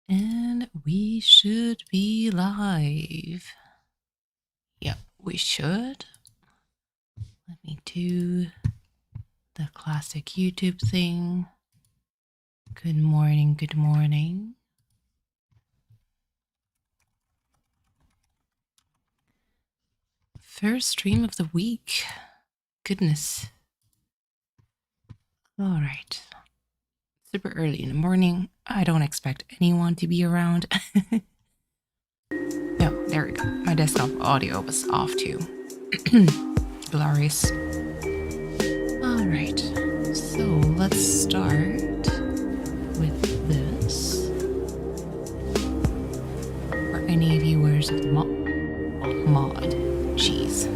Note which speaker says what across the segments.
Speaker 1: And we should be live. Yep, we should. Let me do the classic YouTube thing. Good morning, good morning. First stream of the week. Goodness. All right. Super early in the morning. I don't expect anyone to be around. Oh, there we go. My desktop audio was off too. Glorious. All right. So let's start with this. For any viewers of the mod, jeez,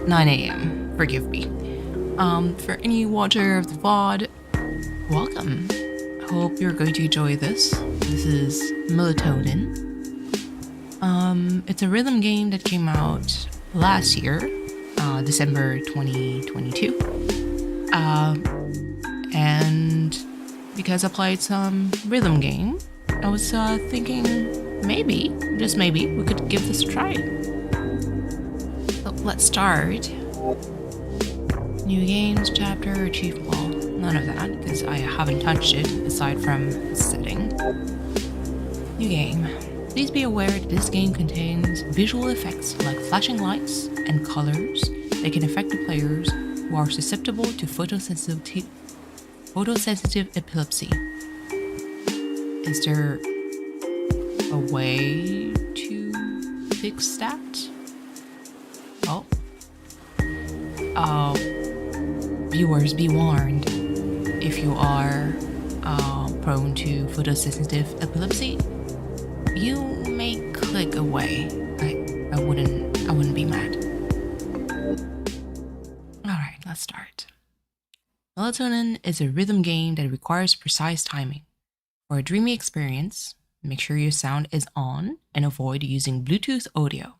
Speaker 1: 9 a.m. Forgive me. For any watcher of the VOD, welcome. Hope you're going to enjoy this. This is Melatonin. It's a rhythm game that came out last year, December 2022. And because I played some rhythm game, I was thinking maybe, just maybe, we could give this a try. So let's start. New games, chapter, achievable. None of that, because I haven't touched it aside from setting. New game. Please be aware that this game contains visual effects like flashing lights and colors that can affect the players who are susceptible to photosensitive epilepsy. Is there a way to fix that? Oh. Viewers, be warned. If you are prone to photosensitive epilepsy, you may click away. I wouldn't be mad. Alright, let's start. Melatonin is a rhythm game that requires precise timing. For a dreamy experience, make sure your sound is on and avoid using Bluetooth audio.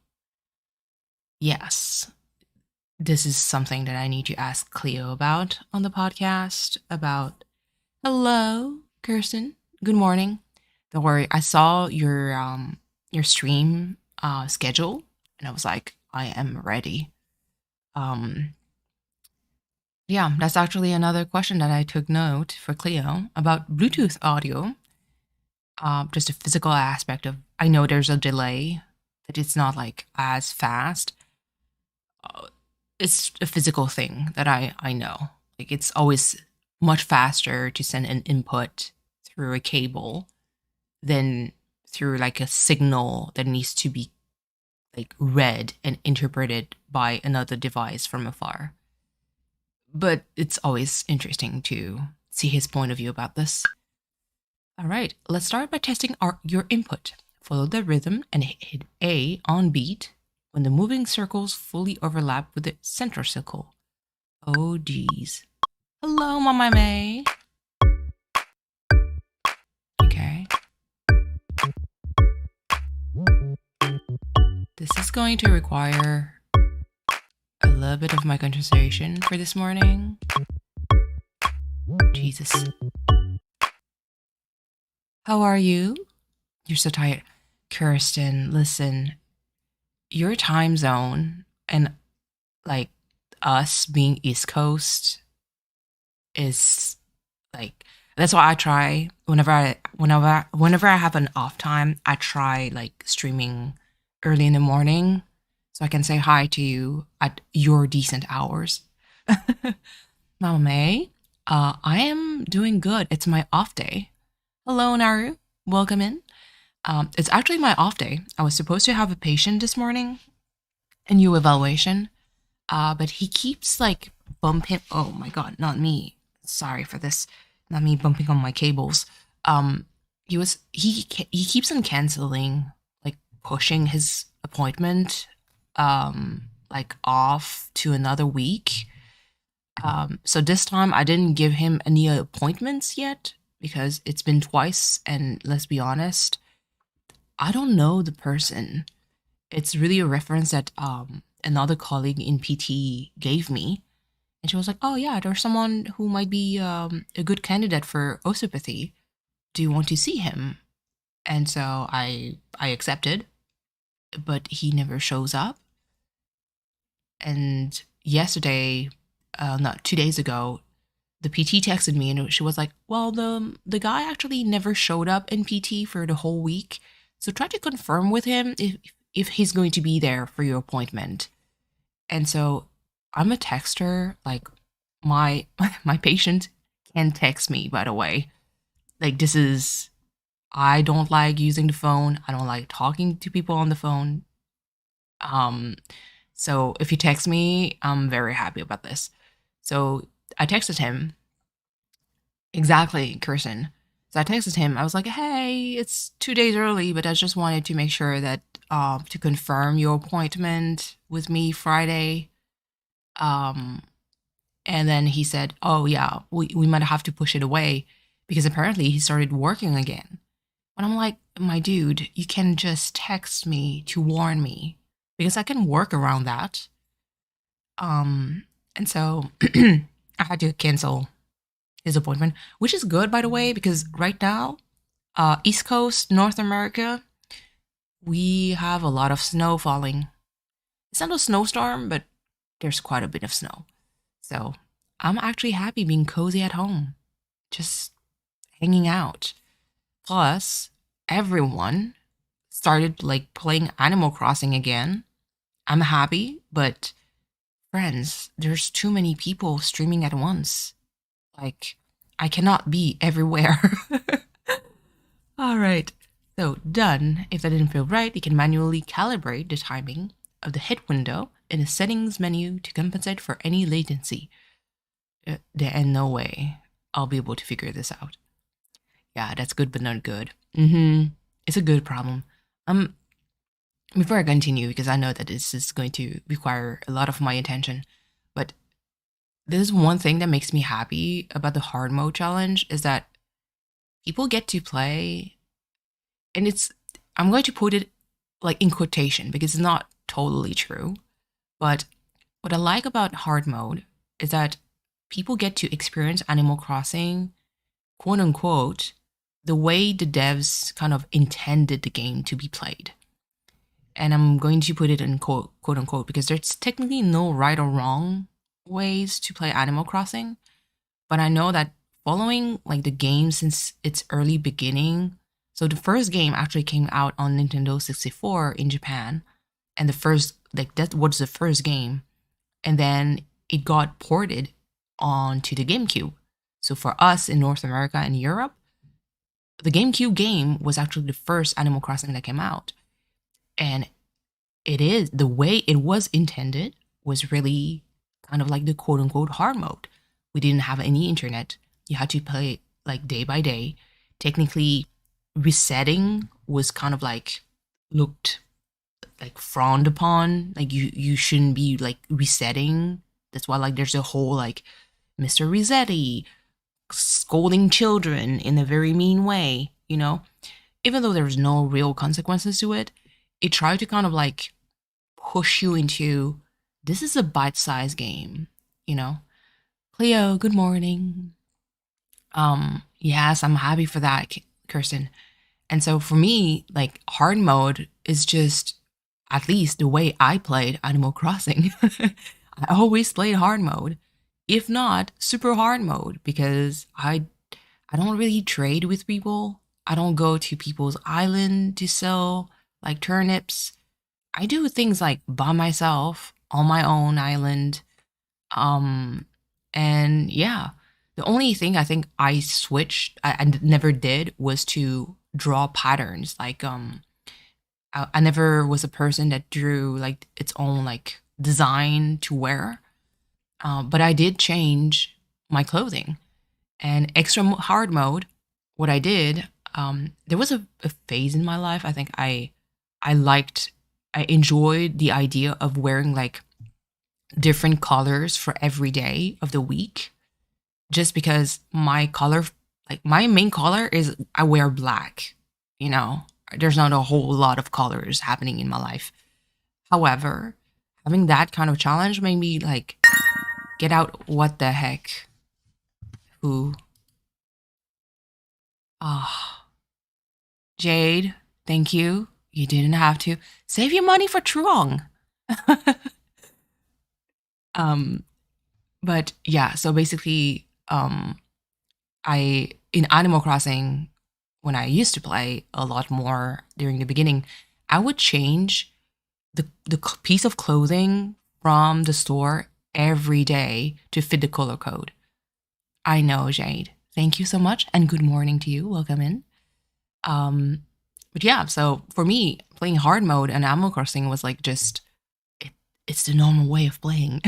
Speaker 1: Yes, this is something that I need to ask Cleo about on the podcast. Hello, Kirsten. Good morning. Don't worry, I saw your stream schedule, and I was like, I am ready. Yeah, that's actually another question that I took note for Cleo about Bluetooth audio. Just a physical aspect of, I know there's a delay, that it's not like as fast. It's a physical thing that I know. Like, it's always much faster to send an input through a cable than through like a signal that needs to be like read and interpreted by another device from afar. But it's always interesting to see his point of view about this. All right, let's start by testing your input. Follow the rhythm and hit A on beat when the moving circles fully overlap with the center circle. Oh geez. Hello, Mama May. Okay. This is going to require a little bit of my concentration for this morning. Jesus. How are you? You're so tired. Kirsten, listen. Your time zone and like us being East Coast is like, that's why I try whenever I have an off time, I try like streaming early in the morning so I can say hi to you at your decent hours. Mama May, I am doing good. It's my off day. Hello, Naru. Welcome in. It's actually my off day. I was supposed to have a patient this morning, a new evaluation, but he keeps like bumping. Oh my god, not me. Sorry for this. Not me bumping on my cables. He keeps on canceling, like pushing his appointment, like off to another week. So this time I didn't give him any appointments yet because it's been twice, and let's be honest, I don't know the person. It's really a reference that another colleague in PT gave me. And she was like, oh yeah, there's someone who might be a good candidate for osteopathy. Do you want to see him? And so I accepted, but he never shows up. And yesterday, not 2 days ago, the PT texted me and she was like, "Well, the guy actually never showed up in PT for the whole week. So try to confirm with him if he's going to be there for your appointment." And so I'm a texter. Like my my patient can text me, by the way. Like this is I don't like using the phone. I don't like talking to people on the phone. Um so if you text me, I'm very happy about this. So I texted him. Exactly, Kirsten. So I texted him. I was like, "Hey, it's 2 days early, but I just wanted to make sure that to confirm your appointment with me Friday." Um, and then he said, "Oh yeah, we might have to push it away because apparently he started working again." And I'm like, "My dude, you can just text me to warn me because I can work around that." And so I had to cancel his appointment, which is good, by the way, because right now, East Coast, North America, we have a lot of snow falling. It's not a snowstorm, but there's quite a bit of snow. So I'm actually happy being cozy at home, just hanging out. Plus, everyone started like playing Animal Crossing again. I'm happy, but friends, there's too many people streaming at once. Like, I cannot be everywhere. All right. So, done. If that didn't feel right, you can manually calibrate the timing of the hit window in the settings menu to compensate for any latency. There ain't no way I'll be able to figure this out. Yeah, that's good, but not good. It's a good problem. Um, Before I continue, because I know that this is going to require a lot of my attention, but there's one thing that makes me happy about the hard mode challenge is that people get to play, and I'm going to put it like in quotation because it's not totally true. But what I like about hard mode is that people get to experience Animal Crossing, quote unquote, the way the devs kind of intended the game to be played. And I'm going to put it in quote unquote because there's technically no right or wrong ways to play Animal Crossing. But I know that following like the game since its early beginning, so the first game actually came out on Nintendo 64 in Japan, and the first like that was the first game, and then it got ported onto the GameCube. So for us in North America and Europe, the GameCube game was actually the first Animal Crossing that came out. And it is the way it was intended was really kind of like the quote unquote hard mode. We didn't have any internet. You had to play like day by day. Technically, resetting was kind of like looked like frowned upon. Like you shouldn't be like resetting. That's why like there's a whole like Mr. Resetti scolding children in a very mean way, you know? Even though there's no real consequences to it, it tried to kind of like push you into this is a bite-sized game, you know? Cleo, good morning. Yes, I'm happy for that, Kirsten. And so for me, like hard mode is just at least the way I played Animal Crossing. I always played hard mode, if not super hard mode, because I don't really trade with people. I don't go to people's island to sell like turnips. I do things like by myself on my own island. Um, and yeah, the only thing I think I switched, I never did, was to draw patterns. Like, I never was a person that drew like its own like design to wear. But I did change my clothing and hard mode. What I did, there was a phase in my life. I think I liked, I enjoyed the idea of wearing like different colors for every day of the week just because my color, like my main color is I wear black, you know. There's not a whole lot of colors happening in my life. However, having that kind of challenge made me like get out what the heck who ah Jade, thank you. You didn't have to. Save your money for Truong. um, but yeah, so basically, I in Animal Crossing, when I used to play a lot more during the beginning, I would change the piece of clothing from the store every day to fit the color code. I know, Jade. Thank you so much, and good morning to you. Welcome in. Um, but yeah, so for me, playing hard mode and Animal Crossing was like just it, it's the normal way of playing,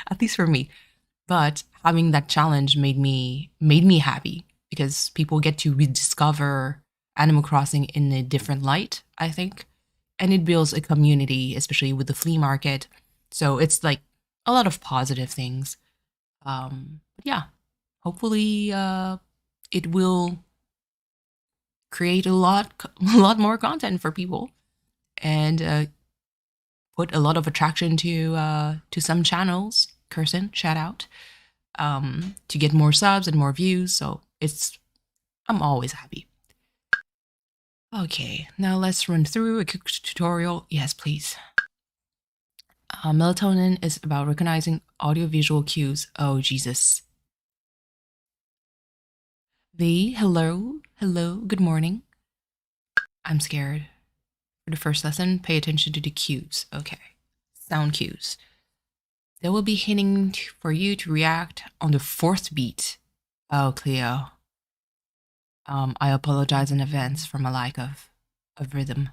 Speaker 1: at least for me. But having that challenge made me happy because people get to rediscover Animal Crossing in a different light, I think. And it builds a community, especially with the flea market. So it's like a lot of positive things. But yeah, hopefully it will create a lot a lot more content for people and put a lot of attraction to some channels. Kirsten, shout out, to get more subs and more views. So I'm always happy. Okay, now let's run through a quick tutorial. Yes, please. Melatonin is about recognizing audiovisual cues. Oh, Jesus. Hello, good morning. I'm scared. For the first lesson, pay attention to the cues. Okay, sound cues. They will be hitting for you to react on the fourth beat. Oh, Cleo. I apologize in advance for my lack of rhythm.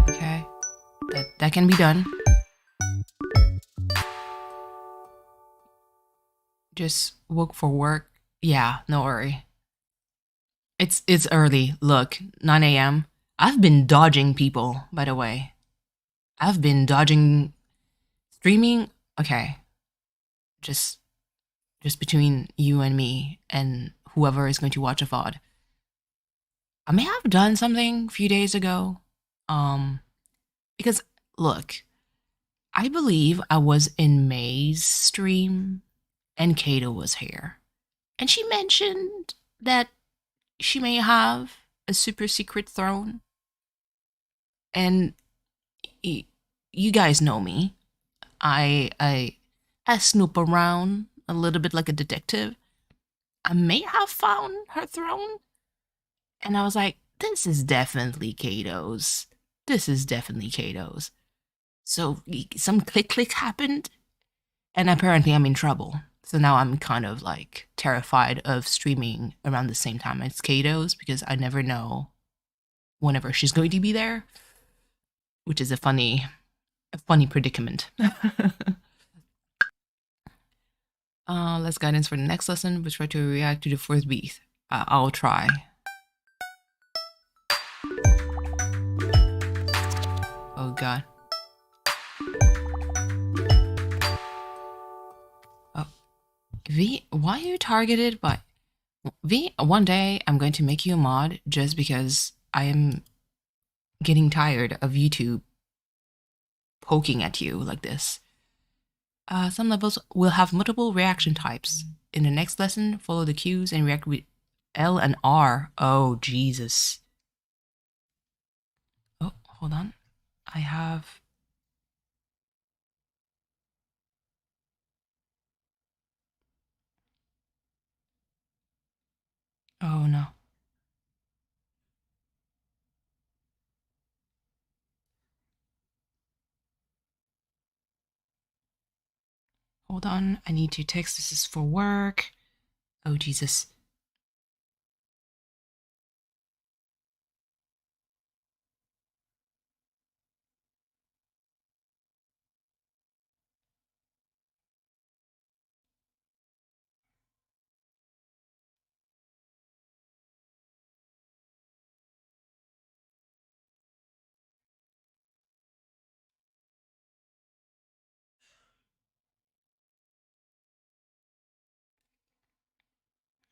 Speaker 1: Okay, that can be done. Just woke for work. Yeah, no worry. It's early. Look, 9 a.m. I've been dodging people, by the way. I've been dodging streaming. Okay, just just between you and me and whoever is going to watch a VOD. I may have done something a few days ago. Um, because look, I believe I was in May's stream and Kato was here. And she mentioned that she may have a super secret throne. And you guys know me. I snoop around a little bit like a detective. I may have found her throne. And I was like, this is definitely Kato's. This is definitely Kato's. So some click click happened, and apparently I'm in trouble. So now I'm kind of like terrified of streaming around the same time as Kato's because I never know whenever she's going to be there, which is a funny predicament. Let's guidance for the next lesson. We try to react to the fourth beat. I'll try. Oh God. Oh, V, why are you targeted by V? One day I'm going to make you a mod just because I am getting tired of YouTube poking at you like this. Some levels will have multiple reaction types. In the next lesson, follow the cues and react with L and R. Oh, Jesus. Oh, hold on. I have... Oh, no. Hold on. I need to text. This is for work. Oh, Jesus.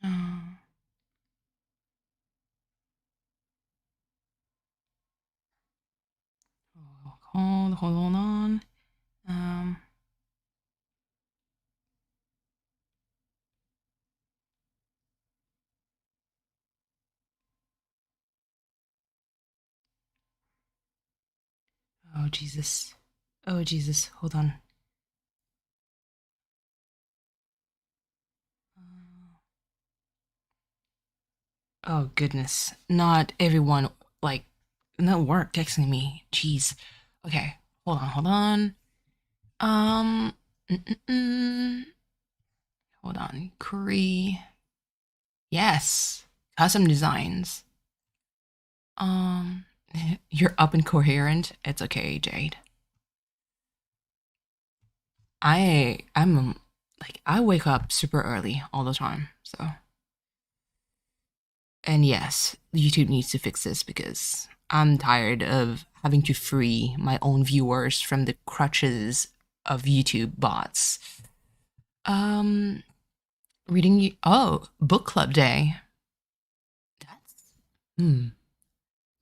Speaker 1: Uh, hold on. Um, Jesus. Oh Jesus. Hold on. Oh goodness. Not everyone like no work texting me. Jeez. Okay. Hold on. Um hold on. Query. Yes. Custom designs. Um you're up and coherent. It's okay, Jade. I'm like I wake up super early all the time. So and yes, YouTube needs to fix this because I'm tired of having to free my own viewers from the crutches of YouTube bots. Um, oh, book club day. That's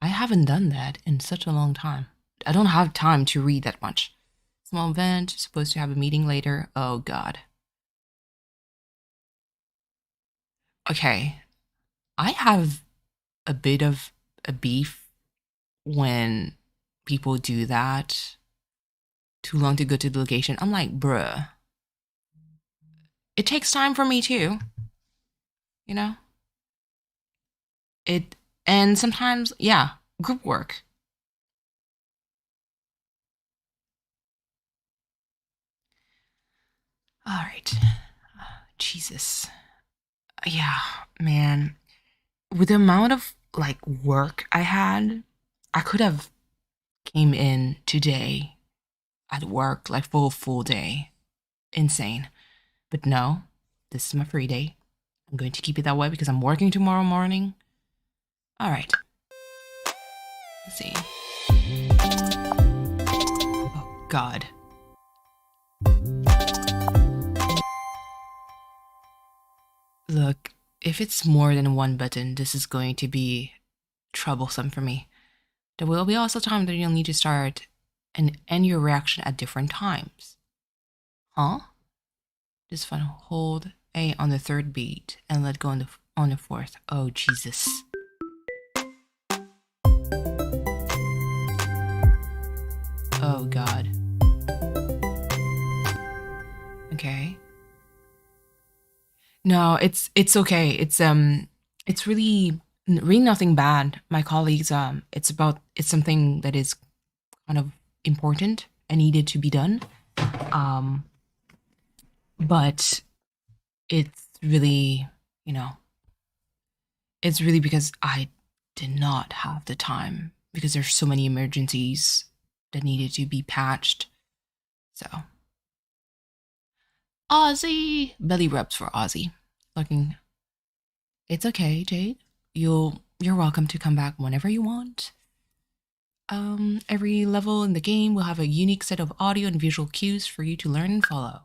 Speaker 1: I haven't done that in such a long time. I don't have time to read that much. Small event, supposed to have a meeting later. Oh god. Okay, I have a bit of a beef when people do that. Too long to go to the location. I'm like, bruh. It takes time for me too. You know? It and sometimes, yeah, group work. Alright. Jesus. Yeah, man. With the amount of like work I had, I could have came in today at work like full day. Insane. But no, this is my free day. I'm going to keep it that way because I'm working tomorrow morning. All right. Let's see. Oh, God. Look, if it's more than one button, this is going to be troublesome for me. There will be also time that you'll need to start and end your reaction at different times. Huh? Just fun. Hold A on the third beat and let go on the fourth. Oh, Jesus. Oh, God. Okay. No, it's okay. It's really nothing bad. My colleagues, it's something that is kind of important and needed to be done. But it's really, it's really because I did not have the time because there's so many emergencies that needed to be patched. So Ozzy, belly rubs for Ozzy. Looking, it's okay, Jade. You're welcome to come back whenever you want. Every level in the game will have a unique set of audio and visual cues for you to learn and follow.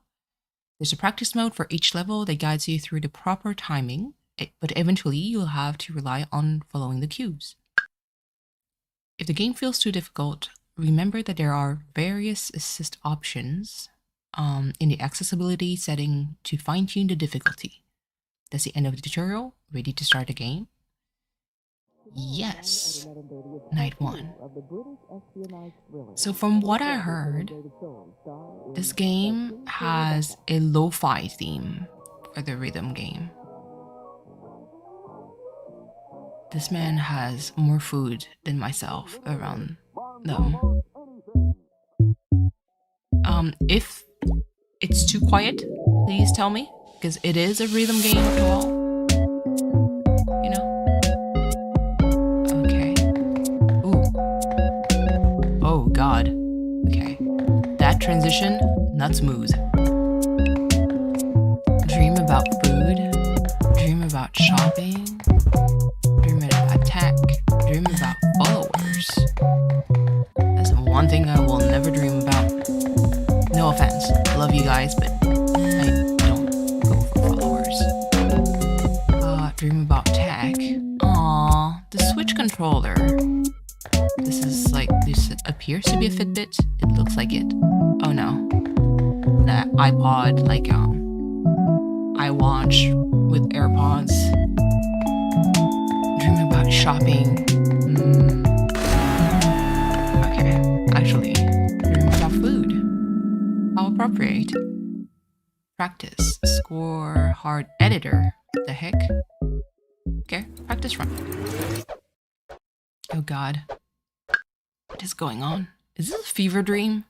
Speaker 1: There's a practice mode for each level that guides you through the proper timing, but eventually you'll have to rely on following the cues. If the game feels too difficult, remember that there are various assist options in the accessibility setting to fine-tune the difficulty. That's the end of the tutorial. Ready to start the game? Yes. Night 1. So from what I heard, this game has a lo-fi theme for the rhythm game. This man has more food than myself around them. If it's too quiet, please tell me, because it is a rhythm game after all. You know? Okay. Ooh. Oh god. Okay. That transition, not smooth. Dream about food. Dream about shopping. Dream about tech. Dream about followers. That's one thing I will never dream about. No offense, I love you guys, but I don't go for followers. Dream about tech. Aww, the Switch controller. This appears to be a Fitbit. It looks like it. Oh no. That iPod, iWatch with AirPods. Dream about shopping. Okay, actually. appropriate. Practice. Score hard editor. The heck? Okay, practice run. Oh god. What is going on? Is this a fever dream?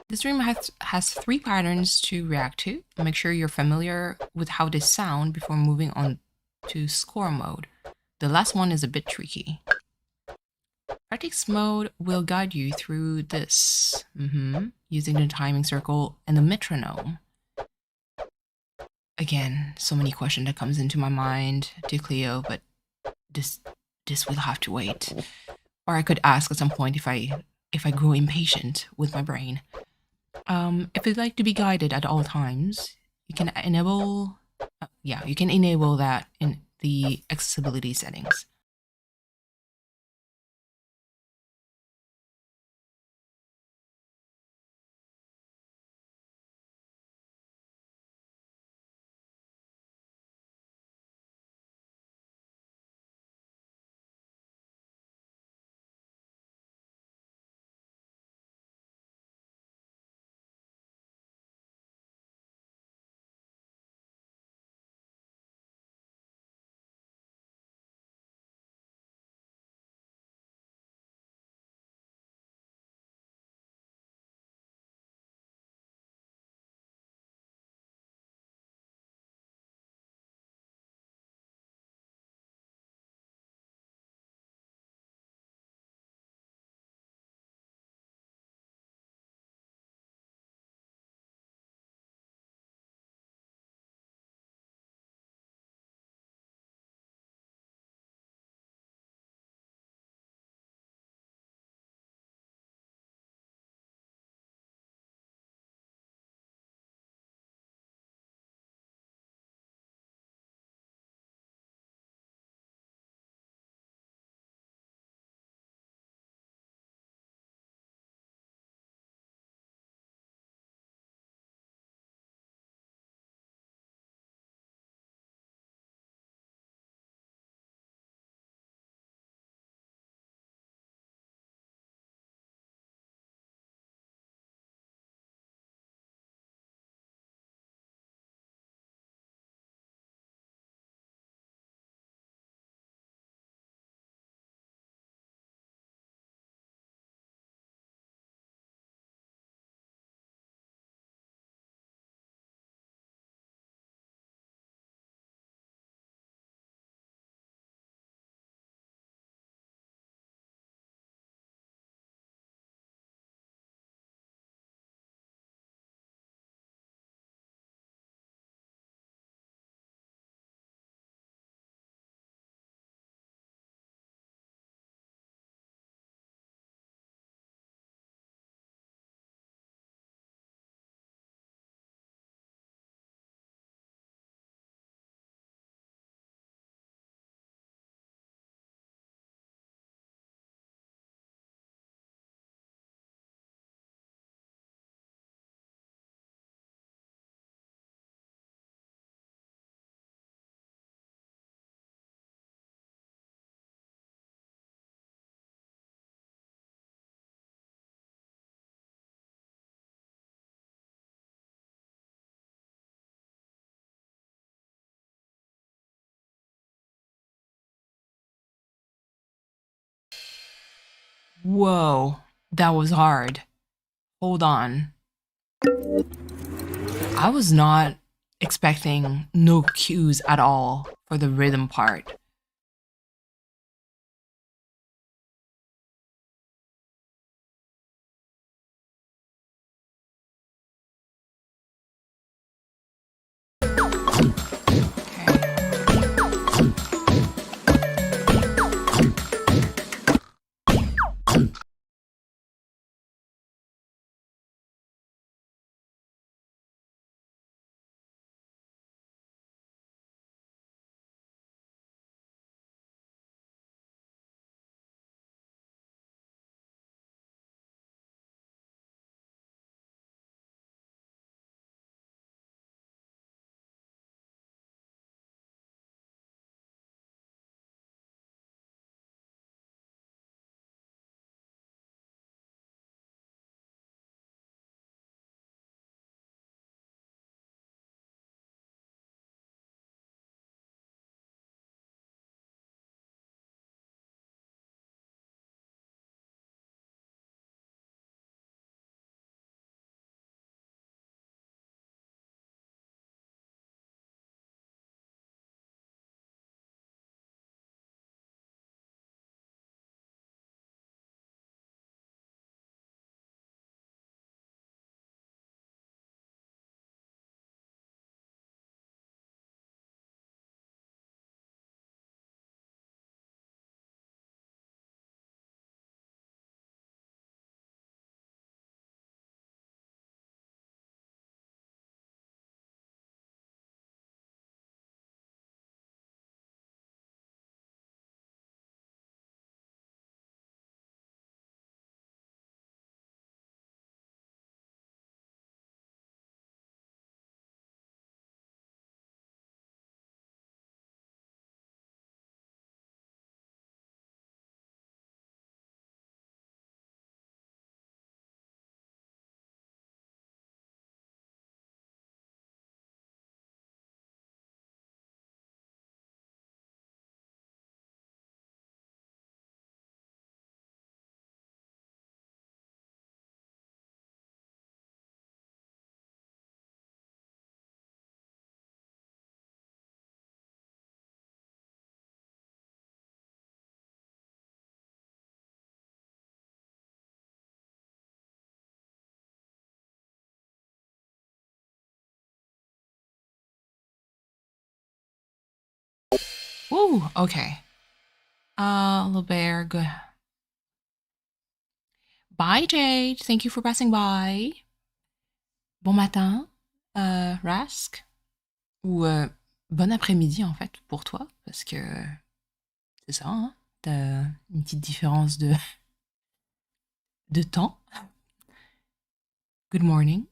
Speaker 1: This dream has 3 patterns to react to. Make sure you're familiar with how they sound before moving on to score mode. The last one is a bit tricky. Practice mode will guide you through this, using the timing circle and the metronome. Again, so many questions that comes into my mind to Cleo, but this will have to wait. Or I could ask at some point if I grow impatient with my brain. If you'd like to be guided at all times, you can enable that in the accessibility settings. Whoa, that was hard. Hold on. I was not expecting no cues at all for the rhythm part. Ooh, okay. Little bear, good. Bye, Jade. Thank you for passing by. Bon matin, Rask. Ou bon après-midi, en fait, pour toi, parce que c'est ça, hein. T'as une petite différence de temps. Good morning.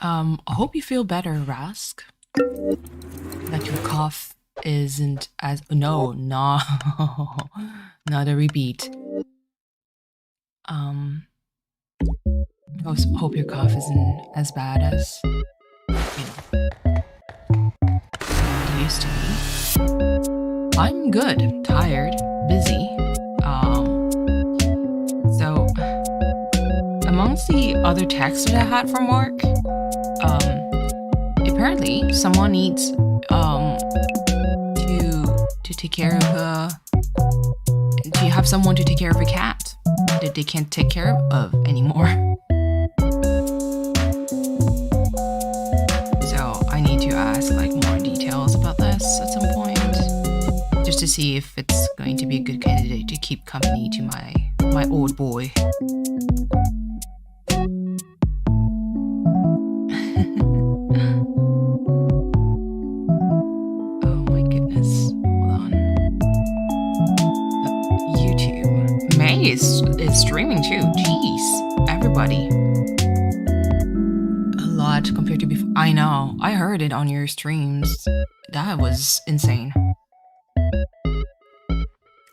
Speaker 1: I hope you feel better, Rask. That your cough isn't as no, not a repeat. I hope your cough isn't as bad as it used to be. I'm good, tired, busy. So amongst the other texts that I had from work, apparently someone needs to take care of to have someone to take care of a cat that they can't take care of anymore. So I need to ask like more details about this at some point, just to see if it's going to be a good candidate to keep company to my old boy. Oh my goodness. Hold on. YouTube. May is streaming too. Jeez. Everybody. A lot compared to before. I know. I heard it on your streams. That was insane.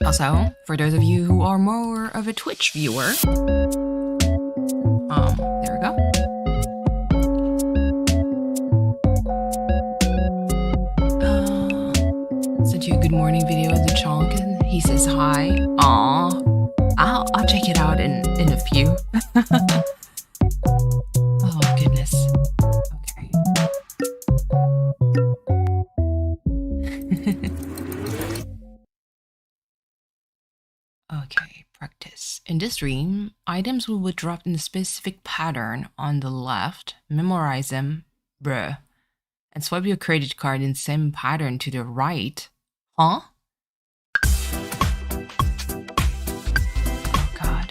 Speaker 1: Also, for those of you who are more of a Twitch viewer, there we go. Sent you a good morning video of the chunk, and he says hi. Aw, I'll check it out in a few. Oh goodness. Okay. Okay, practice. In this dream, items will be dropped in a specific pattern on the left. Memorize them, bruh. And swipe your credit card in same pattern to the right. Huh? Oh god.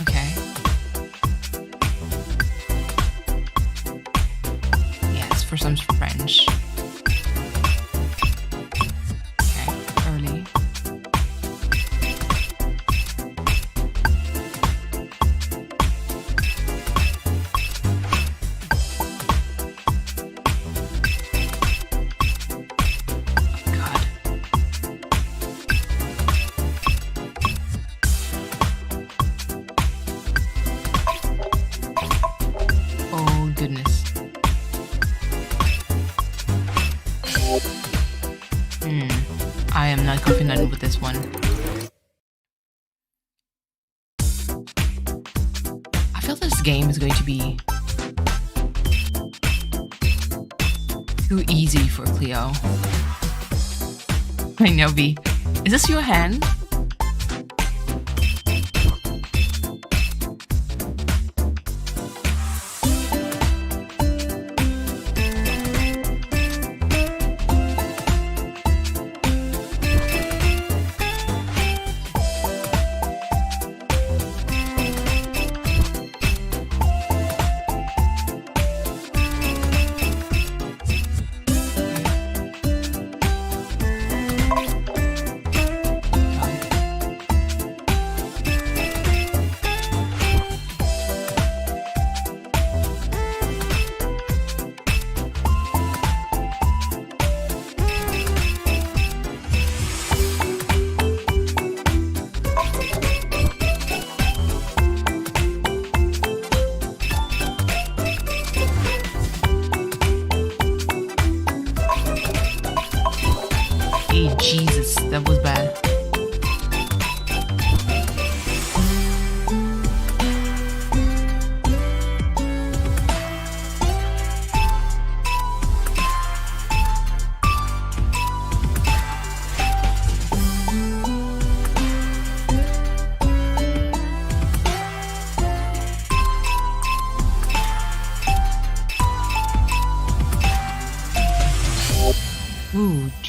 Speaker 1: Okay. Yeah, it's for some French. I am not confident with this one. I feel this game is going to be too easy for Cleo. I know, B. Is this your hand?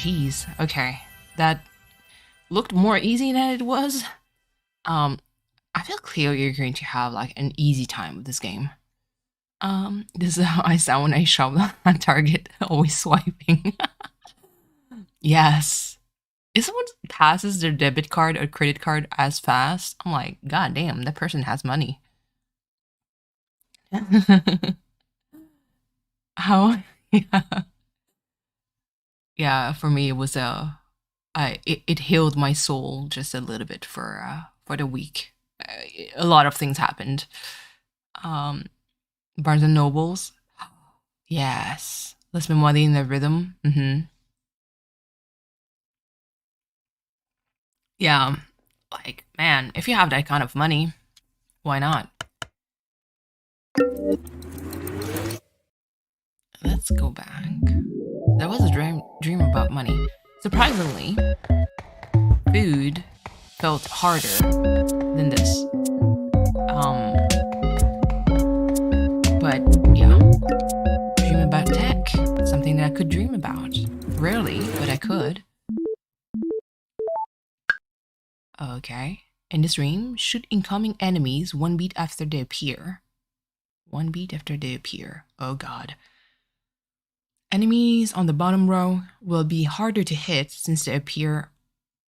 Speaker 1: geez. Okay. That looked more easy than it was. I feel clear you're going to have like an easy time with this game. This is how I sound when I shove on target, always swiping. Yes. If someone passes their debit card or credit card as fast, I'm like, God damn, that person has money. How? Yeah. Yeah, for me it was it healed my soul just a little bit for the week. A lot of things happened. Um, Barnes and Nobles. Yes. Let's be money in the rhythm. Yeah. Like, man, if you have that kind of money, why not? Let's go back. There was a dream about money. Surprisingly, food felt harder than this. Um, but yeah, dream about tech. Something that I could dream about. Rarely, but I could. Okay. In this dream, shoot incoming enemies one beat after they appear. One beat after they appear. Oh god. Enemies on the bottom row will be harder to hit since they appear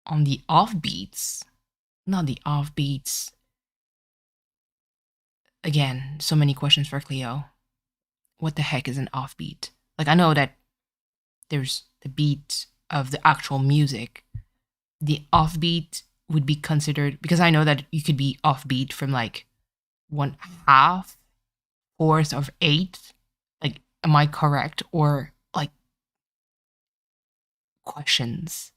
Speaker 1: on the offbeats. Not the offbeats. Again, so many questions for Cleo. What the heck is an offbeat? Like, I know that there's the beat of the actual music. The offbeat would be considered, because I know that you could be offbeat from like 1/2, 4th of 8th. Like, am I correct? Or like questions?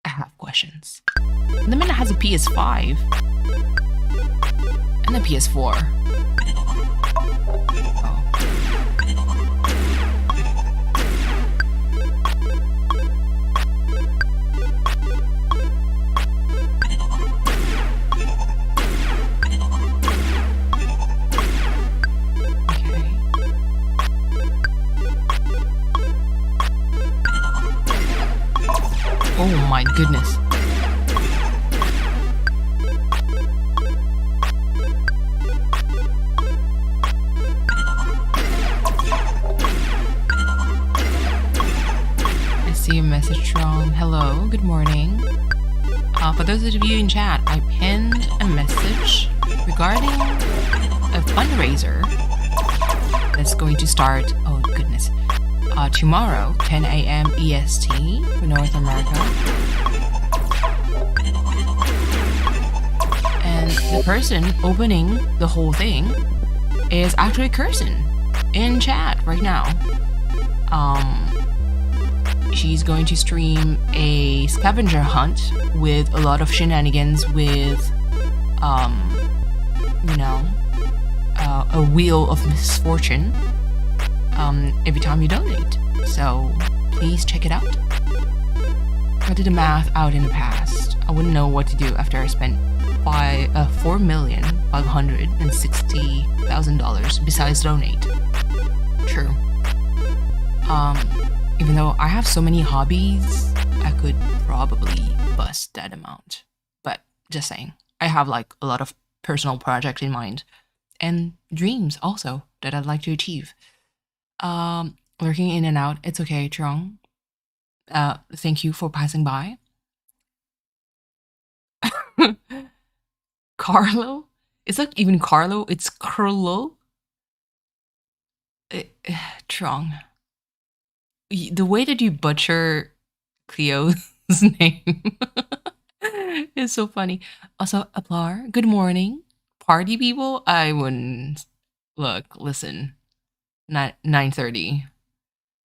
Speaker 1: I have questions. And the man has a PS5 and a PS4. Oh my goodness. I see your message wrong. Hello, good morning. For those of you in chat, I pinned a message regarding a fundraiser that's going to start, oh goodness, tomorrow, 10 a.m. EST for North America. And the person opening the whole thing is actually Kirsten in chat right now. She's going to stream a scavenger hunt with a lot of shenanigans with, a wheel of misfortune every time you donate. So please check it out. I did the math out in the past. I wouldn't know what to do after I spent $4,560,000 besides donate. True. Even though I have so many hobbies, I could probably bust that amount. But just saying, I have like a lot of personal projects in mind and dreams also that I'd like to achieve. Lurking in and out, it's okay, Trong. Thank you for passing by. Carlo? It's not even Carlo, it's Curlo. Trong. The way that you butcher Cleo's name is so funny. Also, Aplar, good morning. Party people? I wouldn't. Look, listen. 9:30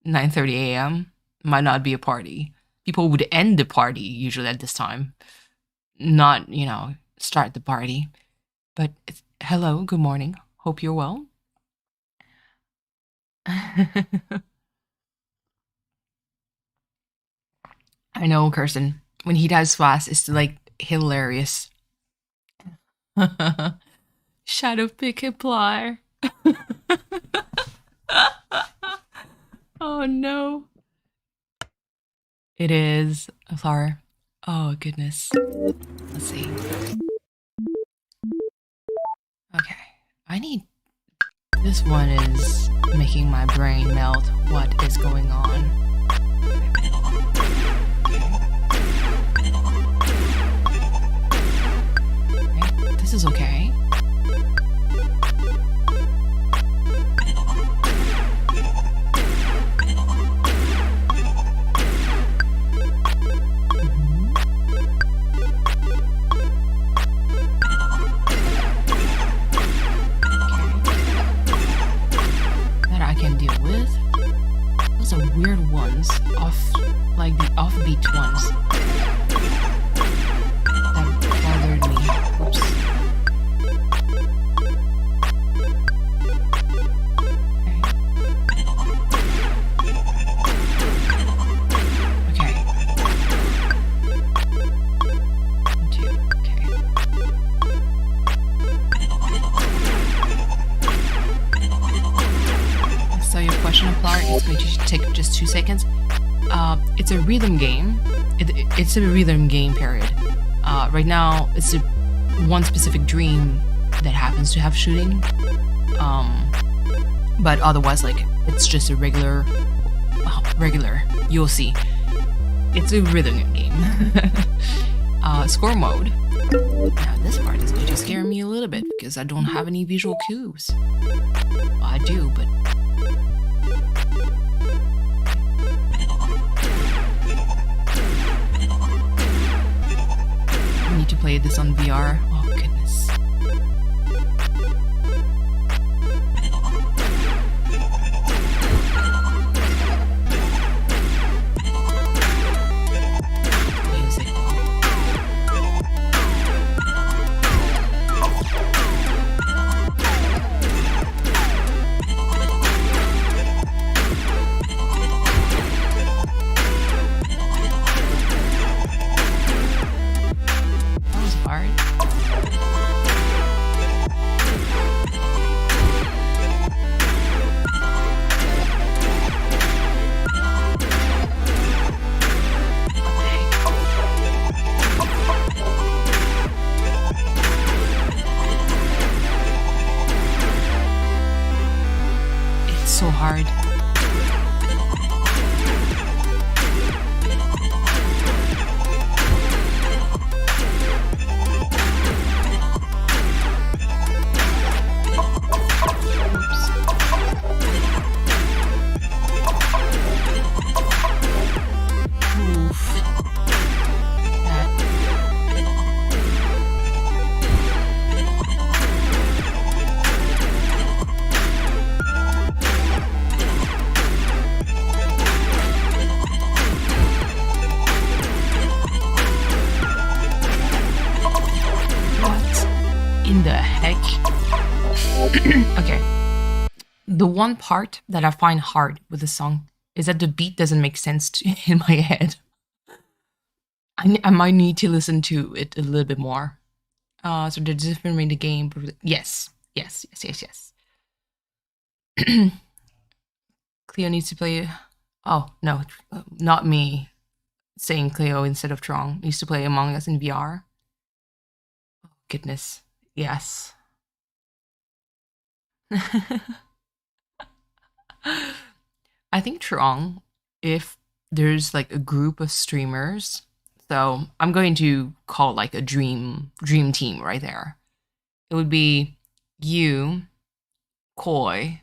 Speaker 1: a.m. might not be a party. People would end the party usually at this time, not, start the party. But hello, good morning. Hope you're well. I know, Kirsten. When he dies fast, it's like hilarious. Shadow pick apply. Oh no. It is a flower. Oh, goodness. Let's see. Okay. I need... This one is making my brain melt. What is going on? Okay. This is okay. Weird ones, like the offbeat ones that bothered me. Oops. Okay. Okay. So your question of flower is going to take just 2 seconds. It's a rhythm game. It's a rhythm game, period. Right now, it's one specific dream that happens to have shooting. But otherwise, like, it's just a regular. You'll see. It's a rhythm game. Score mode. Now, this part is going to scare me a little bit because I don't have any visual cues. Well, I do, but. To play this on VR. Oh goodness. Music. So hard. In the heck? Okay. The one part that I find hard with the song is that the beat doesn't make sense in my head. I might need to listen to it a little bit more. So the different in the game. Yes. Cleo needs to play. Oh no, not me saying Cleo instead of Trong needs to play Among Us in VR. Oh, goodness. Yes. I think Trong, if there's like a group of streamers, so I'm going to call like a dream team right there. It would be you, Koi,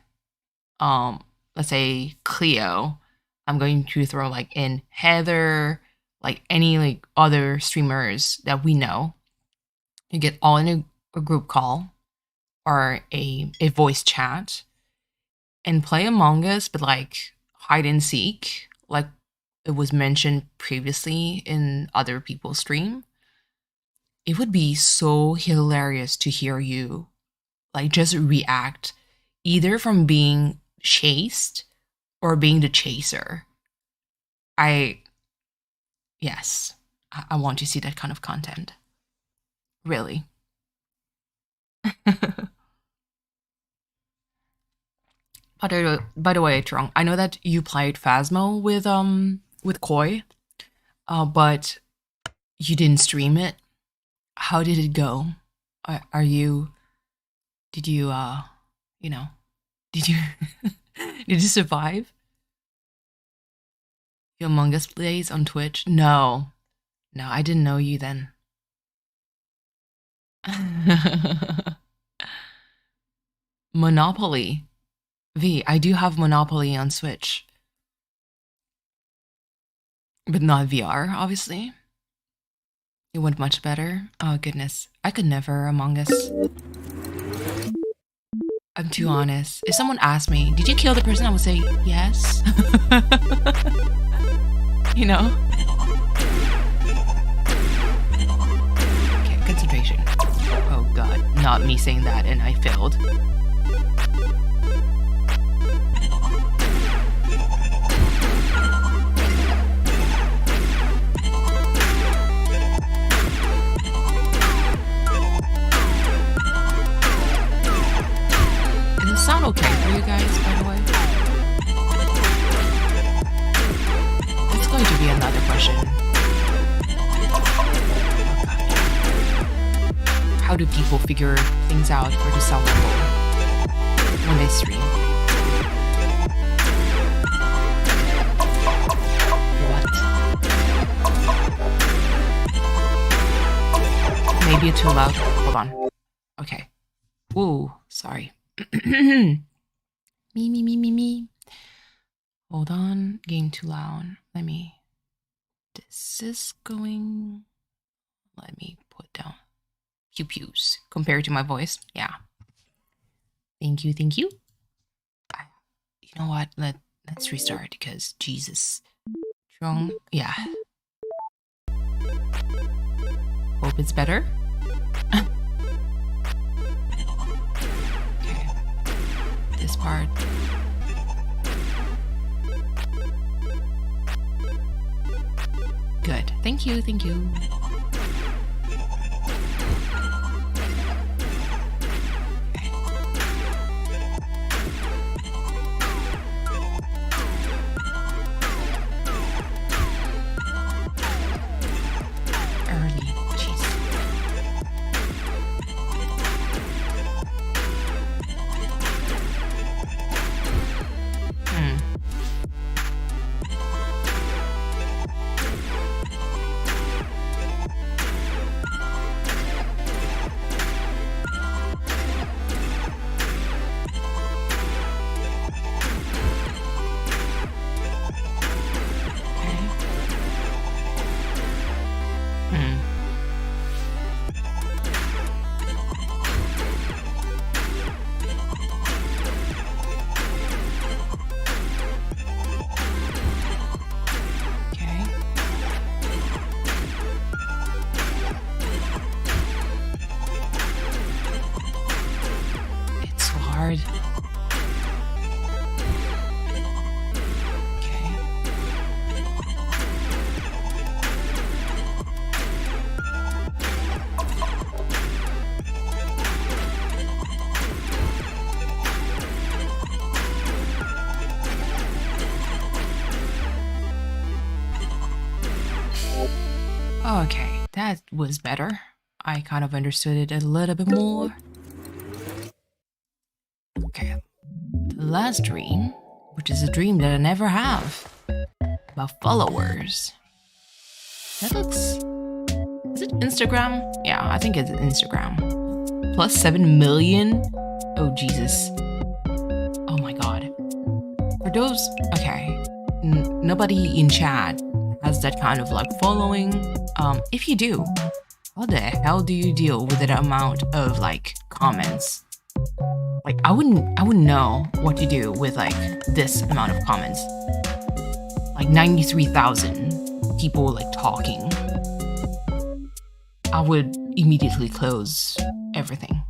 Speaker 1: let's say Cleo. I'm going to throw like in Heather, like any like other streamers that we know. You get all in a group call or a voice chat and play Among Us, but like hide and seek, like it was mentioned previously in other people's stream. It would be so hilarious to hear you like just react either from being chased or being the chaser. Yes, I want to see that kind of content. Really. By the way, Trong, I know that you played Phasmo with Koi. But you didn't stream it. How did it go? Are you? Did you? You know? Did you? Did you survive? Your Among Us plays on Twitch? No, no, I didn't know you then. Monopoly. V, I do have Monopoly on Switch. But not VR, obviously. It went much better. Oh, goodness. I could never Among Us. I'm too honest. If someone asked me, did you kill the person? I would say, yes. You know? Okay, concentration. Oh, God. Not me saying that and I failed. Sound okay for you guys, by the way? That's going to be another question. How do people figure things out for the sound level when they stream? What? Maybe it's too loud. Hold on. Okay. Ooh, sorry. Me. Hold on, game too loud. This is going. Let me put down pews compared to my voice. Yeah. Thank you. You know what? Let's restart because Jesus. Strong. Yeah. Hope it's better. This part. Good. Thank you. Early. Jeez. Okay, that was better. I kind of understood it a little bit more. Okay, the last dream, which is a dream that I never have, about followers. That looks... Is it Instagram? Yeah, I think it's Instagram. Plus 7 million? Oh, Jesus. Oh my god. For those... Okay. Nobody in chat has that kind of like following. If you do, how the hell do you deal with that amount of like comments? Like I wouldn't know what to do with like this amount of comments. Like 93,000 people like talking. I would immediately close everything.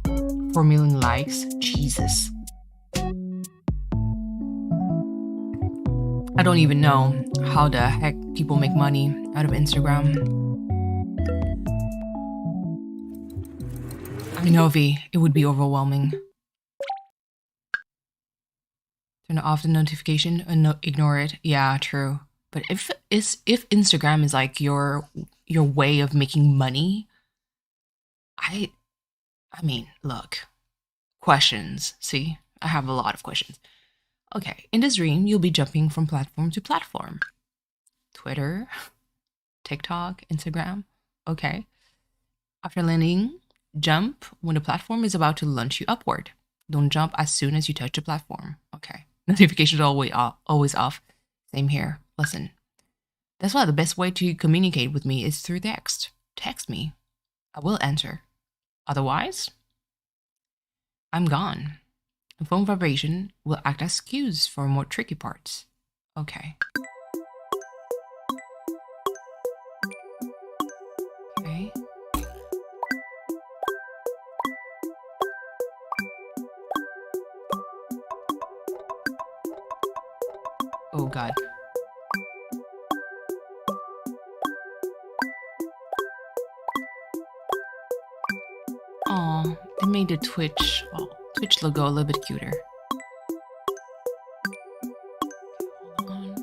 Speaker 1: 4 million likes, Jesus. I don't even know how the heck people make money out of Instagram. I know, V, it would be overwhelming. Turn off the notification and ignore it. Yeah, true. But if Instagram is like your way of making money, I mean, look, questions. See, I have a lot of questions. Okay, in this dream, you'll be jumping from platform to platform. Twitter, TikTok, Instagram. Okay. After landing, jump when the platform is about to launch you upward. Don't jump as soon as you touch the platform. Okay. Notifications always off. Same here. Listen, that's why the best way to communicate with me is through text. Text me. I will answer. Otherwise, I'm gone. The phone vibration will act as cues for more tricky parts. Okay. Okay. Oh God. Oh, they made the Twitch logo a little bit cuter. Hold on.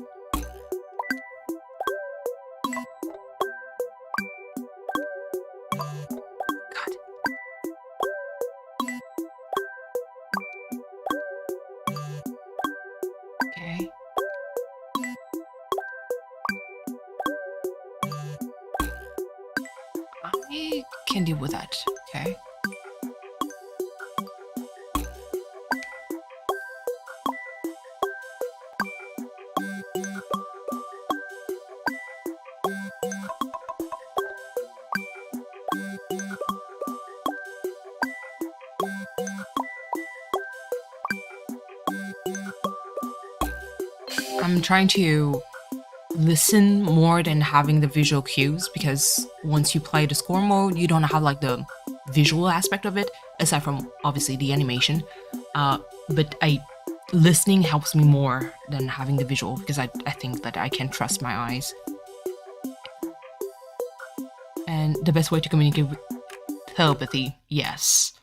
Speaker 1: God. Okay. I can deal with that. Okay. I'm trying to listen more than having the visual cues, because once you play the score mode, you don't have like the visual aspect of it, aside from obviously the animation. But listening helps me more than having the visual, because I think that I can trust my eyes. And the best way to communicate with telepathy, yes.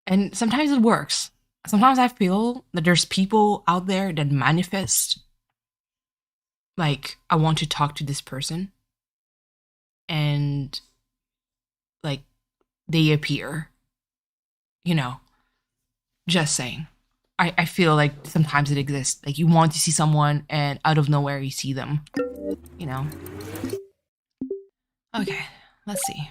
Speaker 1: And sometimes it works. Sometimes I feel that there's people out there that manifest, like, I want to talk to this person, and like they appear, you know. Just saying. I feel like sometimes it exists. Like, you want to see someone and out of nowhere you see them, you know. Okay, let's see.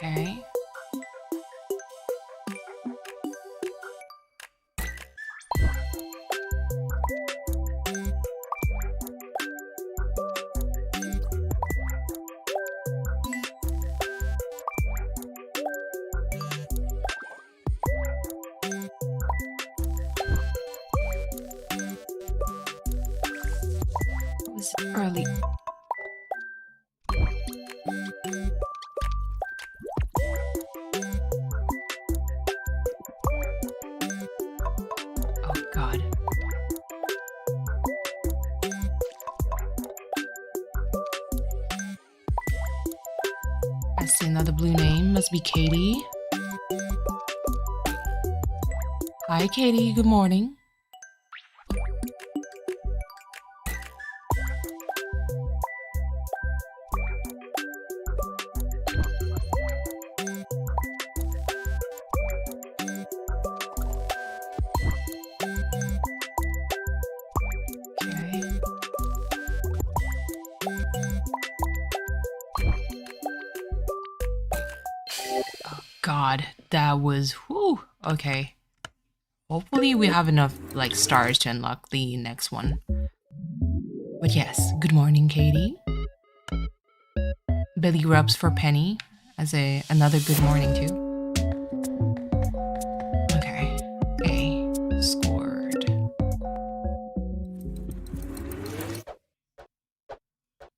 Speaker 1: Okay. It was early. Oh God. I see another blue name. Must be Katie. Hi, Katie. Good morning. Okay. Oh God, that was whew. Okay. Hopefully we have enough like stars to unlock the next one. But yes, good morning, Katie. Belly rubs for Penny as another good morning too. Okay, A scored.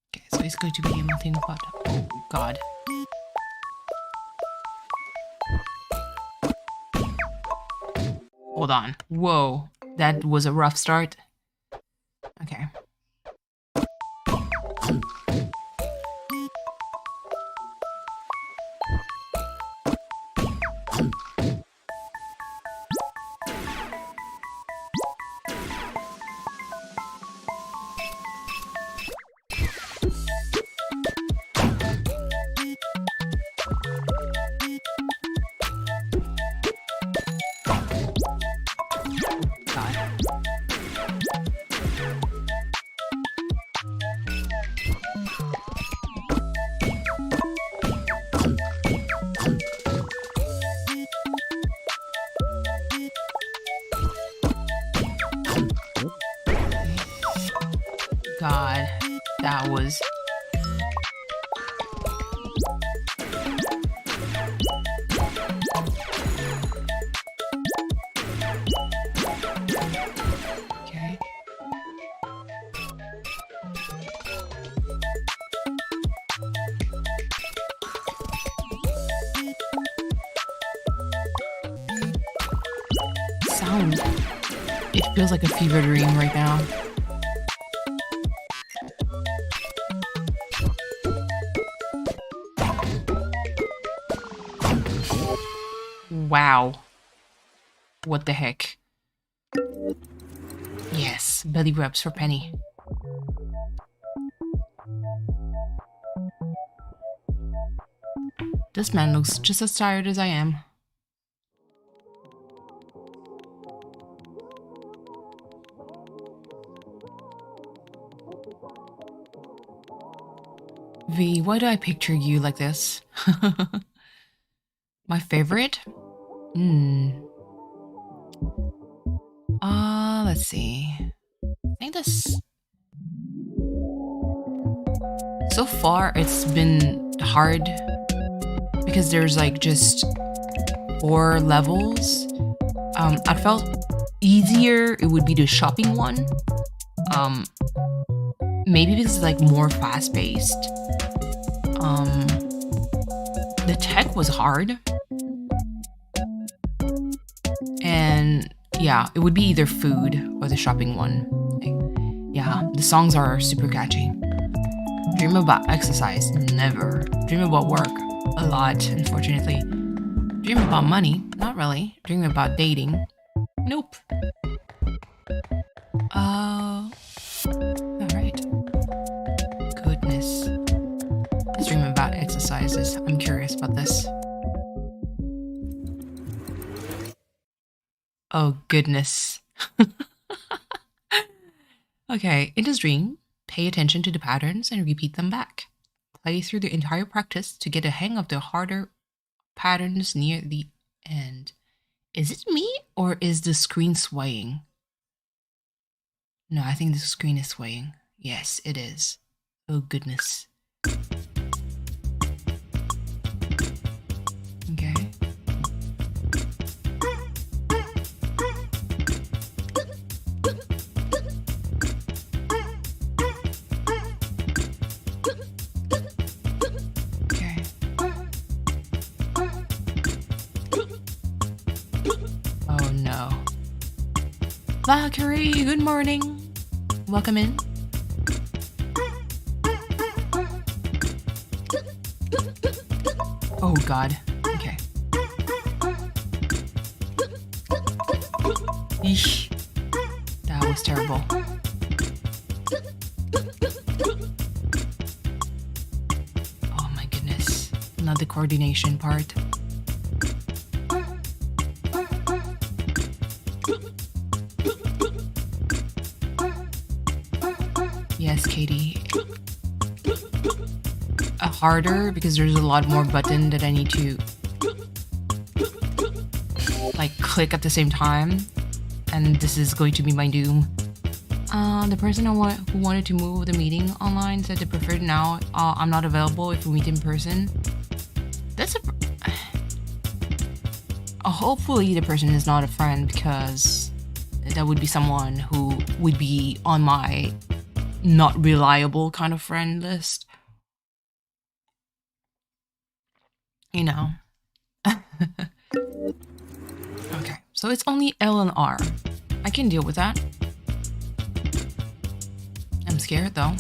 Speaker 1: Okay, so it's going to be a melting pot. Oh God. Hold on. Whoa. That was a rough start. Okay. God, that was... Okay. Sound. It feels like a fever dream right now. Wow. What the heck? Yes, belly rubs for Penny. This man looks just as tired as I am. V, why do I picture you like this? My favorite? Let's see. I think this... So far, it's been hard because there's like just 4 levels. I felt easier it would be the shopping one. Maybe because it's like more fast-paced. The tech was hard. And yeah, it would be either food or the shopping one. Like, yeah, the songs are super catchy. Dream about exercise? Never. Dream about work? A lot, unfortunately. Dream about money? Not really. Dream about dating? Nope. Alright. Goodness. Let's dream about exercises. I'm curious about this. Oh, goodness. Okay, in this dream, pay attention to the patterns and repeat them back. Play through the entire practice to get a hang of the harder patterns near the end. Is it me or is the screen swaying? No, I think the screen is swaying. Yes, it is. Oh, goodness. Okay. Okay. Oh no. Valkyrie, good morning. Welcome in. Oh god. Okay. Eesh. That was terrible. Oh my goodness. Not the coordination part. Yes, Katie. Harder because there's a lot more button that I need to like click at the same time, and this is going to be my doom. The person who wanted to move the meeting online said they preferred now. I'm not available if we meet in person. That's hopefully the person is not a friend, because that would be someone who would be on my not reliable kind of friend list. You know. Okay, so it's only L and R. I can deal with that. I'm scared though.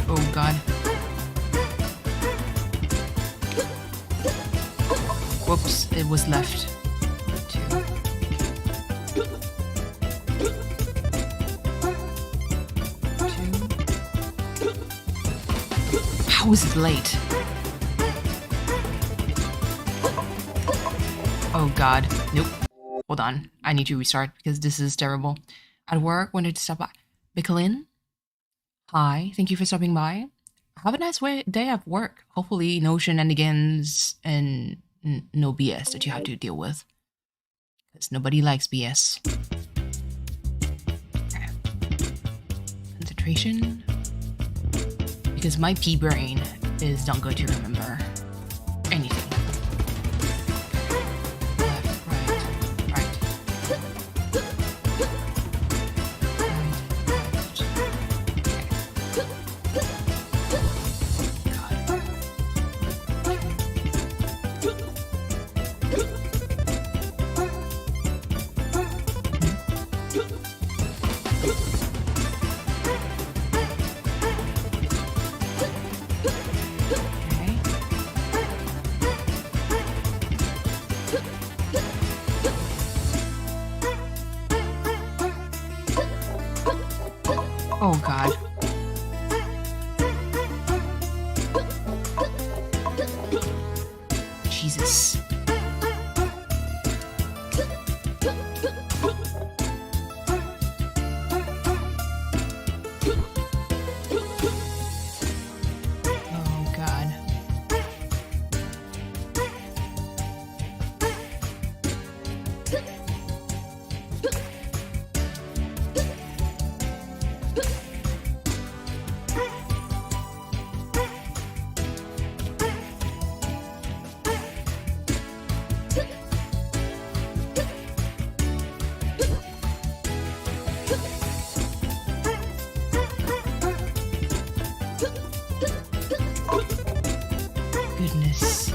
Speaker 1: Oh God. Whoops, it was left. How is it late? Oh God, nope. Hold on, I need to restart because this is terrible. At work, wanted to stop by. Bicklin? Hi, thank you for stopping by. Have a nice day at work. Hopefully no shenanigans and no BS that you have to deal with. Because nobody likes BS. Okay. Concentration. Because my pea brain is not going to remember anything. Left, right, right. Oh God. Jesus. Oh God. Goodness.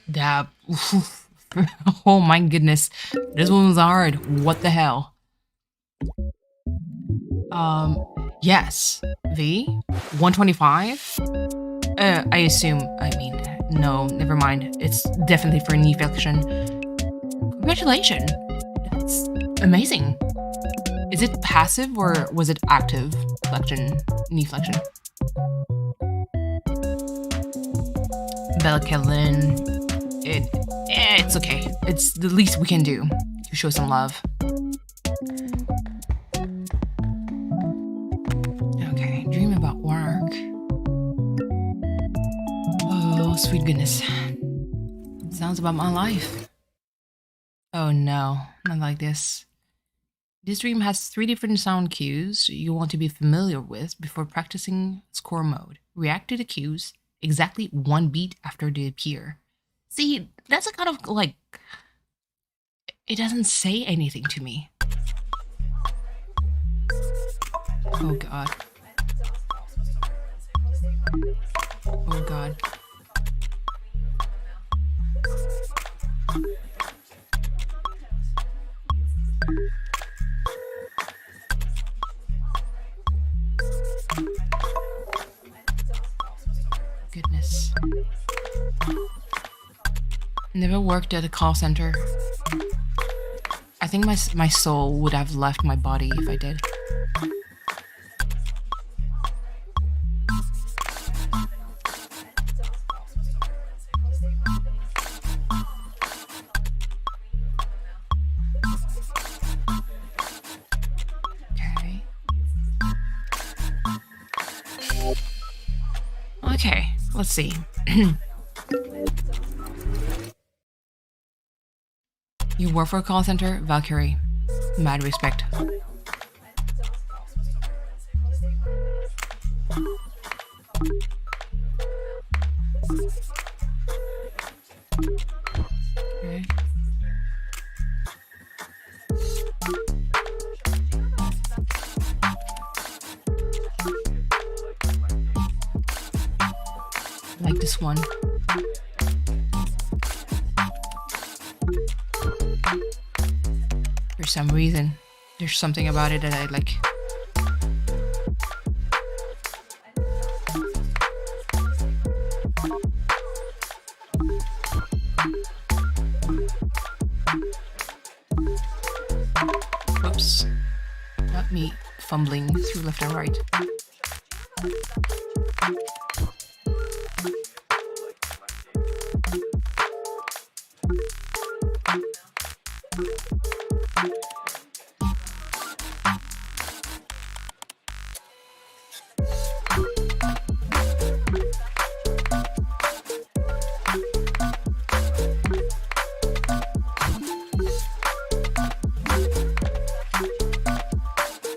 Speaker 1: That. Oh my goodness. This one was hard. What the hell? Yes. V? 125? I assume. I mean, no, never mind. It's definitely for knee flexion. Congratulations. That's amazing. Is it passive or was it active flexion, knee flexion? Belkellen. It's okay. It's the least we can do to show some love. Okay, dream about work. Oh, sweet goodness. Sounds about my life. Oh no, not like this. This dream has 3 different sound cues you want to be familiar with before practicing score mode. React to the cues exactly 1 beat after they appear. See, that's a kind of like... It doesn't say anything to me. Oh God. Oh God. Goodness. Never worked at a call center. I think my soul would have left my body if I did. Okay, let's see. You work for a call center, Valkyrie. Mad respect. this one. For some reason, there's something about it that I like. Oops. Not me fumbling through left and right.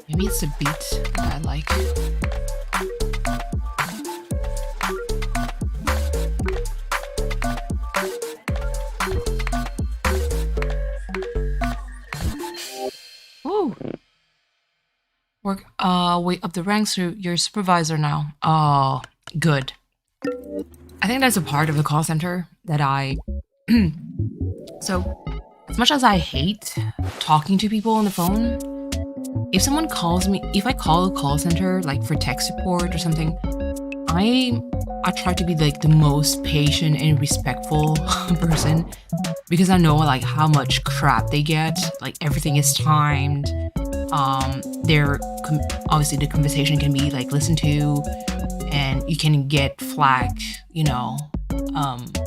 Speaker 1: Maybe it's the beat that I like. Woo! Work way up the ranks to your supervisor now. Oh, good. I think that's a part of the call center that I so as much as I hate talking to people on the phone, if someone calls me, if I call a call center like for tech support or something, I try to be like the most patient and respectful person, because I know like how much crap they get. Like everything is timed. Obviously the conversation can be like listened to, and you can get flagged, you know,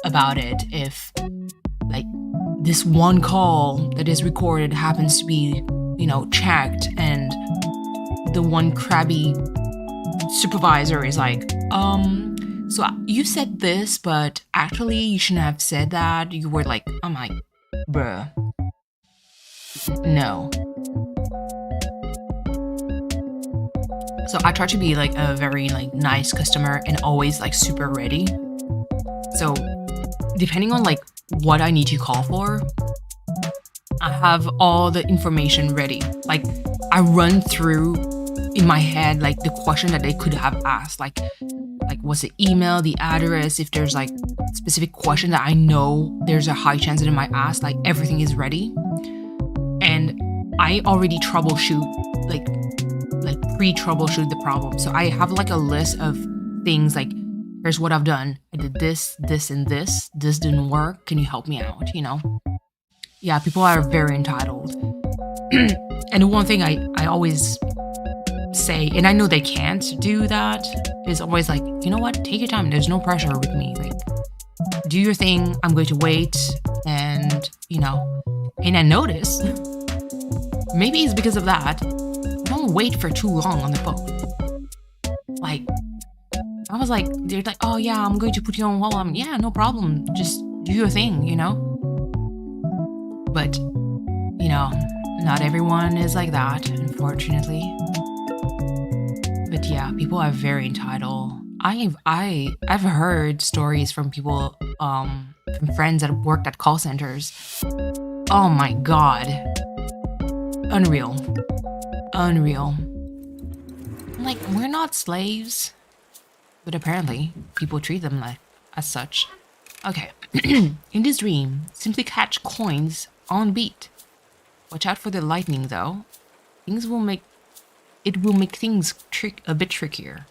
Speaker 1: about it if like this one call that is recorded happens to be, you know, checked, and the one crabby supervisor is like, so you said this, but actually you shouldn't have said that. You were like, I'm like, bruh, no. So I try to be like a very like nice customer and always like super ready. So depending on like what I need to call for, I have all the information ready. Like I run through in my head like the question that they could have asked, like what's the email, the address, if there's like specific question that I know there's a high chance that it might ask, like everything is ready. And I already troubleshoot, like pre-troubleshoot the problem. So I have like a list of things like, here's what I've done. I did this, this, and this. This didn't work. Can you help me out? You know? Yeah, people are very entitled. And the one thing I always say, and I know they can't do that, is always like, you know what? Take your time. There's no pressure with me. Like, do your thing. I'm going to wait. And, you know, and I notice, maybe it's because of that, don't wait for too long on the phone. Like, I was like, they're like, oh yeah, I'm going to put you on hold. Yeah, no problem. Just do your thing, you know? But, you know, not everyone is like that, unfortunately. But yeah, people are very entitled. I've heard stories from people, from friends that worked at call centers. Oh my God. Unreal. I'm like, we're not slaves. But apparently, people treat them like as such. Okay. In this dream, simply catch coins on beat. Watch out for the lightning, though. It will make things a bit trickier.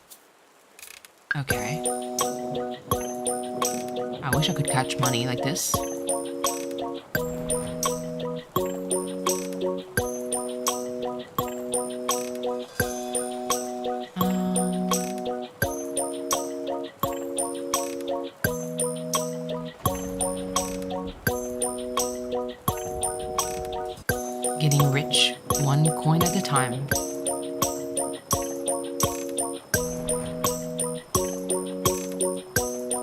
Speaker 1: Okay. I wish I could catch money like this. Getting rich, one coin at a time.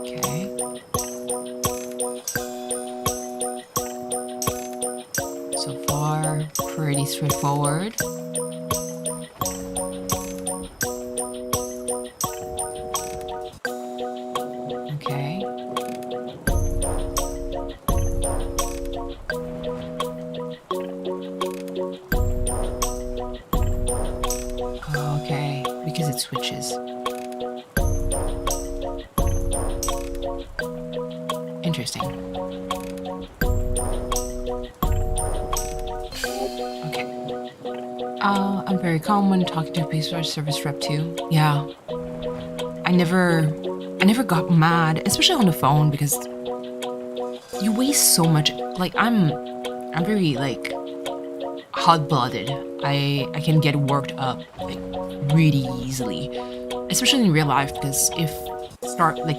Speaker 1: Okay. So far, pretty straightforward. Okay. Okay, because it switches. interesting. Okay. I'm very calm when talking to a customer service rep too. Yeah. I never got mad, especially on the phone, because you waste so much. Like I'm very like hot-blooded. I can get worked up like really easily, especially in real life, because if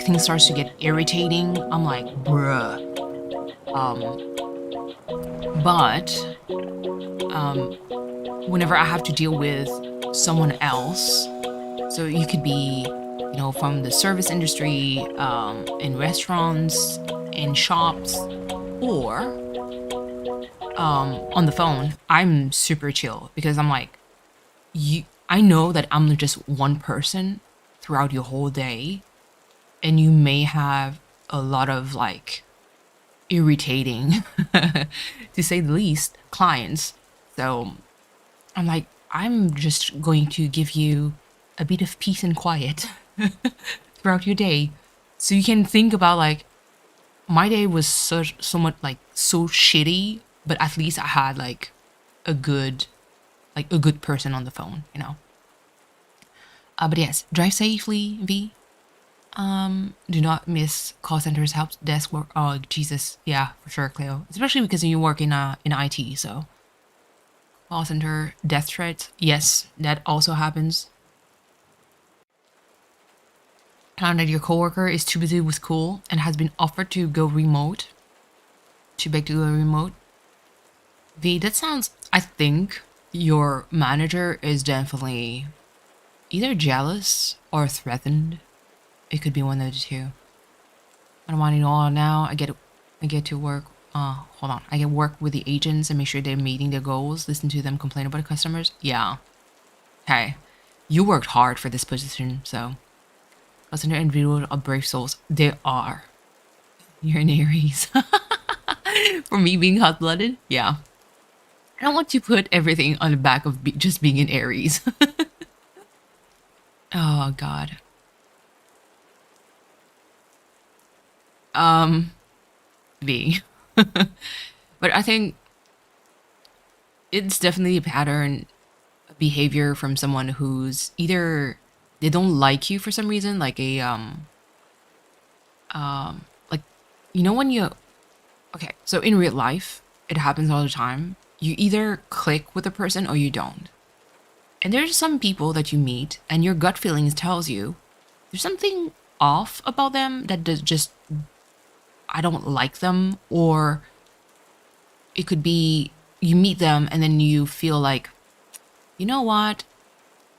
Speaker 1: things starts to get irritating, I'm like, bruh. But whenever I have to deal with someone else, so you could be, from the service industry, in restaurants, in shops, or on the phone, I'm super chill because I'm like, I know that I'm just one person throughout your whole day, and you may have a lot of like irritating, to say the least, clients. So I'm like, I'm just going to give you a bit of peace and quiet throughout your day. So you can think about like, my day was so much like so shitty, but at least I had like a good person on the phone, But yes, drive safely, V. Do not miss call centers, help desk work. Oh Jesus, yeah, for sure, Cleo. Especially because you work in IT, so call center death threats. Yes, that also happens. Found that your coworker is too busy with school and has been offered to go remote. To beg to go remote. V, that sounds. I think your manager is definitely either jealous or threatened. It could be one of the two. I don't want to know all now. I get to work. Hold on. I get work with the agents and make sure they're meeting their goals. Listen to them complain about the customers. Yeah. Hey, you worked hard for this position, so. Customer individual are brave souls. They are. You're an Aries. For me being hot-blooded, yeah. I don't want to put everything on the back of just being an Aries. Oh God. B. But I think it's definitely a pattern of behavior from someone who's either they don't like you for some reason, like a like when you okay, so in real life, it happens all the time. You either click with a person or you don't. And there's some people that you meet and your gut feelings tells you there's something off about them that does just I don't like them, or it could be you meet them and then you feel like, you know what?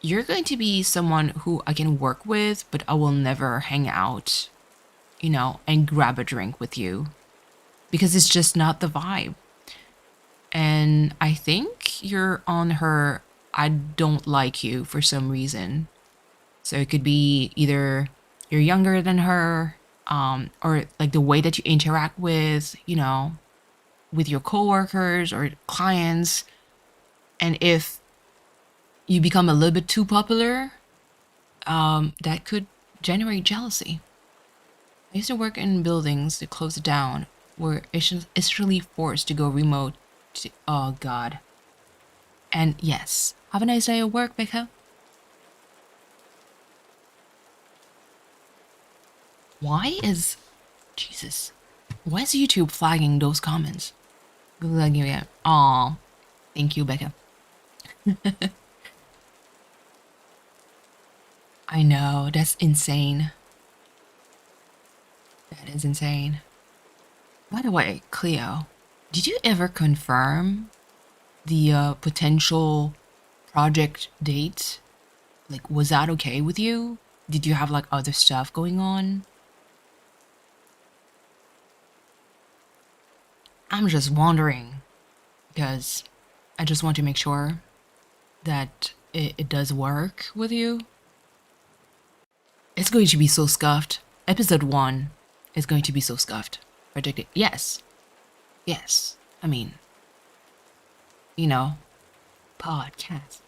Speaker 1: You're going to be someone who I can work with, but I will never hang out, and grab a drink with you because it's just not the vibe. And I think you're on her I don't like you for some reason. So it could be either you're younger than her, or like the way that you interact with, with your coworkers or clients. And if you become a little bit too popular, that could generate jealousy. I used to work in buildings that closed down, were essentially forced to go remote. Oh God. And yes, have a nice day at work, Becca. Why is YouTube flagging those comments? Aw, thank you, Becca. I know, that's insane. That is insane. By the way, Cleo, did you ever confirm the potential project date? Like, was that okay with you? Did you have like other stuff going on? I'm just wondering because I just want to make sure that it does work with you. It's going to be so scuffed. Episode 1 is going to be so scuffed. Predicted. Yes. Yes. I mean, podcast.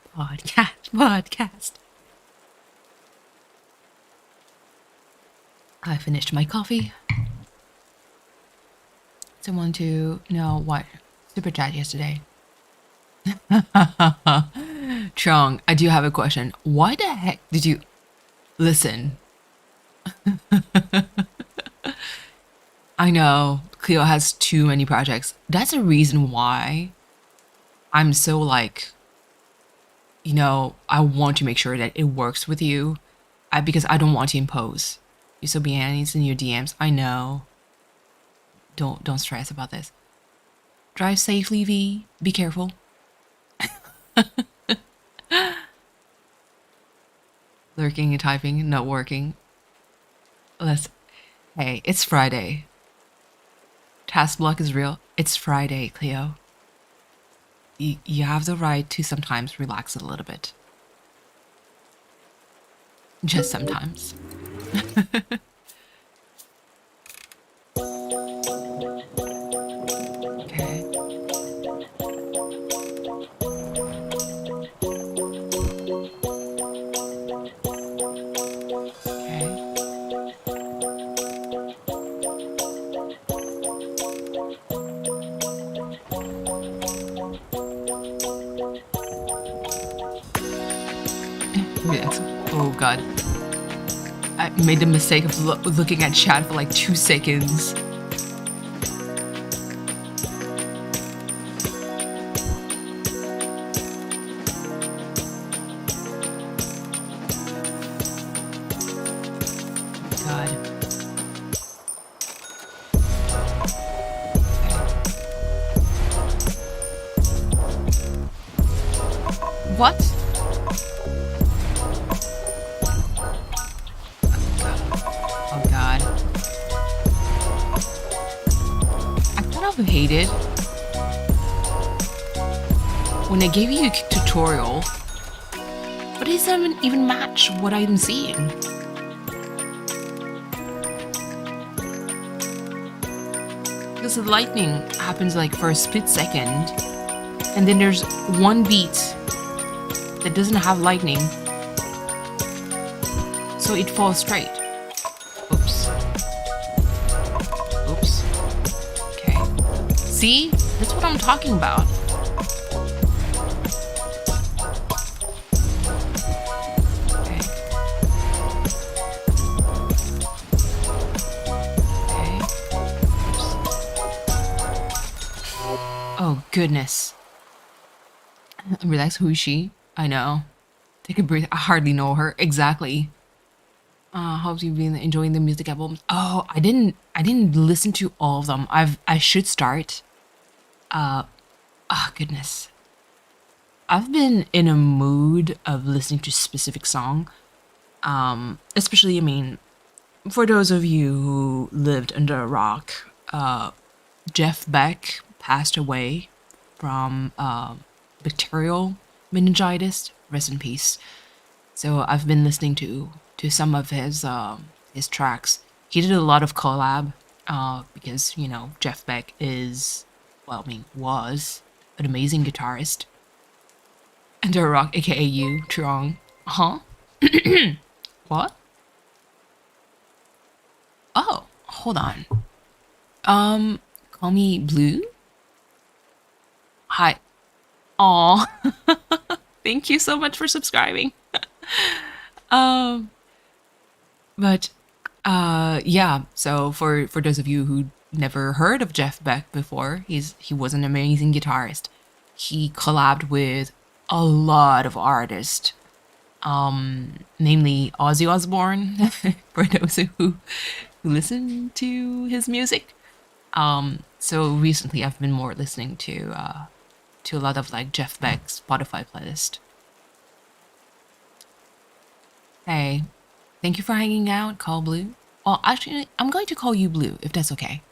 Speaker 1: I finished my coffee. someone to know what super chat yesterday. Chung, I do have a question. Why the heck did you listen? I know Cleo has too many projects. That's a reason why I'm so like, I want to make sure that it works with you. Because I don't want to impose. You're so behind in your DMs. I know. Don't stress about this. Drive safely, V. Be careful. Lurking and typing, not working. Hey, it's Friday. Task block is real. It's Friday, Cleo. You have the right to sometimes relax a little bit. Just sometimes. Okay. Yes. Oh god. I made the mistake of looking at chat for like 2 seconds. God. What? Hated when they gave you a tutorial, but it doesn't even match what I'm seeing. Because the lightning happens like for a split second, and then there's one beat that doesn't have lightning, so it falls straight. Oops. Oops. See? That's what I'm talking about. Okay. Okay. Oh, goodness. Relax, who is she? I know. Take a breath. I hardly know her. Exactly. Hope you've been enjoying the music albums. Oh, I didn't listen to all of them. I should start. Goodness. I've been in a mood of listening to specific song. Especially, I mean, for those of you who lived under a rock, Jeff Beck passed away from bacterial meningitis. Rest in peace. So I've been listening to some of his tracks. He did a lot of collab because Jeff Beck is, well, I mean, was an amazing guitarist. Under a rock, aka you, Trong. Huh? What? Oh, hold on. Call me Blue? Hi. Aw. Thank you so much for subscribing. But yeah, so for those of you who never heard of Jeff Beck before, he was an amazing guitarist. He collabed with a lot of artists, namely Ozzy Osbourne, for those who listen to his music. So recently I've been more listening to a lot of like Jeff Beck's Spotify playlist. Hey, thank you for hanging out, Call Blue. Well, actually, I'm going to call you Blue, if that's okay.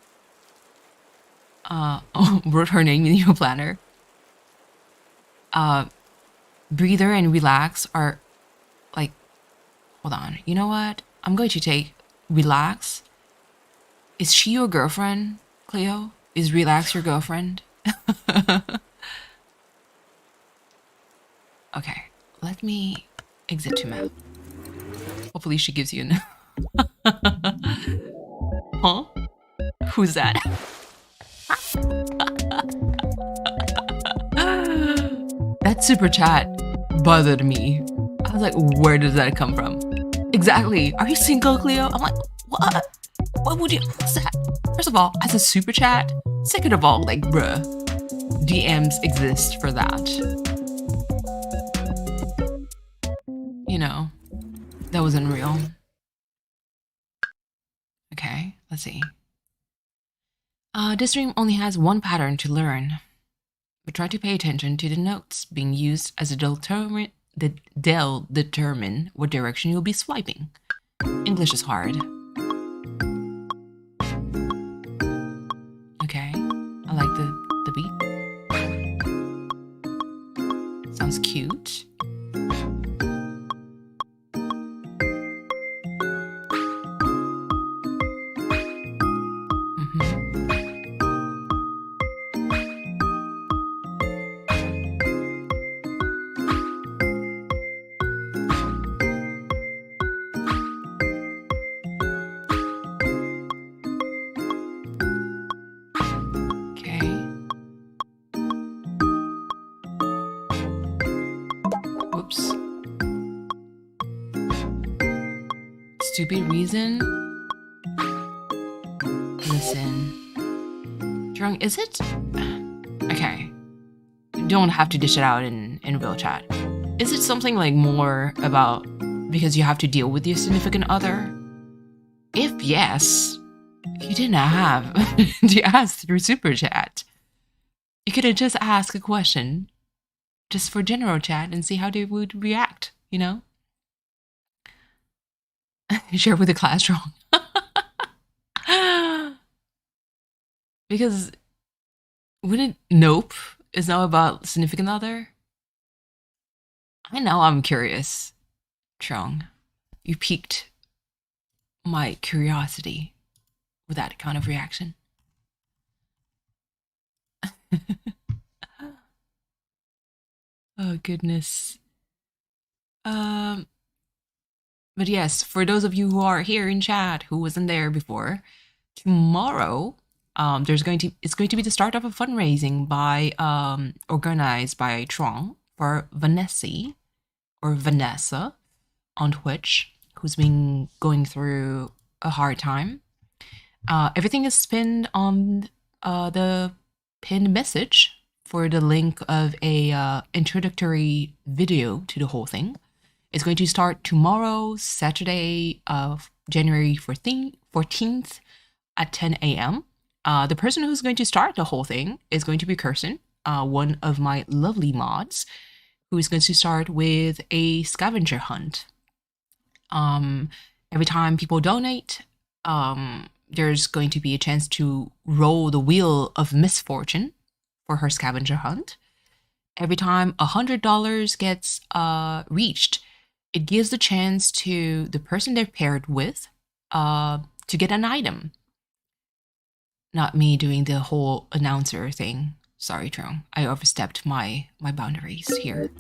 Speaker 1: Wrote her name in your planner. Breather and relax are like, hold on. You know what? I'm going to take relax. Is she your girlfriend, Cleo? Is relax your girlfriend? Okay, let me exit to map. Hopefully she gives you an... Huh? Who's that? That super chat bothered me. I was like, where does that come from? Exactly. Are you single, Cleo? I'm like, what? What would you? What's that? First of all, as a super chat. Second of all, like, bruh, DMs exist for that. You know, that wasn't real. Okay, let's see. This stream only has one pattern to learn, but try to pay attention to the notes being used as they'll determine what direction you'll be swiping. English is hard. Okay, I like the beat. Sounds cute. Stupid reason? Listen. Drunk, is it? Okay. You don't have to dish it out in real chat. Is it something like more about because you have to deal with your significant other? If yes, you didn't have to ask through super chat. You could have just asked a question just for general chat and see how they would react, you know? Share with the class wrong. Because wouldn't nope is now about significant other? I know I'm curious. Trong, you piqued my curiosity with that kind of reaction. Oh goodness. But yes, for those of you who are here in chat who wasn't there before, tomorrow it's going to be the start of a fundraising by organized by Trong for Vanessa on Twitch, who's been going through a hard time. Everything is pinned on the pinned message for the link of a introductory video to the whole thing. It's going to start tomorrow, Saturday of January 14th at 10 a.m. The person who's going to start the whole thing is going to be Kirsten, one of my lovely mods, who is going to start with a scavenger hunt. Every time people donate, there's going to be a chance to roll the wheel of misfortune for her scavenger hunt. Every time $100 gets reached, it gives the chance to the person they're paired with to get an item. Not me doing the whole announcer thing. Sorry, Trong. I overstepped my boundaries here.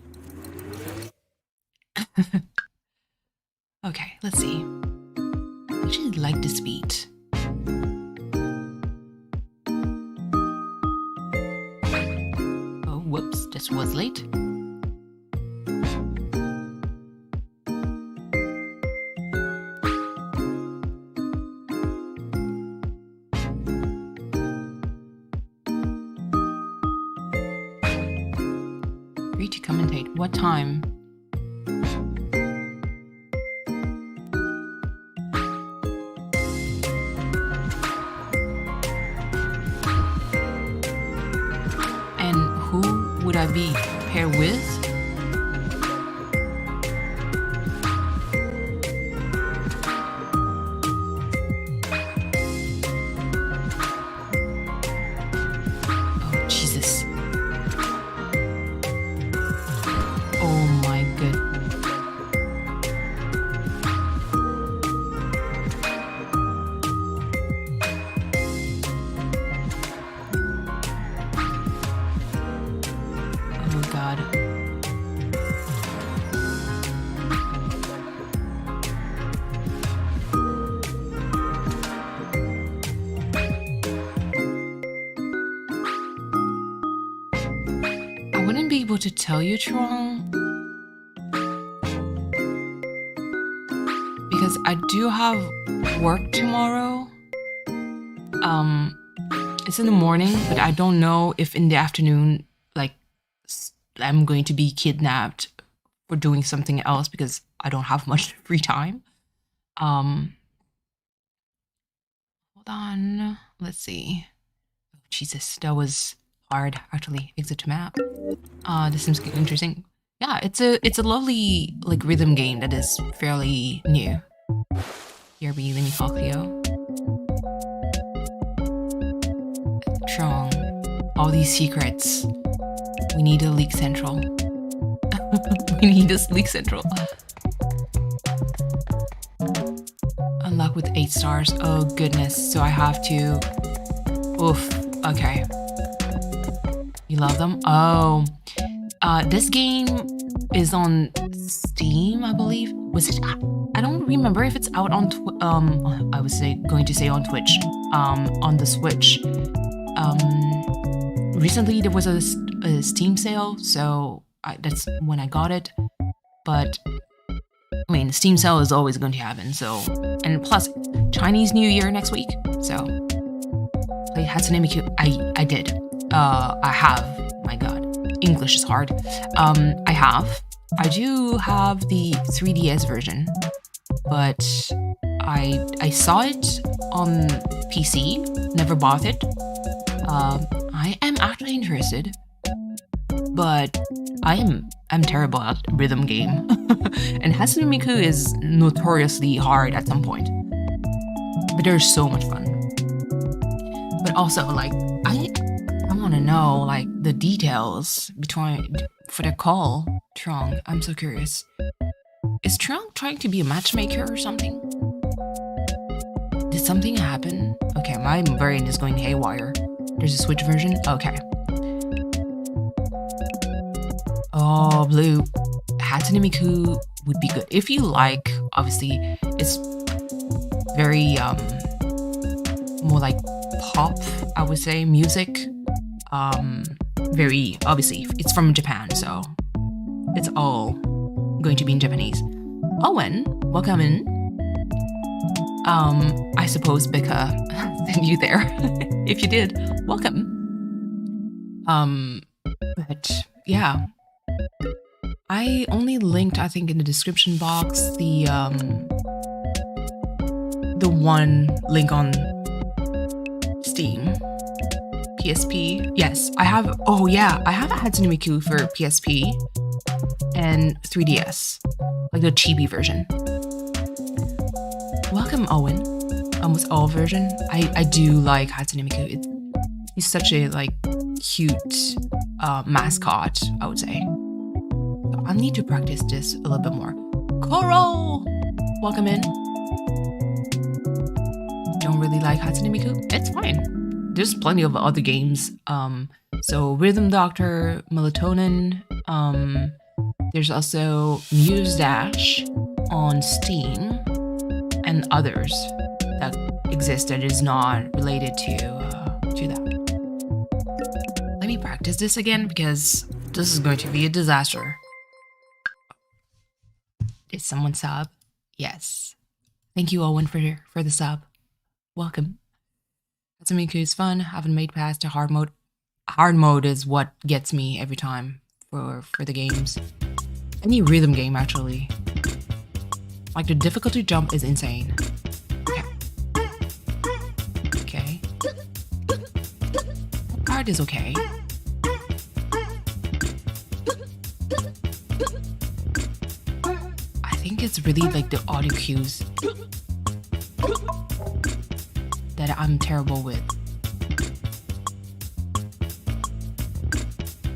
Speaker 1: Okay, let's see. I actually like this beat. Oh, whoops, this was late. Free to commentate. What time? Would I be paired with? Oh, Jesus. Oh my god. God. I wouldn't be able to tell you, Trong, because I do have work tomorrow. It's in the morning, but I don't know if in the afternoon, like, I'm going to be kidnapped for doing something else because I don't have much free time. Hold on. Let's see. Oh, Jesus, that was hard, actually. Exit map. This seems interesting. Yeah, it's a lovely, like, rhythm game that is fairly new. Here be Mini Cleo. Strong. All these secrets. We need a leak central. We need this leak central. Unlock with 8 stars. Oh goodness. So I have to. Oof. Okay. You love them? Oh. This game is on Steam, I believe. Was it? I don't remember if it's out on I was going to say on Twitch. On the Switch. Recently there was a Steam sale, so that's when I got it. But I mean, Steam sale is always going to happen. So, and plus Chinese New Year next week. So play Hatsune Miku. I did. I have. My God, English is hard. I do have the 3DS version, but I saw it on PC. Never bought it. I am actually interested, but I'm terrible at rhythm game, and Hatsune Miku is notoriously hard at some point. But there's so much fun. But also, like, I want to know, like, the details for the call. Trong, I'm so curious. Is Trong trying to be a matchmaker or something? Did something happen? Okay, my brain is going haywire. There's a Switch version? Okay. Oh, blue. Hatsune Miku would be good. If you like, obviously, it's very, more like pop, I would say, music. Very, obviously, it's from Japan, so it's all going to be in Japanese. Owen, welcome in. I suppose Becca sent you there. If you did, welcome. But yeah, I only linked, I think, in the description box the one link on Steam. PSP. Yes, I have. Oh yeah, I have a Hatsune Miku for PSP and 3DS, like the chibi version. Welcome, Owen. Almost all version. I do like Hatsune Miku. He's such a, like, cute mascot, I would say. So I need to practice this a little bit more. Coral, welcome in. Don't really like Hatsune Miku? It's fine. There's plenty of other games. So Rhythm Doctor, Melatonin. There's also Muse Dash on Steam, and others that exist that is not related to that. Let me practice this again because this is going to be a disaster. Did someone sub? Yes. Thank you, Owen, for the sub. Welcome. Hatsune Miku is fun. Haven't made past the hard mode. Hard mode is what gets me every time for the games. Any rhythm game, actually. Like, the difficulty jump is insane. Okay. Card is okay. I think it's really like the audio cues that I'm terrible with.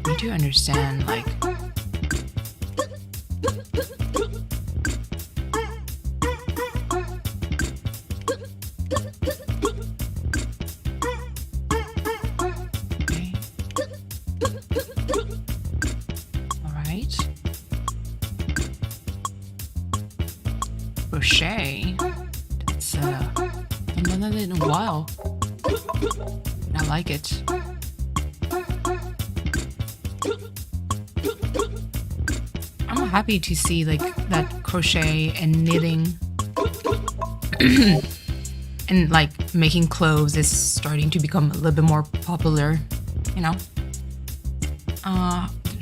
Speaker 1: I need to understand, like, okay. All right. Crochet. That's I've done that in a while. I like it. happy to see like that crochet and knitting and like making clothes is starting to become a little bit more popular, you know.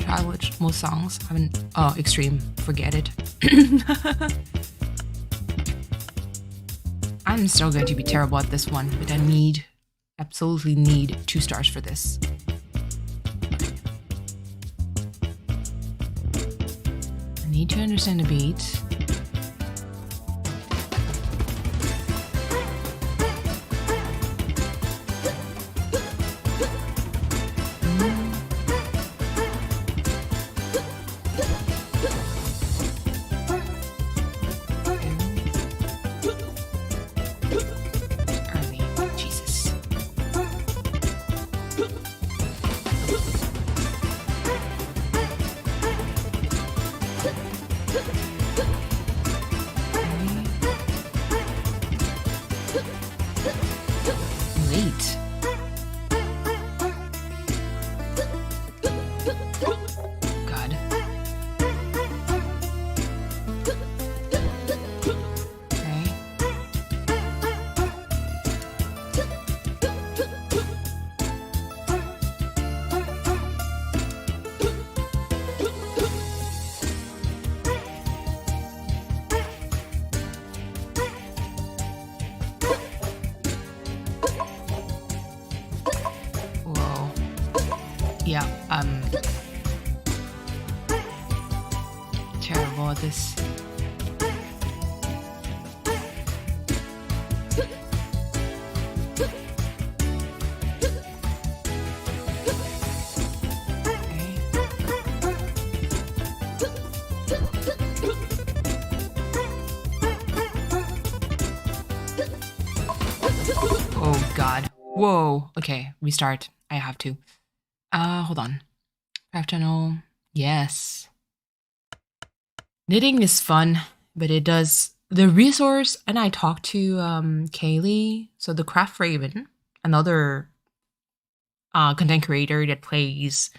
Speaker 1: Try which most songs haven't. Oh, extreme, forget it. I'm still going to be terrible at this one, but I absolutely need 2 stars for this. I need to understand the beat. Yeah, I'm terrible at this. Oh God. Whoa. Okay, restart. I have to. Hold on. Craft channel. Yes. Knitting is fun, but it does the resource, and I talked to Kaylee, so the Craft Raven, another content creator that plays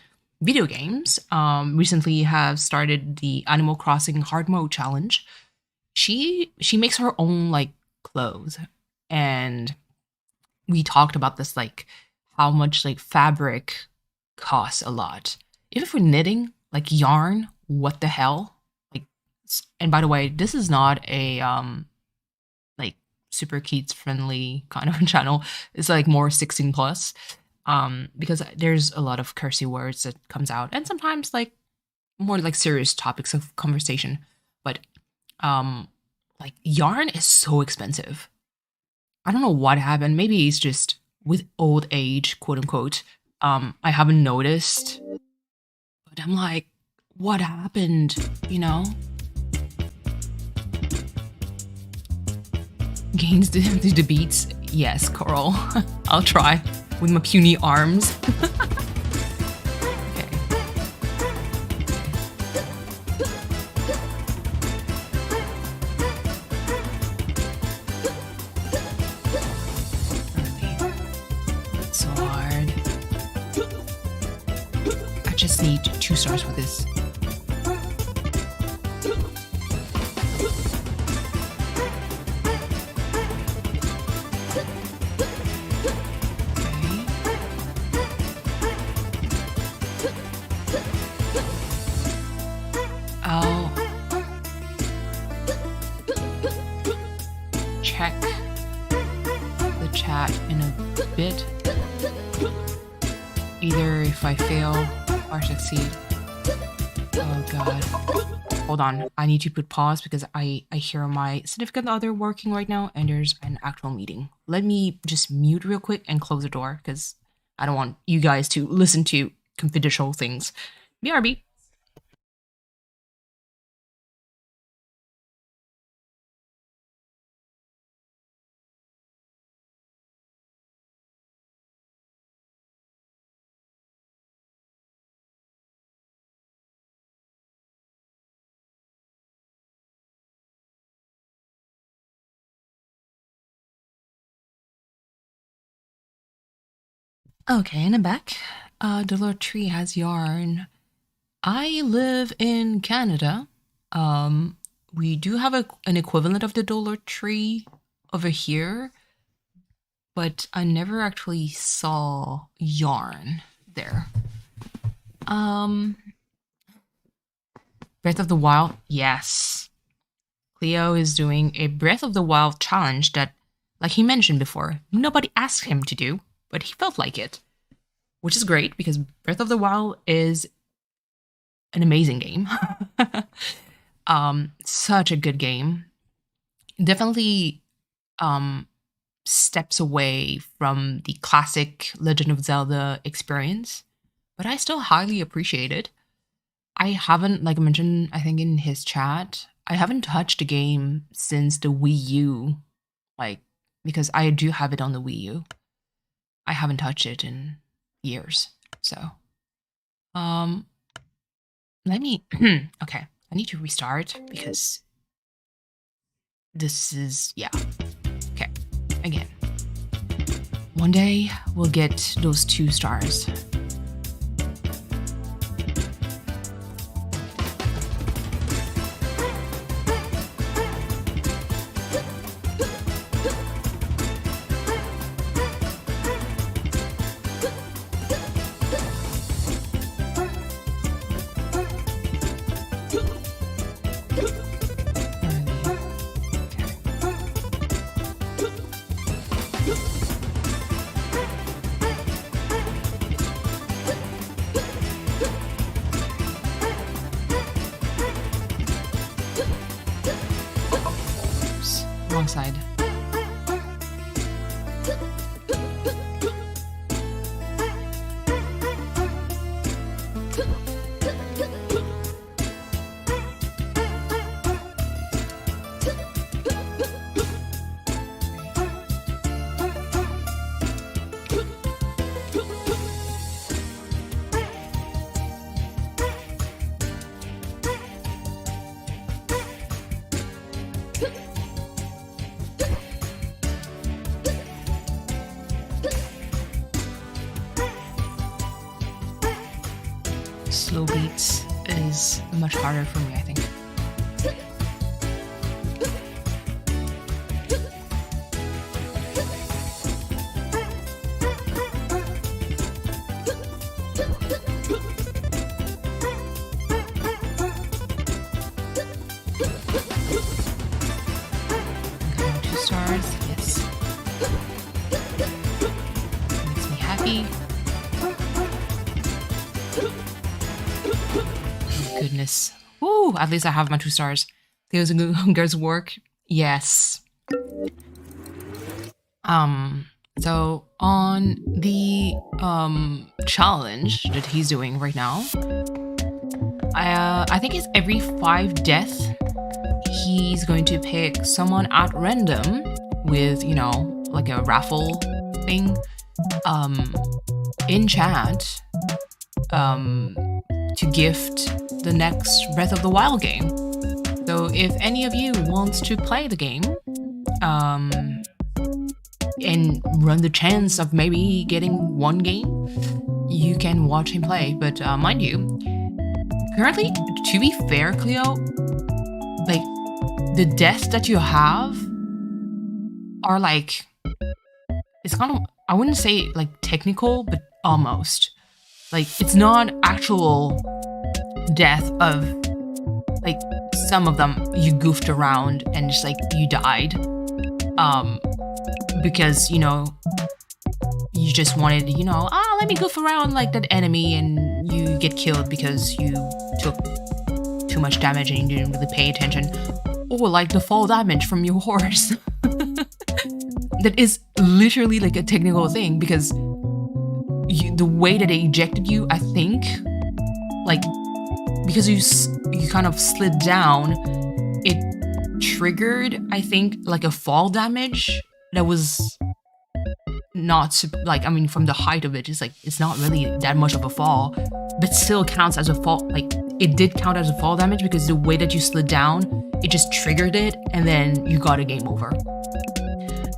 Speaker 1: video games, recently have started the Animal Crossing hard mode challenge. She makes her own like clothes, and we talked about this, like how much like fabric costs a lot. Even for knitting, like yarn, what the hell? Like, and by the way, this is not a like super kids friendly kind of channel. It's like more 16 plus, because there's a lot of cursey words that comes out, and sometimes like more like serious topics of conversation. But like yarn is so expensive. I don't know what happened. Maybe it's just with old age, quote unquote. I haven't noticed, but I'm like, what happened? You know? Gains the beats. Yes, Coral. I'll try with my puny arms. Okay. So hard. I just need 2 stars for this. I'll check the chat in a bit, either if I fail or succeed. Oh God. Hold on, I need to put pause because I hear my significant other working right now and there's an actual meeting. Let me just mute real quick and close the door because I don't want you guys to listen to confidential things. BRB. Okay, and I'm back. The Lord Tree has yarn. I live in Canada, We do have an equivalent of the Dollar Tree over here, but I never actually saw yarn there. Breath of the Wild, yes. Cleo is doing a Breath of the Wild challenge that, like he mentioned before, nobody asked him to do, but he felt like it. Which is great, because Breath of the Wild is an amazing game. Such a good game. Definitely steps away from the classic Legend of Zelda experience, but I still highly appreciate it. I haven't, like I mentioned, I think in his chat, I haven't touched a game since the Wii U, like, because I do have it on the Wii U. I haven't touched it in years, so, let me, okay, I need to restart because this is, yeah, okay, again. One day we'll get those 2 stars. Wrong side. Slow beats is much harder for me, I think. Okay, 2 stars, yes. Makes me happy. Goodness. Woo! At least I have my 2 stars. There's a good work. Yes. So on the challenge that he's doing right now, I think it's every 5 deaths he's going to pick someone at random with, you know, like a raffle thing in chat to gift the next Breath of the Wild game. So if any of you wants to play the game and run the chance of maybe getting 1 game, you can watch him play. But mind you, currently, to be fair, Cleo, like the deaths that you have are like, it's kind of, I wouldn't say like technical, but almost. Like, it's not actual death of, like, some of them you goofed around and just like you died because, you know, you just wanted, you know, let me goof around like that enemy, and you get killed because you took too much damage and you didn't really pay attention, or like the fall damage from your horse. That is literally like a technical thing, because the way that they ejected you, I think, like, because you kind of slid down, it triggered, I think, like a fall damage that was not, like, I mean, from the height of it, it's like, it's not really that much of a fall, but still counts as a fall. Like, it did count as a fall damage because the way that you slid down, it just triggered it, and then you got a game over.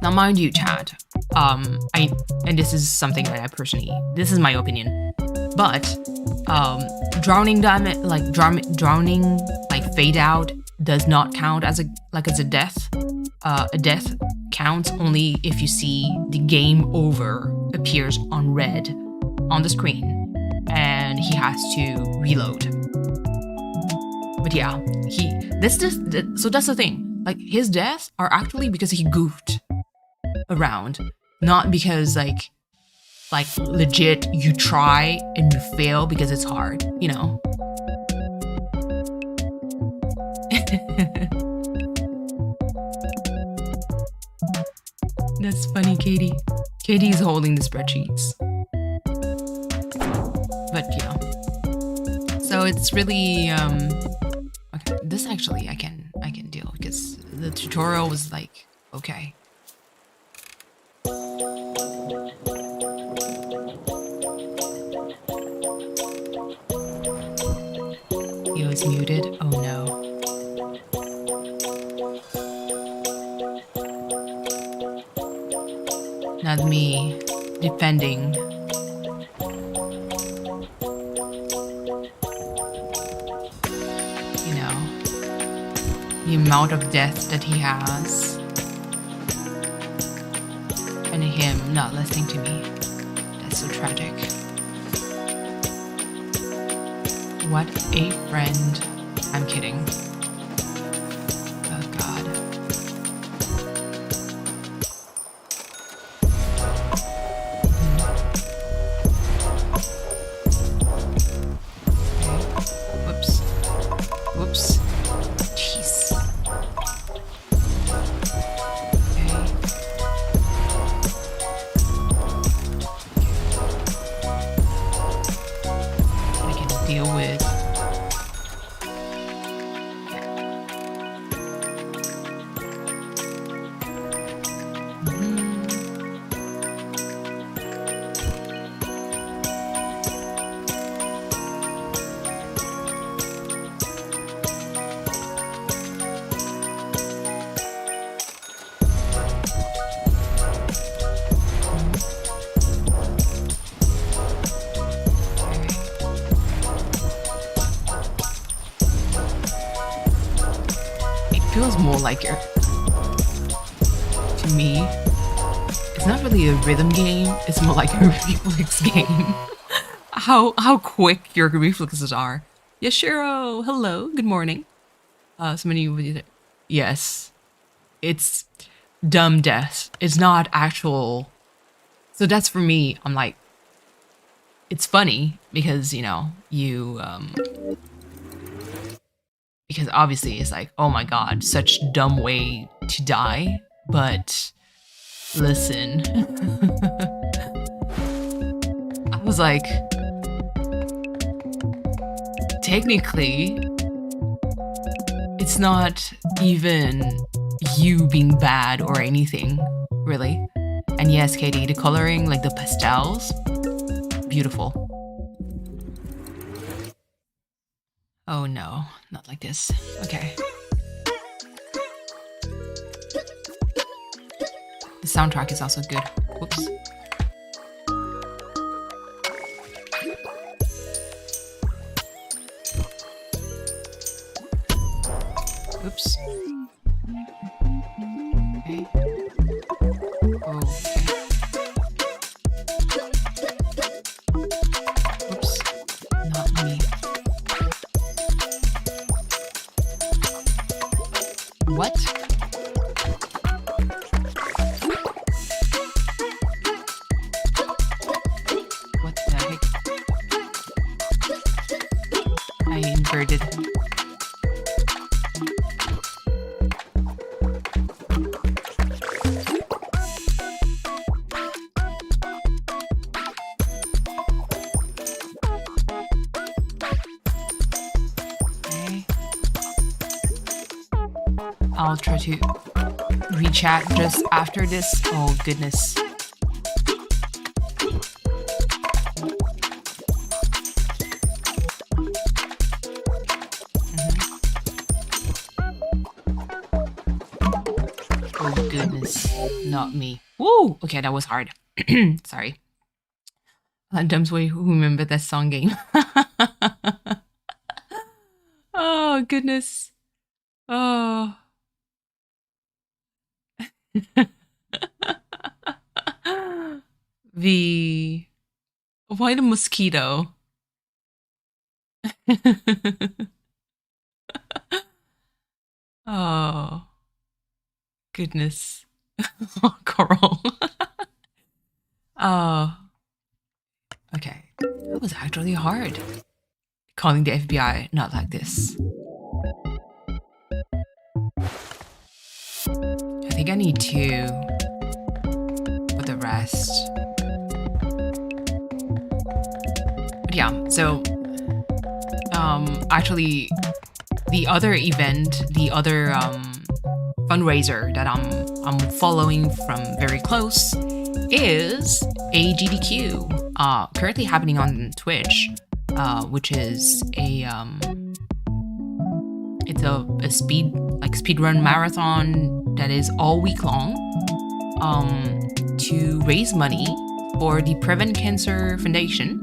Speaker 1: Now, mind you, chat, and this is something that I personally, this is my opinion, but drowning damage, like drowning like fade out does not count as a death. A death counts only if you see the game over appears on red on the screen and he has to reload. But yeah, that's the thing. Like, his deaths are actually because he goofed around, not because like legit you try and you fail because it's hard, you know. That's funny, Katie. Katie's holding the spreadsheets. But yeah. So it's really okay, this actually I can deal because the tutorial was like, okay. He was muted. Oh no. Not me defending. You know, the amount of death that he has. And him not listening to me. That's so tragic. What a friend. I'm kidding. Oh God. Whoops. Whoops. Jeez. Okay. I can deal with. Feels more like your, to me, it's not really a rhythm game, it's more like a reflex game. How quick your reflexes are. Yashiro, hello, good morning. Somebody, yes, it's dumb death. It's not actual. So that's for me. I'm like, it's funny because, you know, because obviously it's like, oh my God, such dumb way to die. But listen, I was like, technically, it's not even you being bad or anything, really. And yes, Katie, the coloring, like the pastels, beautiful. Oh no, not like this. Okay. The soundtrack is also good. Whoops. Oops. Okay. Oh, okay. Oops. Not me. What? What the heck? I inverted. I'll try to re-chat just after this. Oh goodness. Oh goodness, not me. Woo! Okay, that was hard. Sorry. Dumb's way who remembered that song game. Oh, goodness. Oh. The why the mosquito? Oh, goodness. Oh, Coral. Oh, okay. That was actually hard. Calling the FBI, not like this. I think I need to put the rest. But yeah, so actually the other event, the other fundraiser that I'm following from very close is AGDQ, currently happening on Twitch, which is it's a speedrun marathon that is all week long, to raise money for the Prevent Cancer Foundation,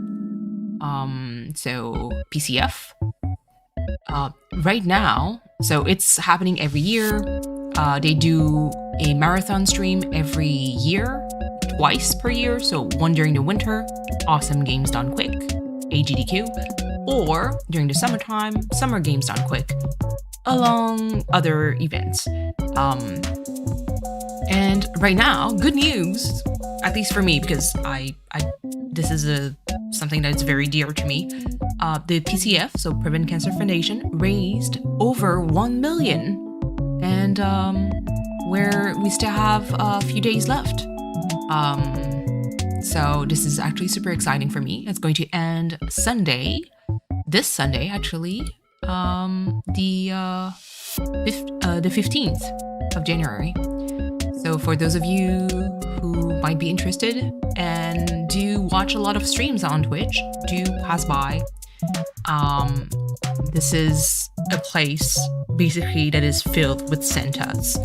Speaker 1: so PCF. Right now, so it's happening every year. They do a marathon stream every year, twice per year. So one during the winter, Awesome Games Done Quick, AGDQ, or during the summertime, Summer Games Done Quick, along other events. And right now, good news, at least for me, because this is something that's very dear to me. The PCF, so Prevent Cancer Foundation, raised over 1 million, and where we still have a few days left. So this is actually super exciting for me. It's going to end Sunday, this Sunday actually, the 15th of January. So for those of you who might be interested and do watch a lot of streams on Twitch, do pass by. This is a place basically that is filled with Santas.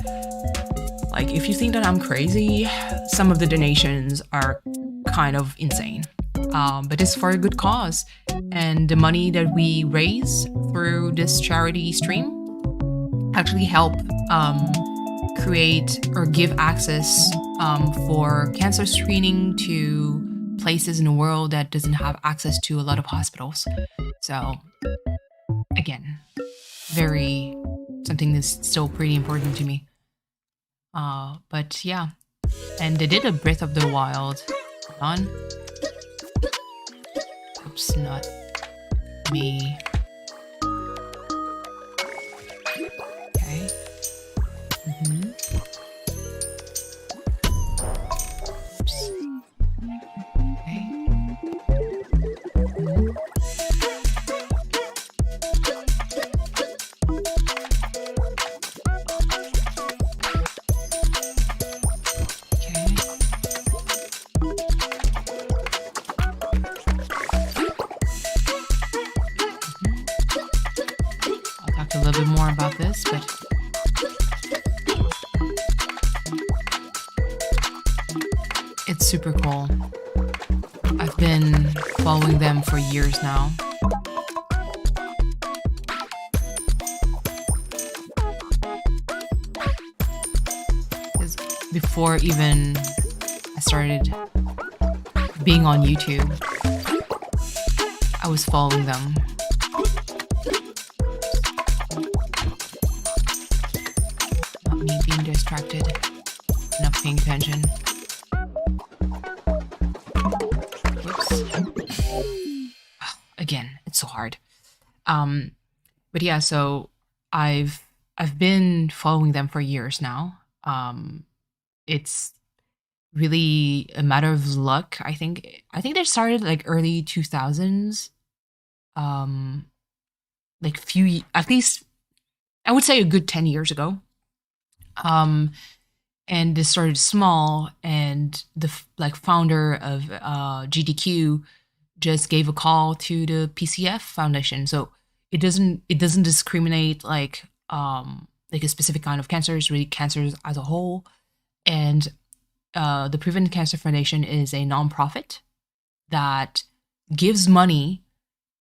Speaker 1: Like, if you think that I'm crazy, some of the donations are kind of insane. But it's for a good cause. And the money that we raise through this charity stream actually help create or give access for cancer screening to places in the world that doesn't have access to a lot of hospitals. So again, something that's still pretty important to me. But yeah, and they did a Breath of the Wild. Hold on. Oops, not me. Okay. Oops. Okay. A little bit more about this, but it's super cool. I've been following them for years now. Because before even I started being on YouTube, I was following them. Distracted, not paying attention. Whoops. Again, it's so hard. But yeah, so I've been following them for years now. It's really a matter of luck. I think they started like early 2000s. Like at least I would say a good 10 years ago. And this started small, and the founder of GDQ just gave a call to the PCF Foundation. So it doesn't discriminate like a specific kind of cancer. It's really cancers as a whole. And the Prevent Cancer Foundation is a nonprofit that gives money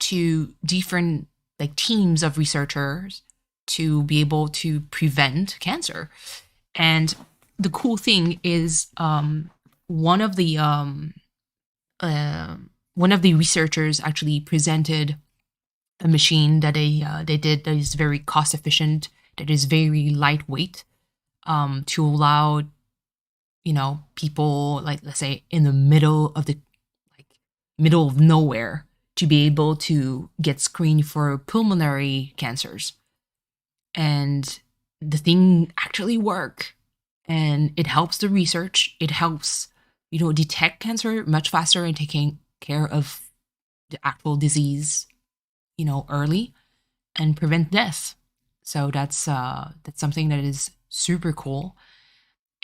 Speaker 1: to different like teams of researchers to be able to prevent cancer. And the cool thing is, one of the researchers actually presented a machine that they did that is very cost efficient, that is very lightweight, to allow, people, like, let's say in the middle of nowhere, to be able to get screened for pulmonary cancers. And the thing actually work, and it helps the research. It helps, detect cancer much faster and taking care of the actual disease, early, and prevent death. So that's something that is super cool,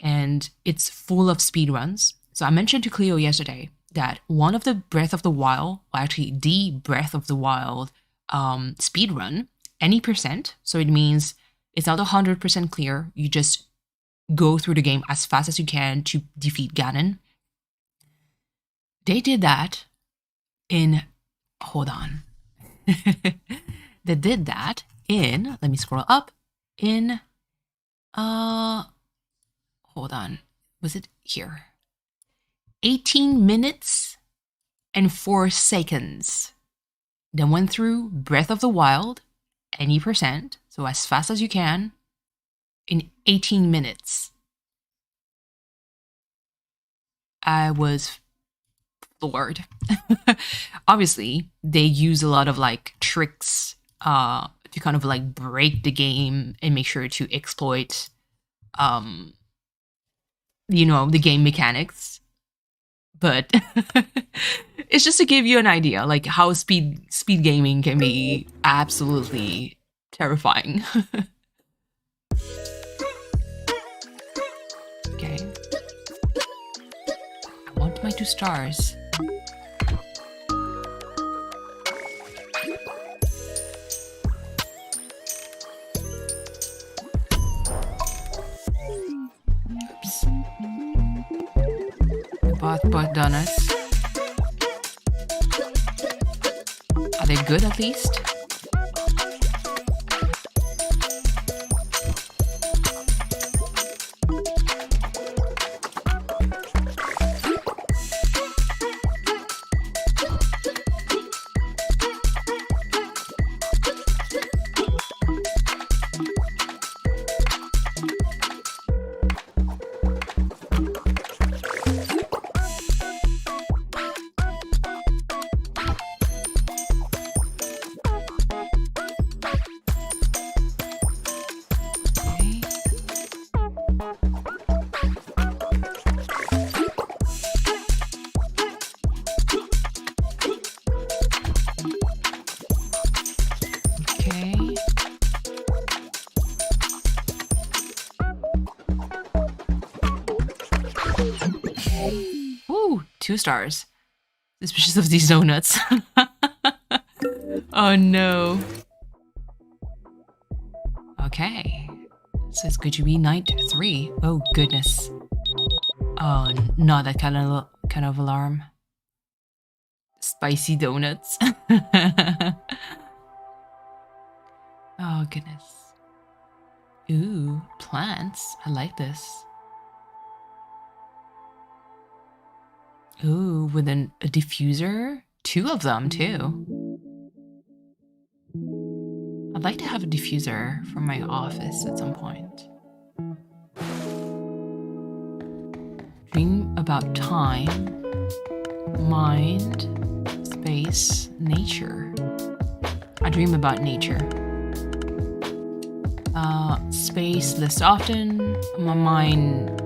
Speaker 1: and it's full of speed runs. So I mentioned to Cleo yesterday that one of the Breath of the Wild, well, actually the Breath of the Wild speed run, any percent. So it means it's not 100% clear. You just go through the game as fast as you can to defeat Ganon. They did that in, hold on. They did that in, let me scroll up, in, hold on, was it here? 18 minutes and 4 seconds. Then went through Breath of the Wild, any percent, so as fast as you can, in 18 minutes. I was floored. Obviously, they use a lot of like tricks to kind of like break the game and make sure to exploit the game mechanics. But it's just to give you an idea, like how speed gaming can be absolutely terrifying. Okay. I want my 2 stars. Oops. Bought donuts. Are they good at least? Ooh, 2 stars. Suspicious of these donuts. Oh no. Okay. So it's going to be night 3. Oh goodness. Oh, not that kind of alarm. Spicy donuts. Oh goodness. Ooh, plants. I like this. Ooh, with a diffuser? 2 of them, too. I'd like to have a diffuser for my office at some point. Dream about time, mind, space, nature. I dream about nature. Space less often. My mind,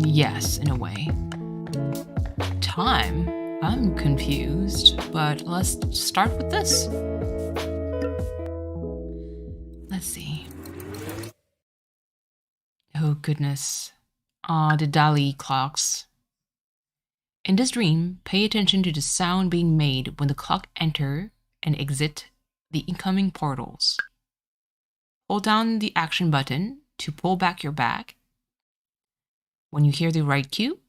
Speaker 1: yes, in a way. Time, I'm confused, but let's start with this. Let's see. Oh goodness. The Dali clocks. In this dream, pay attention to the sound being made when the clock enter and exit the incoming portals. Hold down the action button to pull back your bag. When you hear the right cue,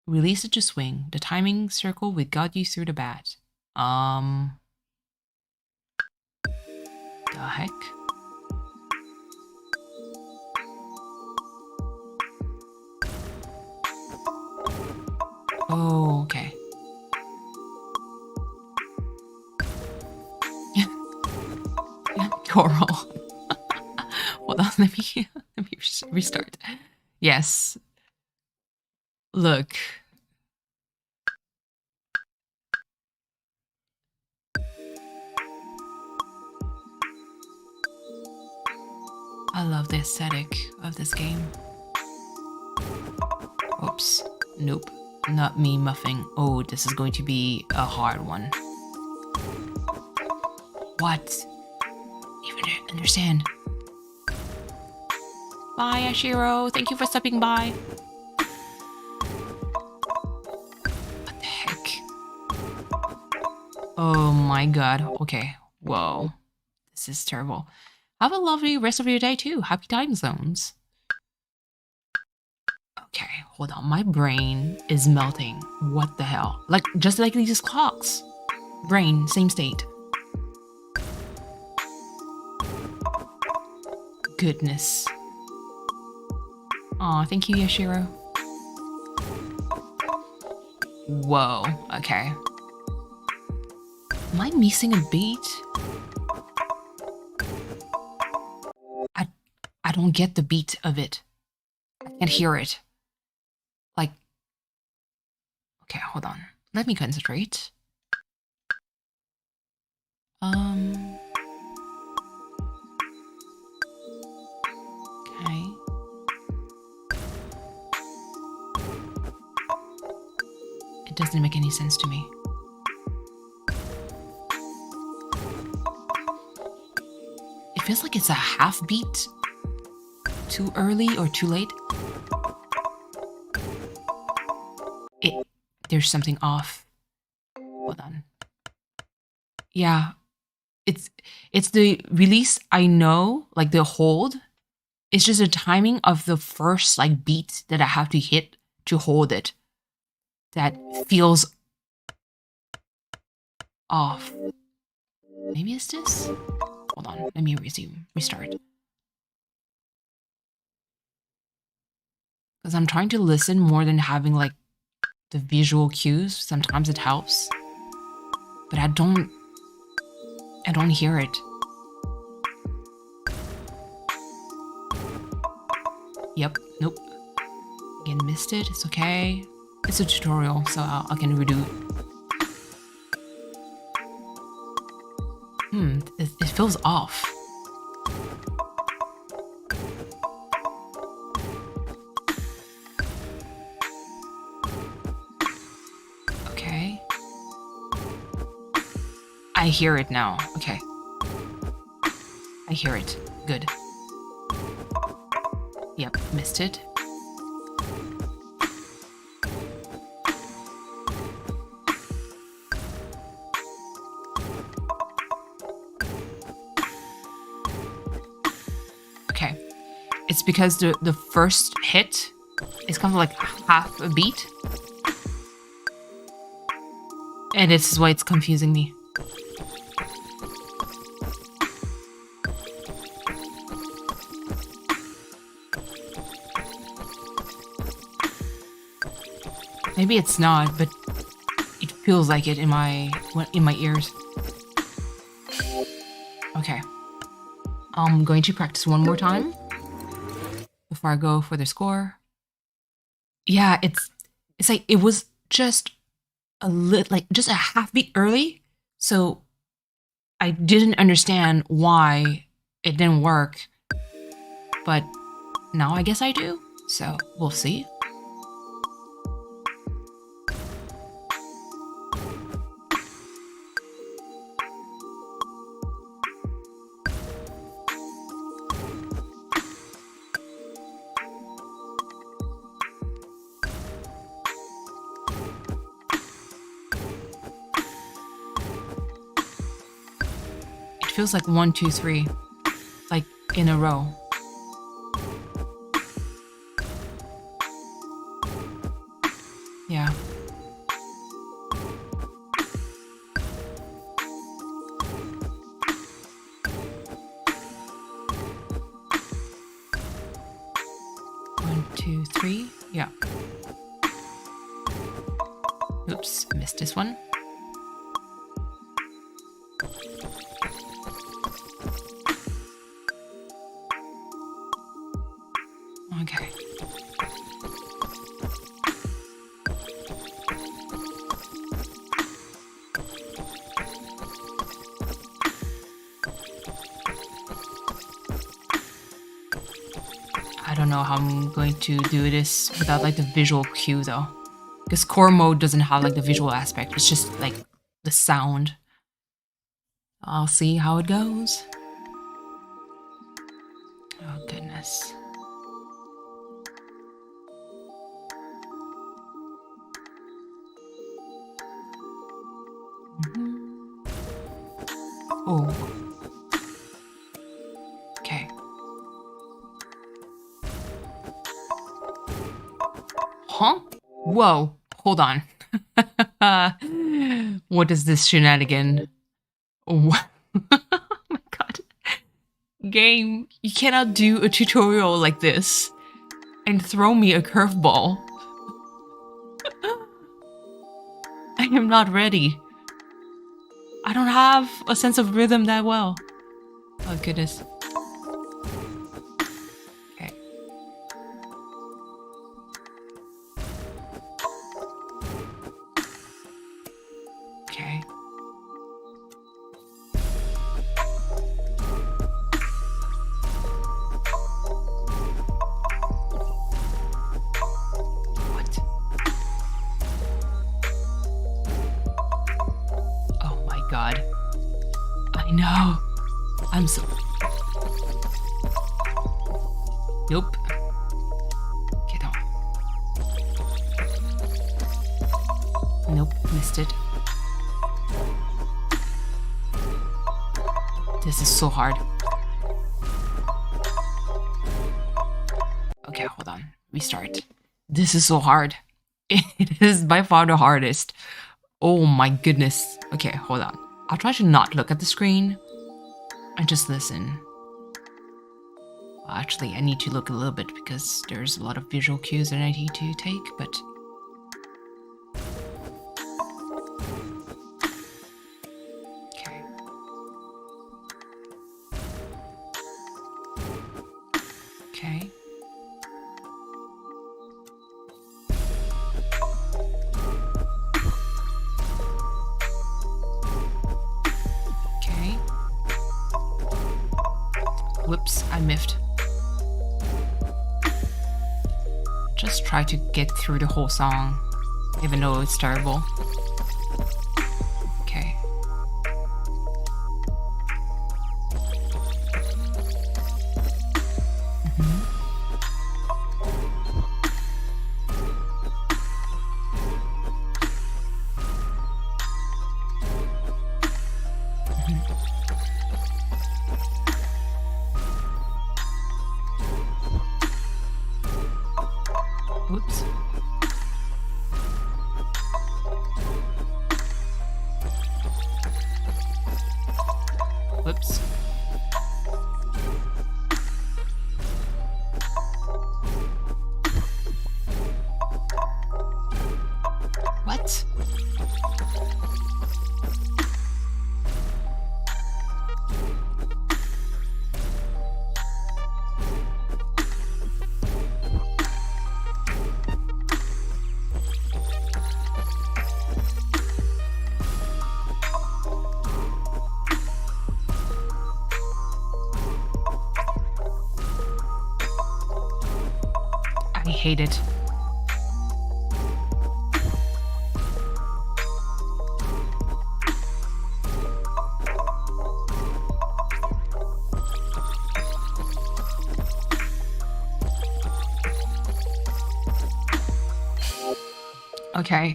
Speaker 1: release it to swing. The timing circle will guide you through the bat. heck? Oh, okay. Coral. Hold on, let me restart. Yes. Look. I love the aesthetic of this game. Oops. Nope. Not me muffing. Oh, this is going to be a hard one. What? Even understand. Bye, Ashiro. Thank you for stopping by. What the heck? Oh my god. Okay. Whoa. This is terrible. Have a lovely rest of your day too. Happy time zones. Okay, hold on. My brain is melting. What the hell? Like, just like these clocks. Brain, same state. Goodness. Aw, thank you, Yashiro. Whoa, okay. Am I missing a beat? I don't get the beat of it. I can't hear it. Like, okay, hold on. Let me concentrate. Okay. It doesn't make any sense to me. It feels like it's a half beat. Too early or too late. There's something off. Hold on. Yeah. It's the release I know, like the hold. It's just the timing of the first like beat that I have to hit to hold it. That feels off. Maybe it's this? Hold on, let me restart. Because I'm trying to listen more than having like the visual cues. Sometimes it helps. But I don't hear it. Yep, nope. Again, missed it, it's okay. It's a tutorial, so I can redo it. It feels off. Okay. I hear it now. Okay. I hear it. Good. Yep, missed it. Okay. It's because the first hit is kind of like half a beat. And this is why it's confusing me. Maybe it's not, but it feels like it in my ears. Okay. I'm going to practice one more time before I go for the score. Yeah, it's like it was just just a half beat early, so I didn't understand why it didn't work. But now I guess I do. So we'll see. Feels like 1, 2, 3, like in a row. Yeah. 2, 3. Yeah. Oops, missed this one. Okay. I don't know how I'm going to do this without like the visual cue though. Because core mode doesn't have like the visual aspect, it's just like the sound. I'll see how it goes. Oh goodness. Oh. Okay. Huh? Whoa. Hold on. What is this shenanigan? Oh. Oh my god. Game, you cannot do a tutorial like this and throw me a curveball. I am not ready. I don't have a sense of rhythm that well. Oh goodness. Okay. Okay. What? Oh my god. I know. I'm so... Nope. Okay, don't. Nope, missed it. This is so hard. Okay, hold on. Restart. This is so hard. It is by far the hardest. Oh my goodness. Okay, hold on. I'll try to not look at the screen and just listen. Well, actually, I need to look a little bit because there's a lot of visual cues that I need to take, but... Okay. Okay. Okay. Whoops, I miffed. Just try to get through the whole song, even though it's terrible. Okay. Oops. Whoops. What? I hate it. Okay.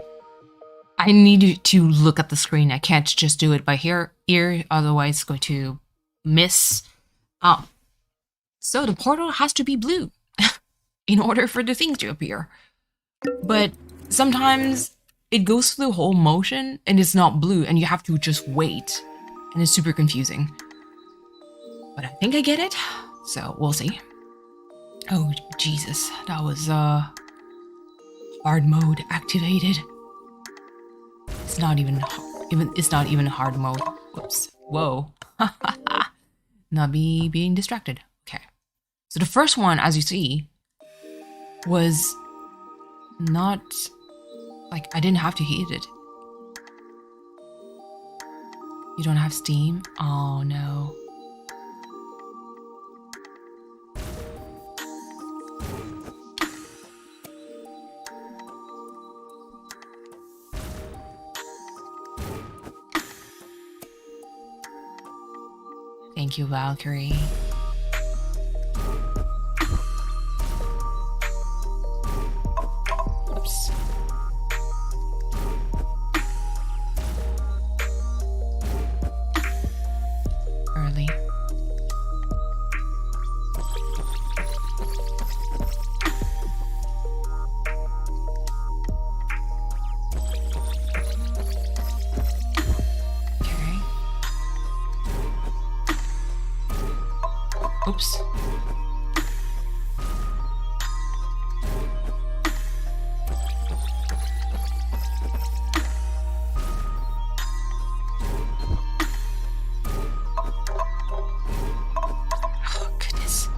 Speaker 1: I need to look at the screen. I can't just do it by ear, otherwise it's going to miss. So the portal has to be blue in order for the things to appear. But sometimes it goes through the whole motion and it's not blue and you have to just wait. And it's super confusing. But I think I get it, so we'll see. Oh, Jesus. That was, hard mode activated. It's not even hard mode. Whoops. Whoa. Not me being distracted. Okay. So the first one, as you see, was not like I didn't have to heat it. You don't have steam? Oh no. Thank you, Valkyrie. Oops. Early. Oops. Oh, goodness.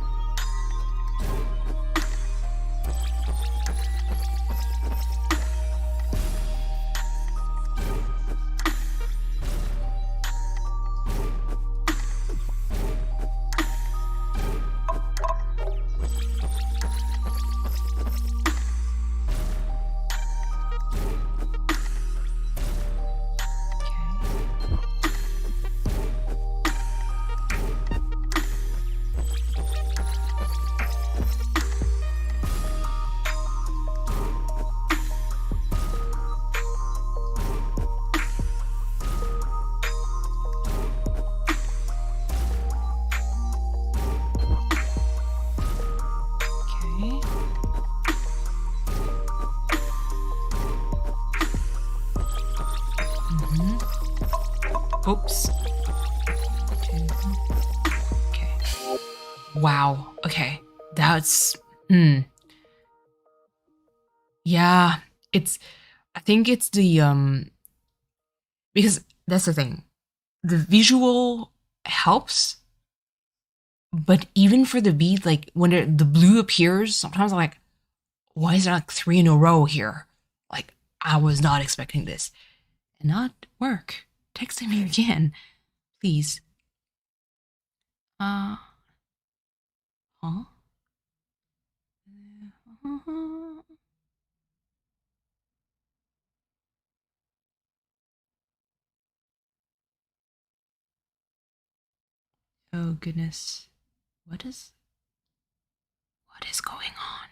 Speaker 1: Oops. Okay. Wow. Okay. That's yeah, I think it's the because that's the thing. The visual helps, but even for the beat, like when the blue appears, sometimes I'm like, why is there like 3 in a row here? Like I was not expecting this. And not work. Texting me again. Please. Huh? Oh goodness. What is going on?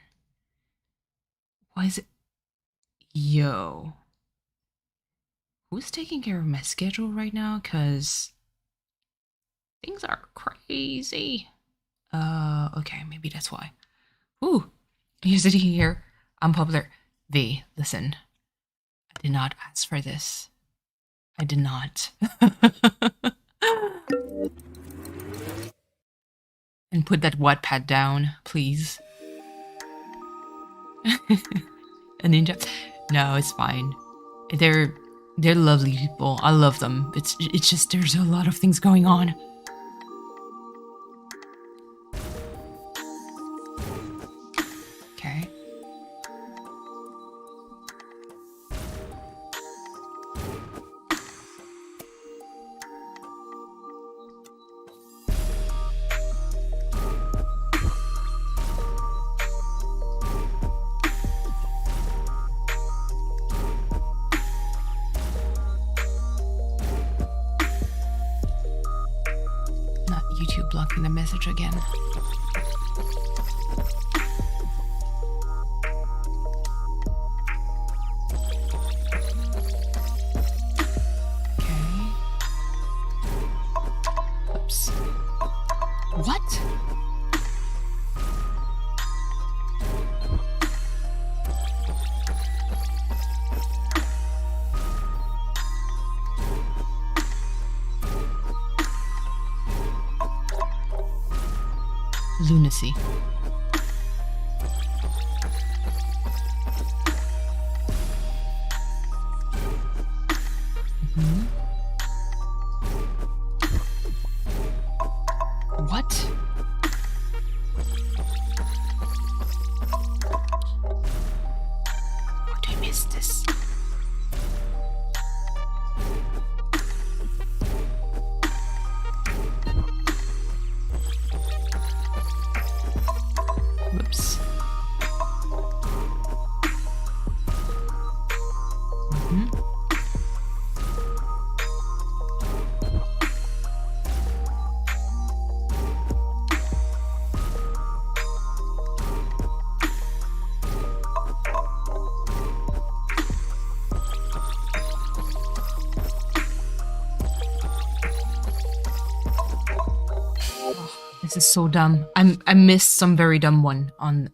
Speaker 1: Why is it? Yo. Who's taking care of my schedule right now? Cause things are crazy. Okay, maybe that's why. Ooh, you're sitting here. Unpopular. V, listen. I did not ask for this. I did not. And put that Wattpad down, please. A ninja? No, it's fine. They're lovely people. I love them. It's just there's a lot of things going on. Okay. YouTube blocking the message again. Okay. Oops. What? Lunacy. This is so dumb. I missed some very dumb one on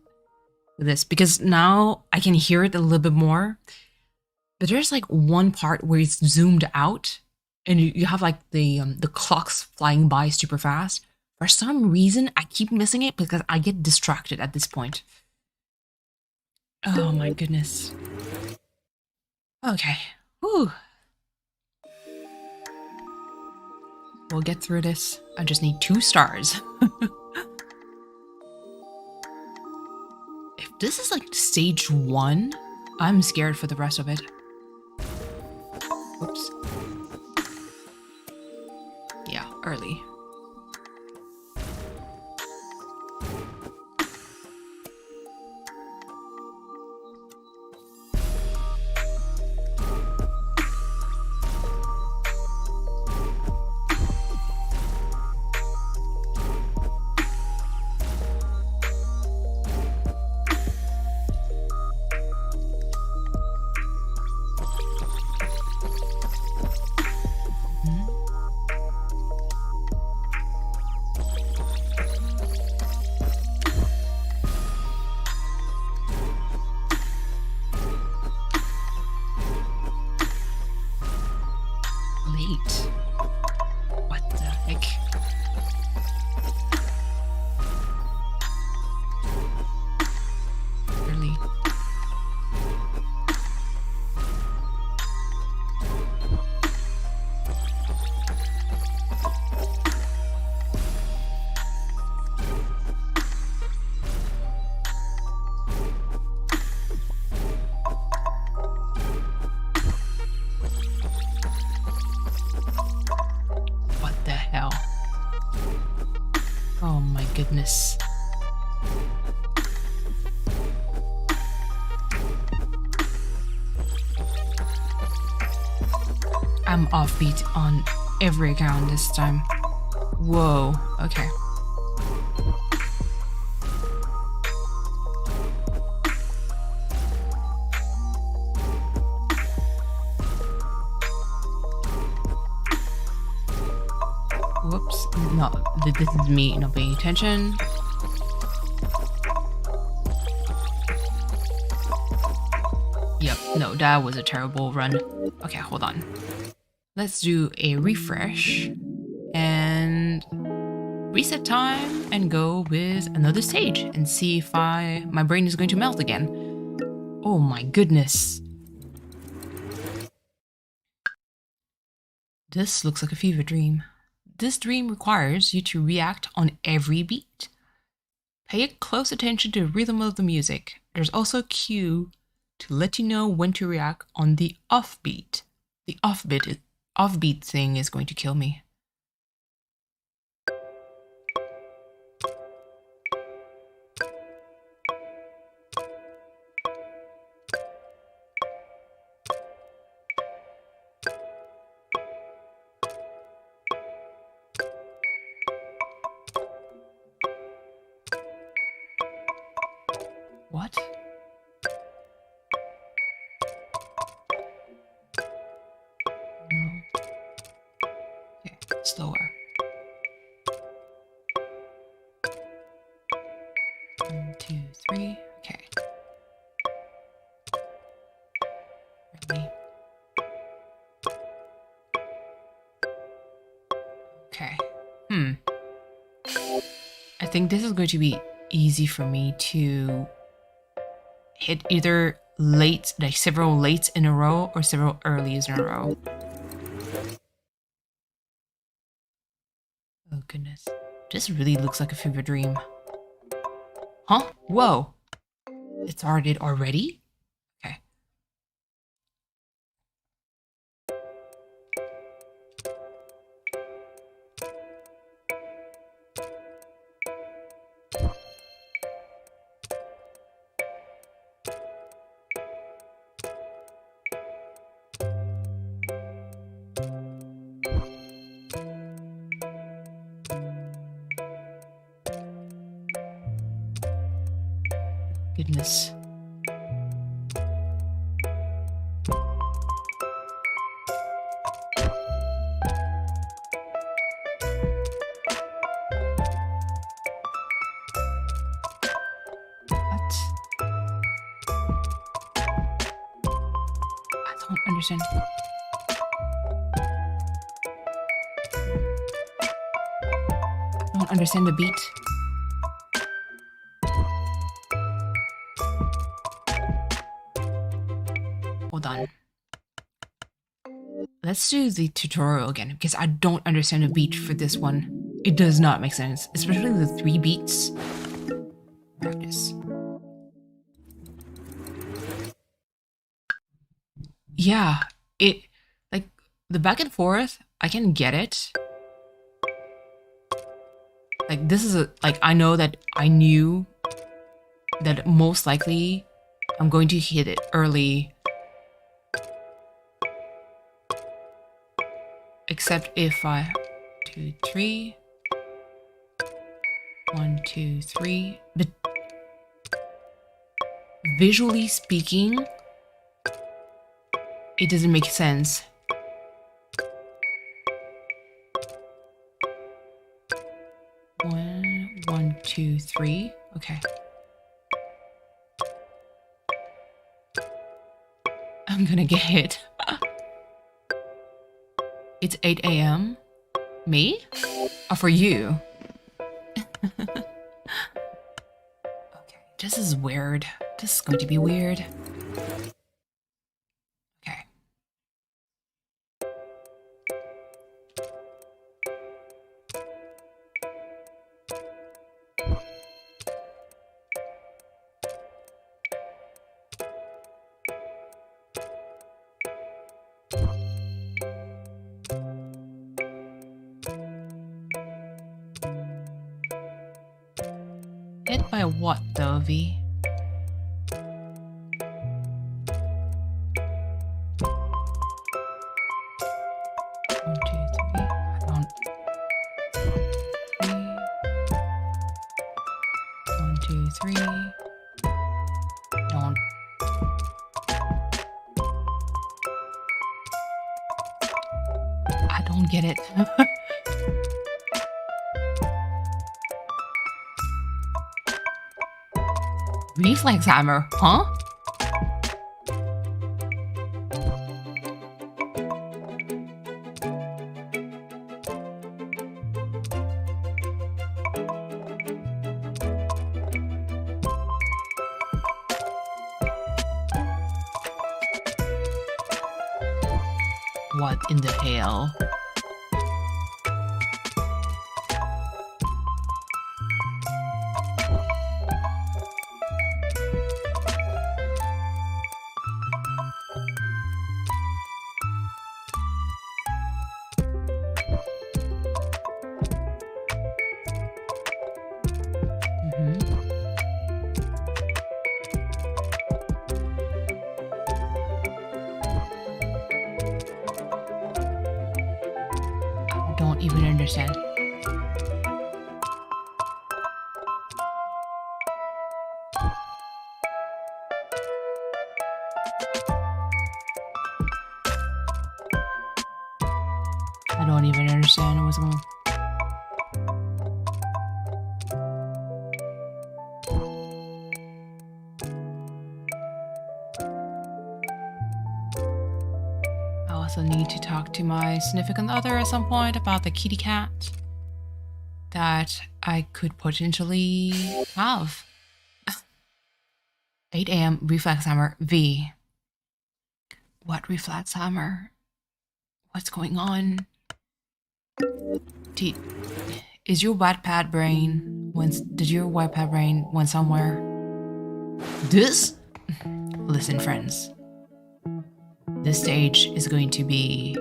Speaker 1: this because now I can hear it a little bit more. But there's like one part where it's zoomed out and you have like the clocks flying by super fast. For some reason, I keep missing it because I get distracted at this point. Oh my goodness. Okay. Whew. We'll get through this. I just need 2 stars. If this is like stage 1, I'm scared for the rest of it. Oops. Yeah, early. Late. What the heck? Early. What the hell? Oh my goodness. I'm offbeat on every account this time. Whoa, okay. Whoops, no, this is me not paying attention. Yep, no, that was a terrible run. Okay, hold on. Let's do a refresh and reset time and go with another stage and see if my brain is going to melt again. Oh my goodness. This looks like a fever dream. This dream requires you to react on every beat. Pay close attention to the rhythm of the music. There's also a cue to let you know when to react on the offbeat. The offbeat thing is going to kill me. What? No. Okay, slower. 1, 2, 3. Okay. Really? Okay. I think this is going to be easy for me to hit either late, like several lates in a row or several earlies in a row. Oh goodness. This really looks like a fever dream. Huh? Whoa. It started already? Okay. Goodness. understand. I don't understand the beat. Hold on. Let's do the tutorial again because I don't understand the beat for this one. It does not make sense, especially the 3 beats. Practice. Yeah, it like the back and forth, I can get it. Like this is like I know that I knew that most likely I'm going to hit it early. Except if I 2, 3 1, 2, 3. But visually speaking, it doesn't make sense. One, 2, 3. Okay. I'm gonna get hit. It's 8 a.m. Me? Or for you? Okay. This is weird. This is going to be weird. Okay. Hit by what though, V? One, 2, 3. I don't. 3. 1, 2, 3. Don't. I don't get it. Reflex hammer, huh? What in the hell? Don't even understand. I don't even understand what's going on. I also need to talk to my significant other at some point about the kitty cat that I could potentially have. 8 a.m. reflex hammer V. What reflex hammer? What's going on? Is your Wattpad brain did your Wattpad brain went somewhere? This? Listen, friends. This stage is going to be,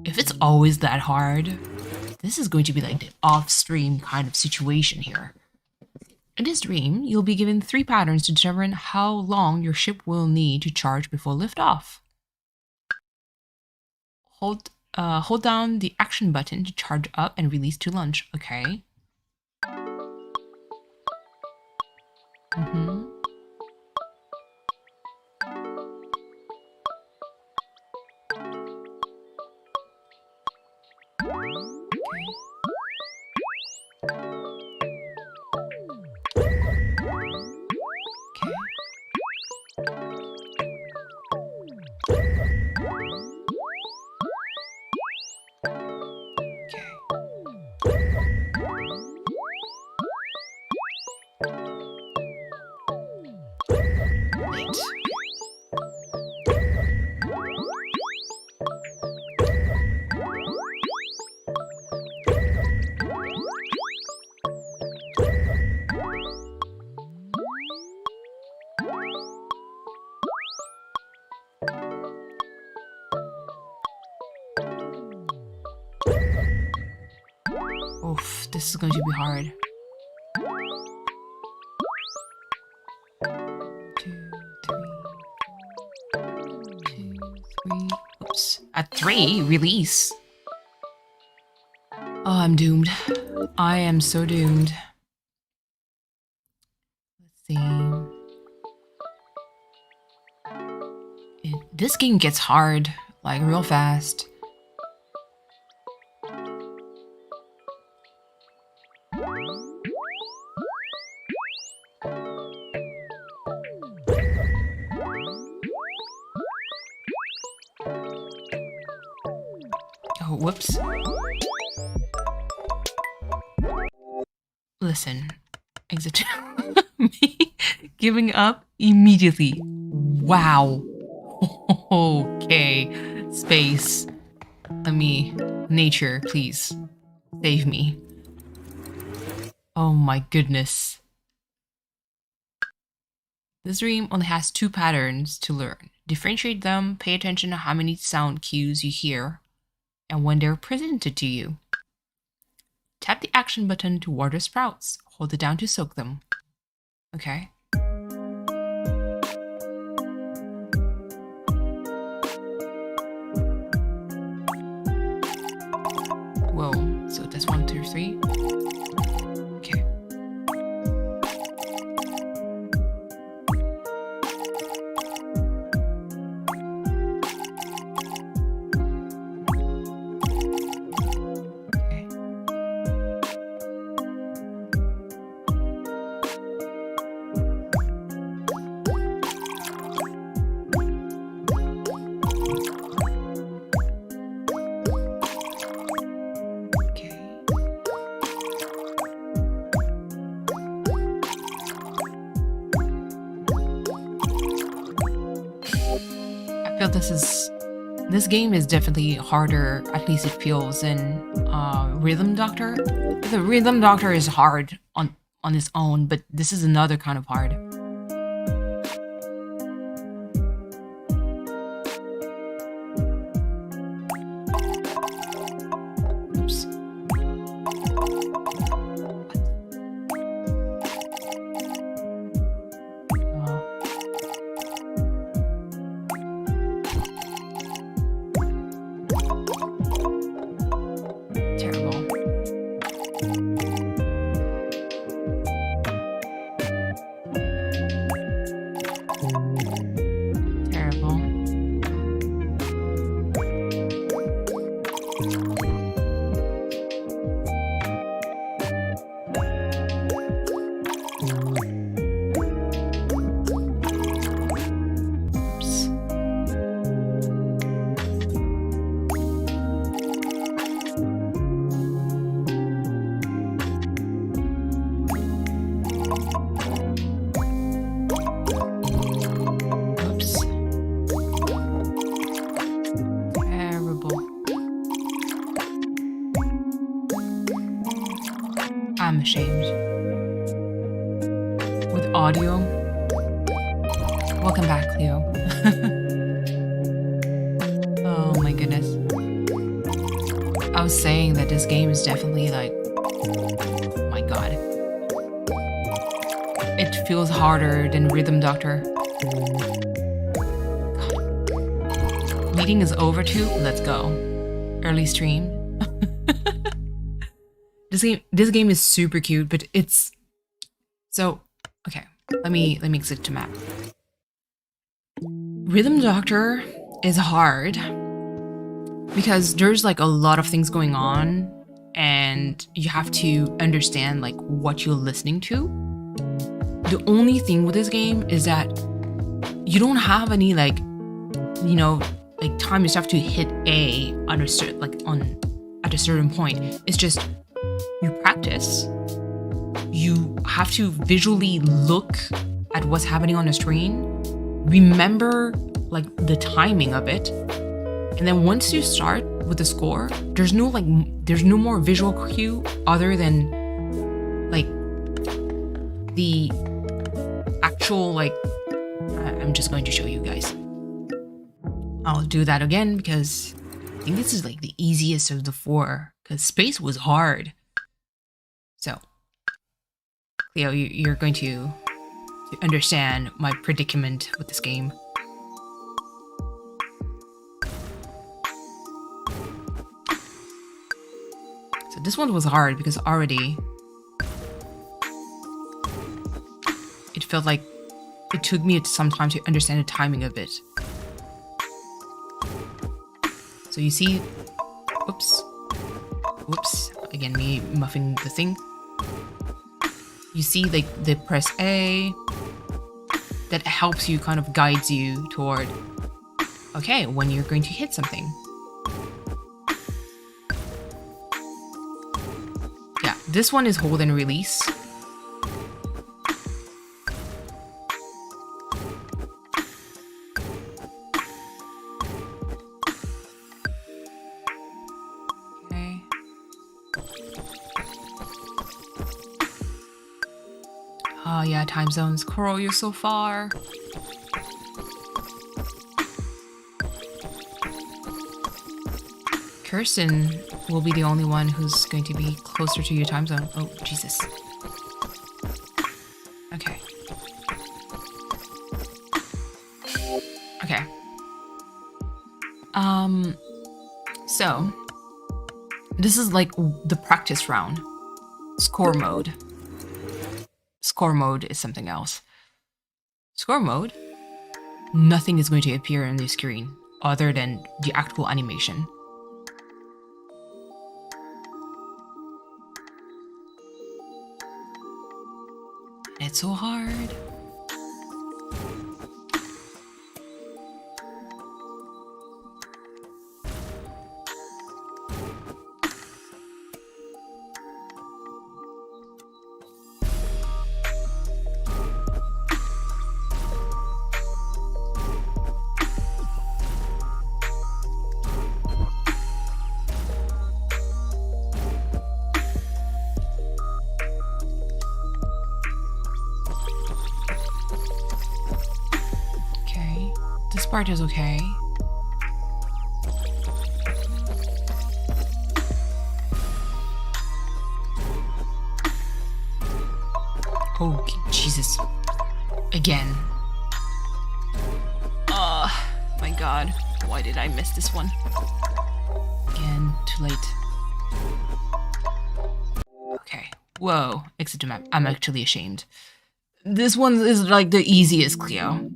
Speaker 1: if it's always that hard, this is going to be like the off-stream kind of situation here. In this dream, you'll be given 3 patterns to determine how long your ship will need to charge before liftoff. Hold down the action button to charge up and release to launch. Okay. Oof, this is going to be hard. 2, 3, 3. Oops. At 3, release. Oh, I'm doomed. I am so doomed. Let's see. This game gets hard, like real fast. Oh, whoops. Listen, exit. Me giving up immediately. Wow. Okay. Space. Nature, please. Save me. Oh my goodness. This dream only has 2 patterns to learn. Differentiate them, pay attention to how many sound cues you hear, and when they're presented to you. Tap the action button to water sprouts. Hold it down to soak them. Okay. Whoa, so that's 1, 2, 3. Okay. I feel this game is definitely harder, at least it feels, than Rhythm Doctor. The Rhythm Doctor is hard on its own, but this is another kind of hard. Oops. I'm ashamed. With audio. Welcome back, Cleo. Oh my goodness. I was saying that this game is definitely like, oh my god. It feels harder than Rhythm Doctor. God. Meeting is over too. Let's go. Early stream. This game is super cute, but it's so okay. Let me exit to map. Rhythm Doctor is hard because there's like a lot of things going on, and you have to understand like what you're listening to. The only thing with this game is that you don't have any like, you know, like time you have to hit A on a at a certain point. It's just you practice. You have to visually look at what's happening on the screen, remember like the timing of it. And then once you start with the score, there's no more visual cue other than like the actual like I'm just going to show you guys. I'll do that again because I think this is like the easiest of the 4 because space was hard. So Cleo, you're going to understand my predicament with this game. So this one was hard because already it felt like it took me some time to understand the timing of it. So you see, oops, again me muffing the thing. You see like the press A, that helps you, kind of guides you toward, okay, when you're going to hit something. Yeah, this one is hold and release. Okay. Oh yeah, time zones. Coral, you're so far. Kirsten will be the only one who's going to be closer to your time zone. Oh, Jesus. Okay. Okay. So this is like the practice round. Score mode. Score mode is something else. Score mode, nothing is going to appear on the screen other than the actual animation. It's so hard. This part is okay. Oh, Jesus. Again. My God. Why did I miss this one? Again, too late. Okay. Whoa. Exit to map. I'm actually ashamed. This one is like the easiest, Cleo.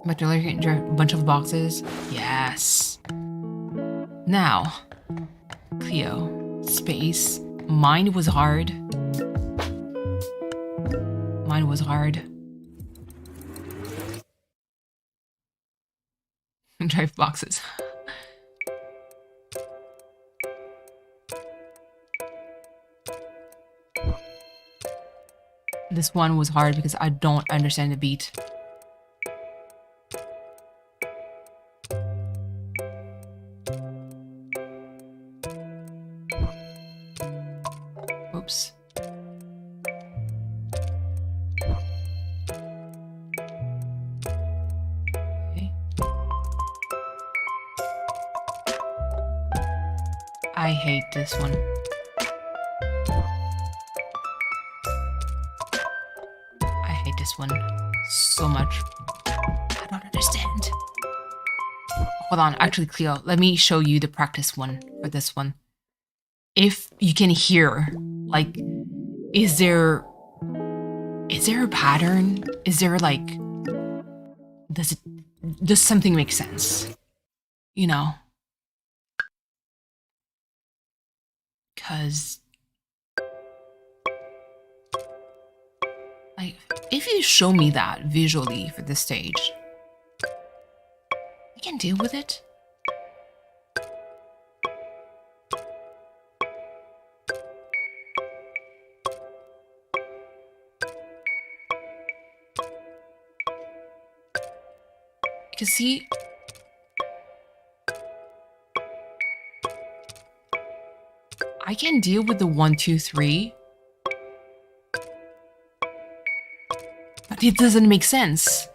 Speaker 1: But you're looking at a bunch of boxes. Yes. Now, Cleo, space. Mine was hard. Mine was hard. Drive boxes. This one was hard because I don't understand the beat. Oops. Okay. I hate this one. I hate this one so much. I don't understand. Hold on, actually, Cleo, let me show you the practice one for this one. If you can hear, like, is there a pattern? Is there like, does something make sense? You know? Because, like, if you show me that visually for this stage, I can deal with it. Because see, I can deal with the 1, 2, 3, but it doesn't make sense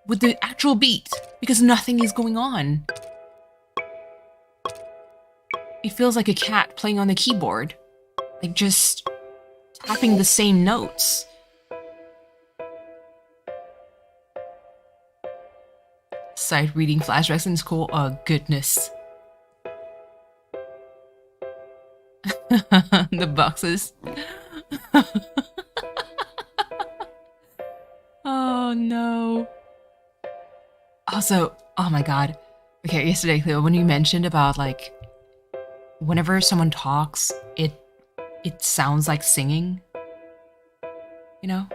Speaker 1: with the actual beat because nothing is going on. It feels like a cat playing on the keyboard, like just tapping the same notes. Sight reading flashbacks in school. Oh goodness. The boxes. Oh no. Also, oh my god. Okay, yesterday, Cleo, when you mentioned about like whenever someone talks, it sounds like singing. You know?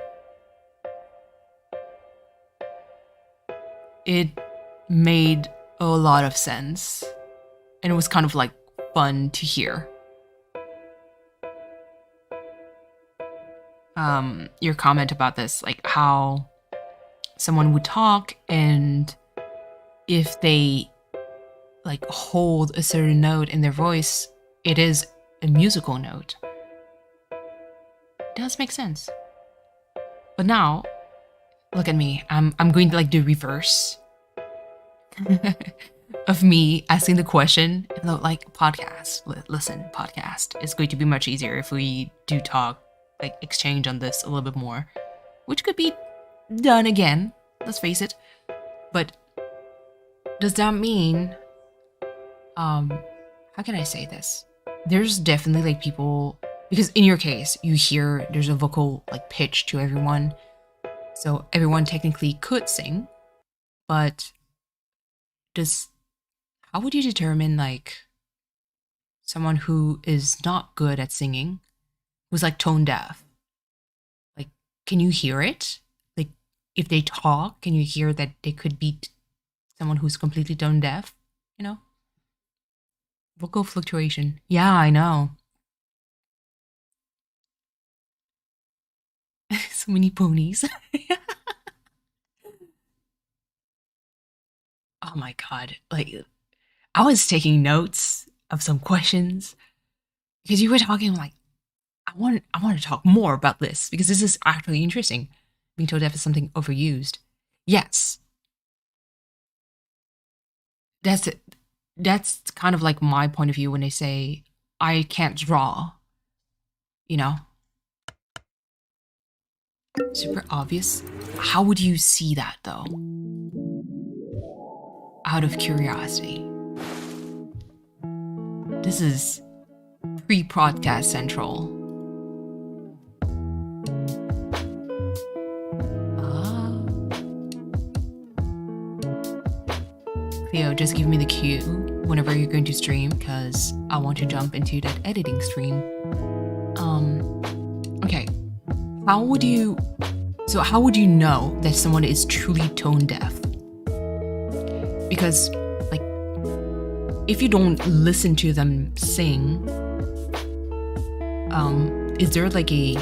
Speaker 1: It made a lot of sense. And it was kind of like fun to hear. Your comment about this, like how someone would talk and if they like hold a certain note in their voice, it is a musical note. It does make sense. But now, look at me. I'm going to like do reverse of me asking the question. Like podcast, listen, podcast. It's going to be much easier if we do talk, like exchange on this a little bit more, which could be done again. Let's face it. But does that mean, how can I say this? There's definitely like people, because in your case, you hear there's a vocal like pitch to everyone. So everyone technically could sing, but how would you determine like someone who is not good at singing, who's like tone deaf? Like, can you hear it? Like, if they talk, can you hear that they could be someone who's completely tone deaf? You know? Vocal fluctuation. Yeah, I know. So many ponies. Oh my god. Like, I was taking notes of some questions because you were talking like, I want to talk more about this because this is actually interesting. Being tone deaf is something overused. Yes. That's it. That's kind of like my point of view when they say I can't draw, you know? Super obvious. How would you see that though? Out of curiosity. This is pre-podcast central. Cleo, just give me the cue whenever you're going to stream because I want to jump into that editing stream. Okay. How would you know that someone is truly tone deaf? Because like if you don't listen to them sing, is there like a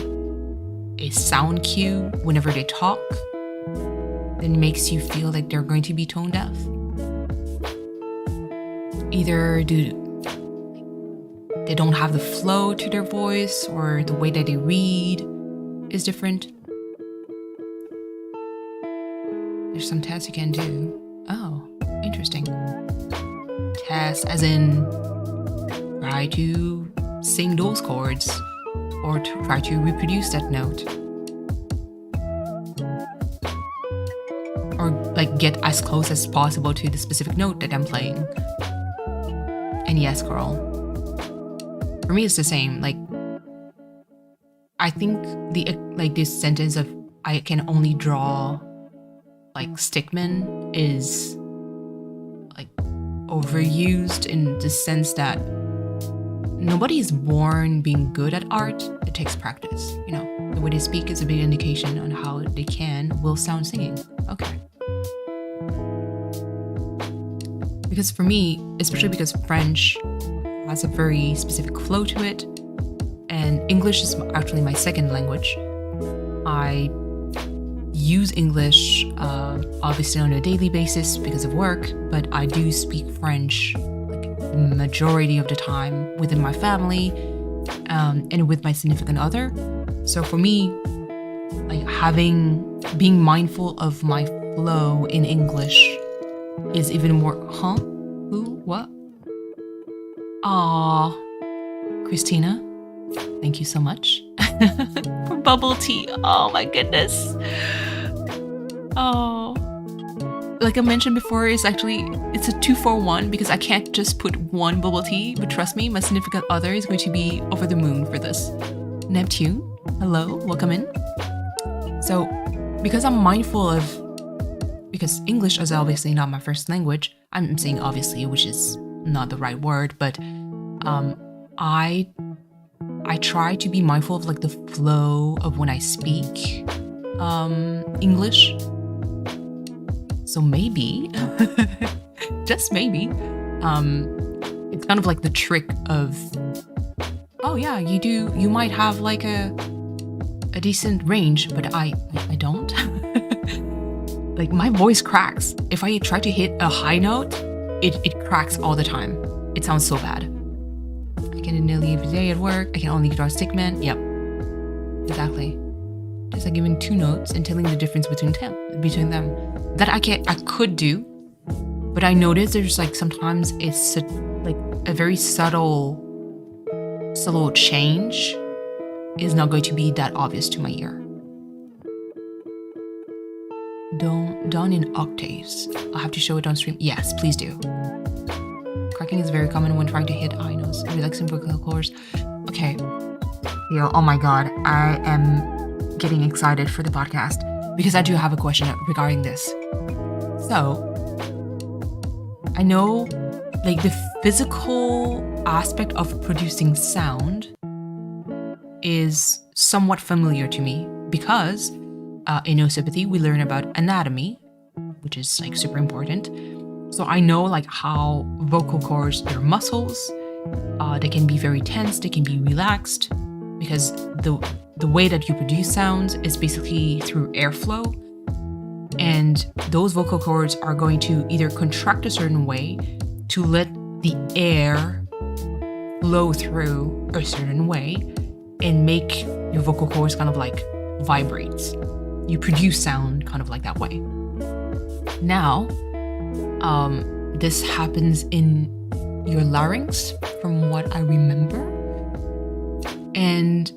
Speaker 1: sound cue whenever they talk that makes you feel like they're going to be tone deaf? Either they don't have the flow to their voice or the way that they read is different. There's some tests you can do. Oh, interesting. Tests as in try to sing those chords or try to reproduce that note. Or like get as close as possible to the specific note that I'm playing. And yes, girl. For me, it's the same. Like, I think this sentence of I can only draw like stickman is like overused in the sense that nobody is born being good at art. It takes practice. You know, the way they speak is a big indication on how they will sound singing. Okay. Because for me, especially because French has a very specific flow to it, and English is actually my second language, I use English obviously on a daily basis because of work, but I do speak French like the majority of the time within my family and with my significant other. So for me, like being mindful of my flow in English is even more, Who? What? Aw, Christina, thank you so much for bubble tea. Oh my goodness. Oh, like I mentioned before, it's a 2-for-1 because I can't just put one bubble tea, but trust me, my significant other is going to be over the moon for this. Neptune, hello, welcome in. So because I'm mindful because English is obviously not my first language, I'm saying obviously, which is not the right word, but I try to be mindful of like the flow of when I speak English. So maybe, just maybe, it's kind of like the trick of, oh yeah, you might have like a decent range, but I don't. Like my voice cracks. If I try to hit a high note, it cracks all the time. It sounds so bad. I can nearly every day at work. I can only draw stickman. Yep, exactly. Just like giving 2 notes and telling the difference between them. That I could do, but I notice there's like sometimes it's like a very subtle change is not going to be that obvious to my ear. Done in octaves. I'll have to show it on stream. Yes, please do. Cracking is very common when trying to hit high notes. Relaxing vocal cords. Okay. Yo, oh my god. I am getting excited for the podcast because I do have a question regarding this. So, I know like the physical aspect of producing sound is somewhat familiar to me because in osteopathy we learn about anatomy, which is like super important. So I know like how vocal cords, their muscles, they can be very tense, they can be relaxed, because the way that you produce sounds is basically through airflow, and those vocal cords are going to either contract a certain way to let the air flow through a certain way and make your vocal cords kind of like vibrate. You produce sound kind of like that way. Now, this happens in your larynx, from what I remember. And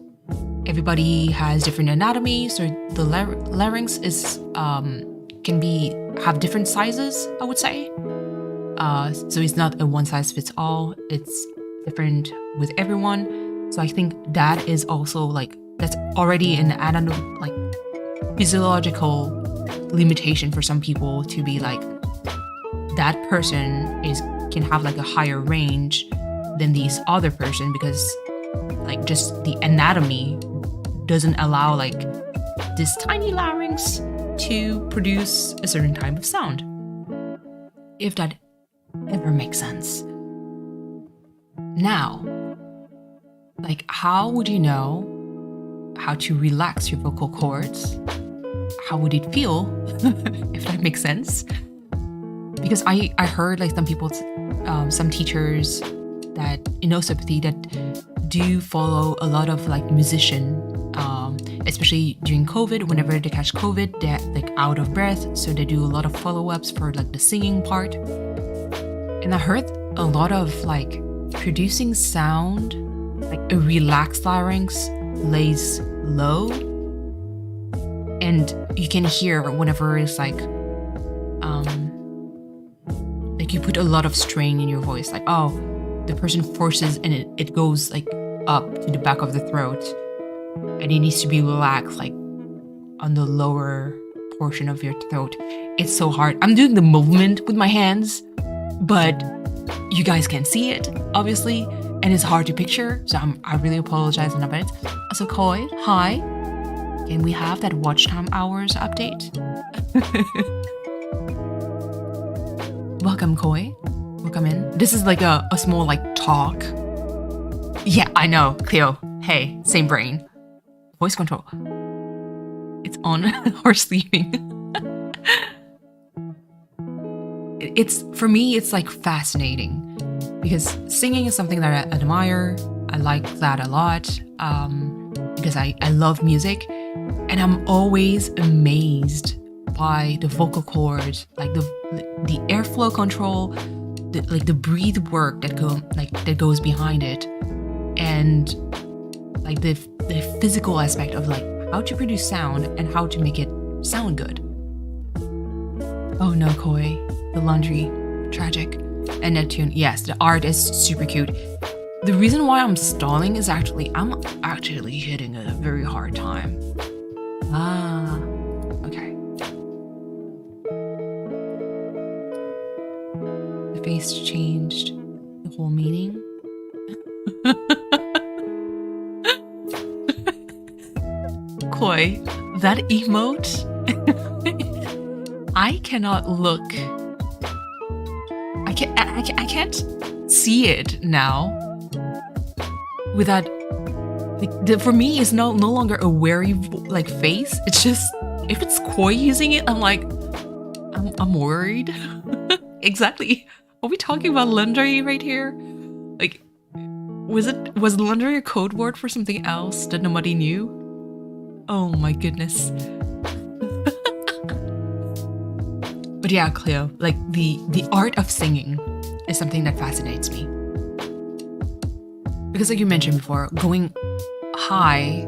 Speaker 1: everybody has different anatomy, so the larynx is have different sizes, I would say. So it's not a one size fits all. It's different with everyone. So I think that is also like that's already an physiological limitation for some people to be like that person can have like a higher range than this other person, because like just the anatomy doesn't allow like this tiny larynx to produce a certain type of sound, if that ever makes sense. Now, like, how would you know how to relax your vocal cords? How would it feel, if that makes sense? Because I heard like some people, some teachers that in osteopathy that do follow a lot of like musician, especially during COVID. Whenever they catch COVID, they're like out of breath, so they do a lot of follow-ups for like the singing part. And I heard a lot of like producing sound, like a relaxed larynx lays low, and you can hear whenever it's like you put a lot of strain in your voice, like, oh, the person forces and it goes like up to the back of the throat, and it needs to be relaxed like on the lower portion of your throat. It's so hard. I'm doing the movement with my hands, but you guys can't see it, obviously, and it's hard to picture, so I really apologize in advance. Also, Koi, hi. Can we have that watch time hours update? Welcome, Koi. Welcome in. This is like a small like talk. Yeah, I know, Cleo. Hey, same brain. Voice control. It's on or sleeping. It's for me, it's like fascinating because singing is something that I admire. I like that a lot because I love music, and I'm always amazed by the vocal cords, like the airflow control, the breathe work that goes behind it, and like the physical aspect of like how to produce sound and how to make it sound good. Oh no, Koi, the laundry, tragic. And Neptune, yes, the art is super cute. The reason why I'm stalling is I'm actually hitting a very hard time. Ah, okay. The face changed the whole meaning. Koi, that emote, I cannot look. I can't see it now without for me it's no longer a wary like face. It's just if it's Koi using it, I'm worried. Exactly. Are we talking about laundry right here? Like was laundry a code word for something else that nobody knew? Oh my goodness. But yeah, Cleo, like the art of singing is something that fascinates me. Because like you mentioned before, going high,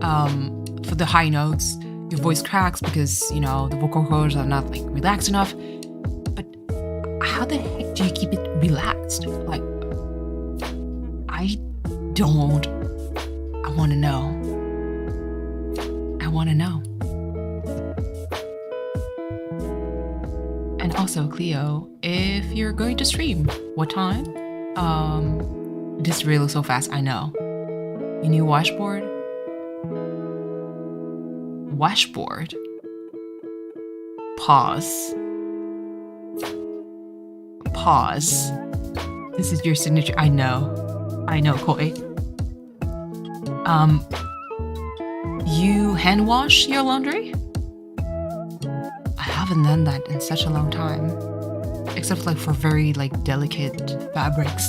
Speaker 1: for the high notes, your voice cracks because, you know, the vocal cords are not like relaxed enough. But how the heck do you keep it relaxed? Like, I want to know. I want to know. And also, Cleo, if you're going to stream, what time? This reel is so fast, I know. Your new washboard? Washboard? Pause. Pause. This is your signature. I know, Koi. You hand wash your laundry? I haven't done that in such a long time, except like for very like delicate fabrics.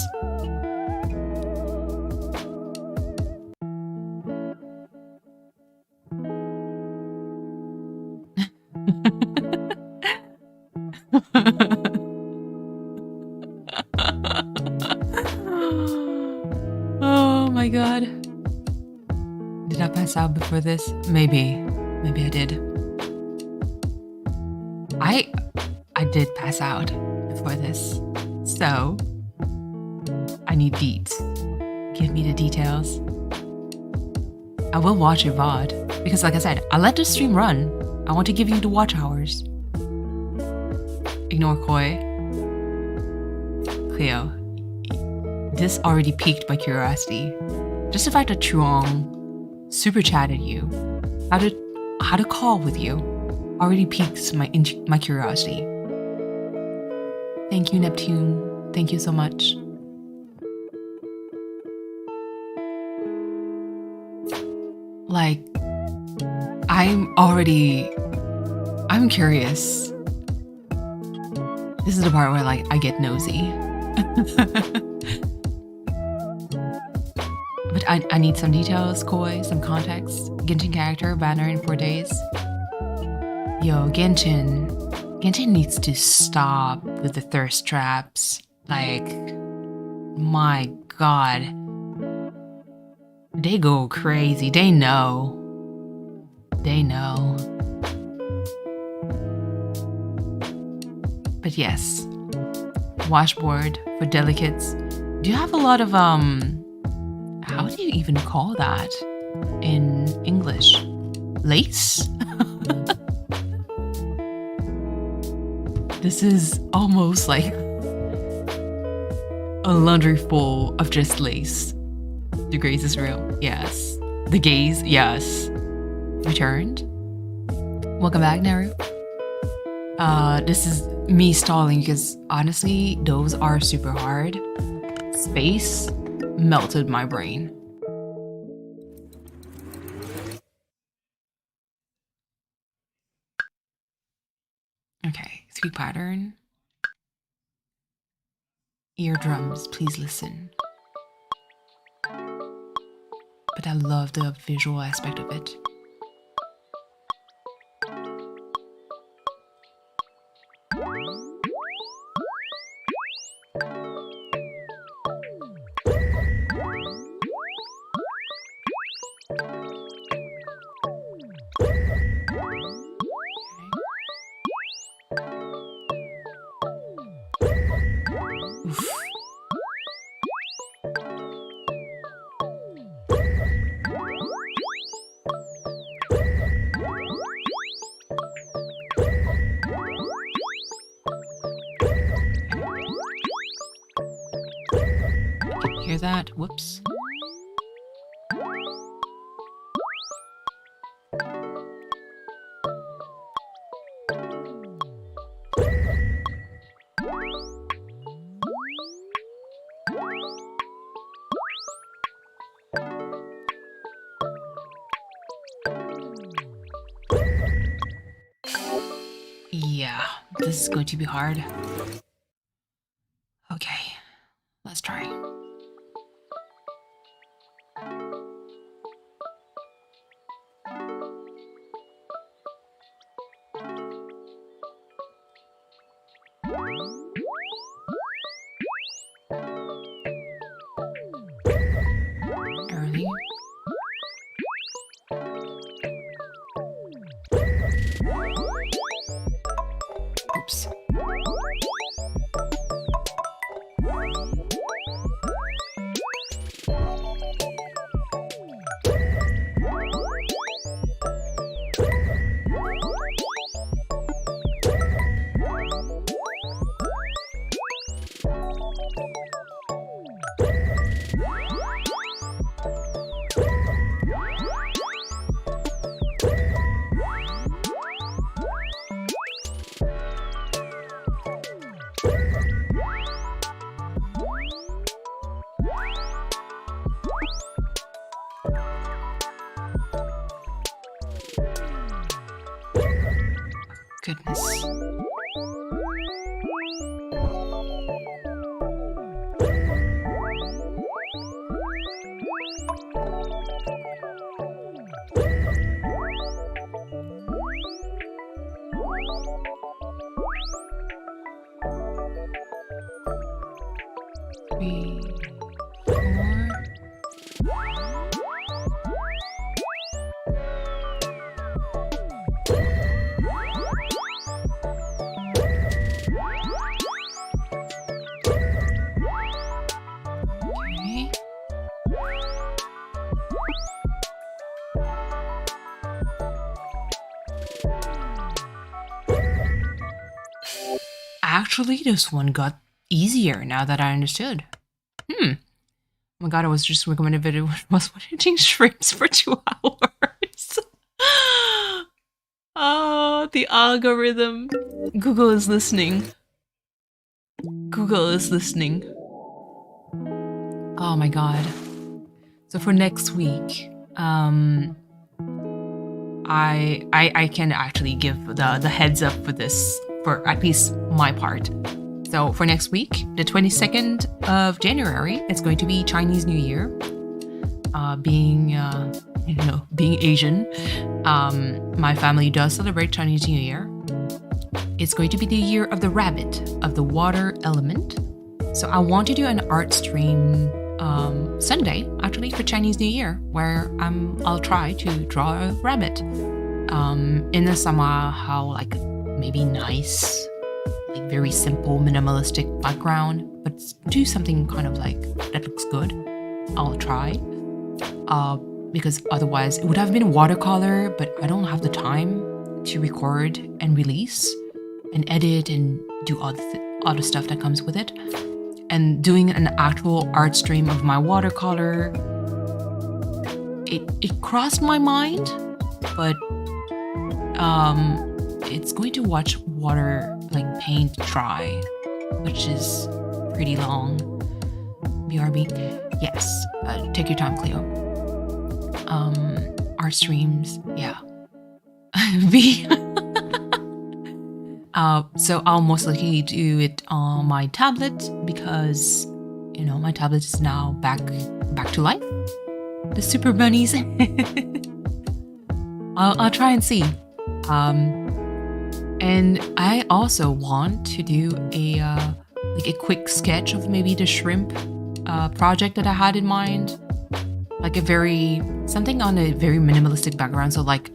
Speaker 1: Oh my god. Did I pass out before this? Maybe I did. I did pass out before this, so I need deets. Give me the details. I will watch your VOD because, like I said, I let the stream run. I want to give you the watch hours. Ignore Koi. Cleo, this already piqued my curiosity. Just the fact that Truong super chatted you, how to call with you, already piques my curiosity. Thank you, Neptune. Thank you so much. Like, I'm curious. This is the part where like I get nosy. But I need some details, Koi, some context. Genshin character, banner in 4 days. Yo, Genshin needs to stop with the thirst traps. Like, my god. They go crazy. They know. But yes, washboard for delicates. Do you have a lot of how do you even call that in English? Lace? This is almost like a laundry full of just lace. The grace is real. Yes. The gaze, yes. Returned. Welcome back, Naru. This is me stalling because honestly, those are super hard. Space melted my brain. Okay, 3 pattern. Eardrums, please listen. But I love the visual aspect of it. Hear that? Whoops. Yeah, this is going to be hard. Okay, let's try. Early. Oops. Goodness. Three, 4. Okay. Actually, this one got easier now that I understood. Oh my god, I was just recommended a video was eating shrimps for 2 hours. Oh, the algorithm. Google is listening. Google is listening. Oh my god. So for next week, I can actually give the heads up for this, for at least my part. So for next week, the 22nd of January, it's going to be Chinese New Year. Being Asian, my family does celebrate Chinese New Year. It's going to be the year of the rabbit, of the water element. So I want to do an art stream Sunday, actually, for Chinese New Year, where I'll try to draw a rabbit in a somehow like maybe nice, like very simple minimalistic background, but do something kind of like that looks good. I'll try because otherwise it would have been watercolor, but I don't have the time to record and release and edit and do all the stuff that comes with it. And doing an actual art stream of my watercolor, it crossed my mind, but it's going to watch water like paint dry, which is pretty long. BRB, yes. Take your time, Cleo. Art streams, yeah. V. So I'll most likely do it on my tablet because, my tablet is now back to life. The super bunnies. I'll try and see. And I also want to do a quick sketch of maybe the shrimp project that I had in mind. Like something on a very minimalistic background. So like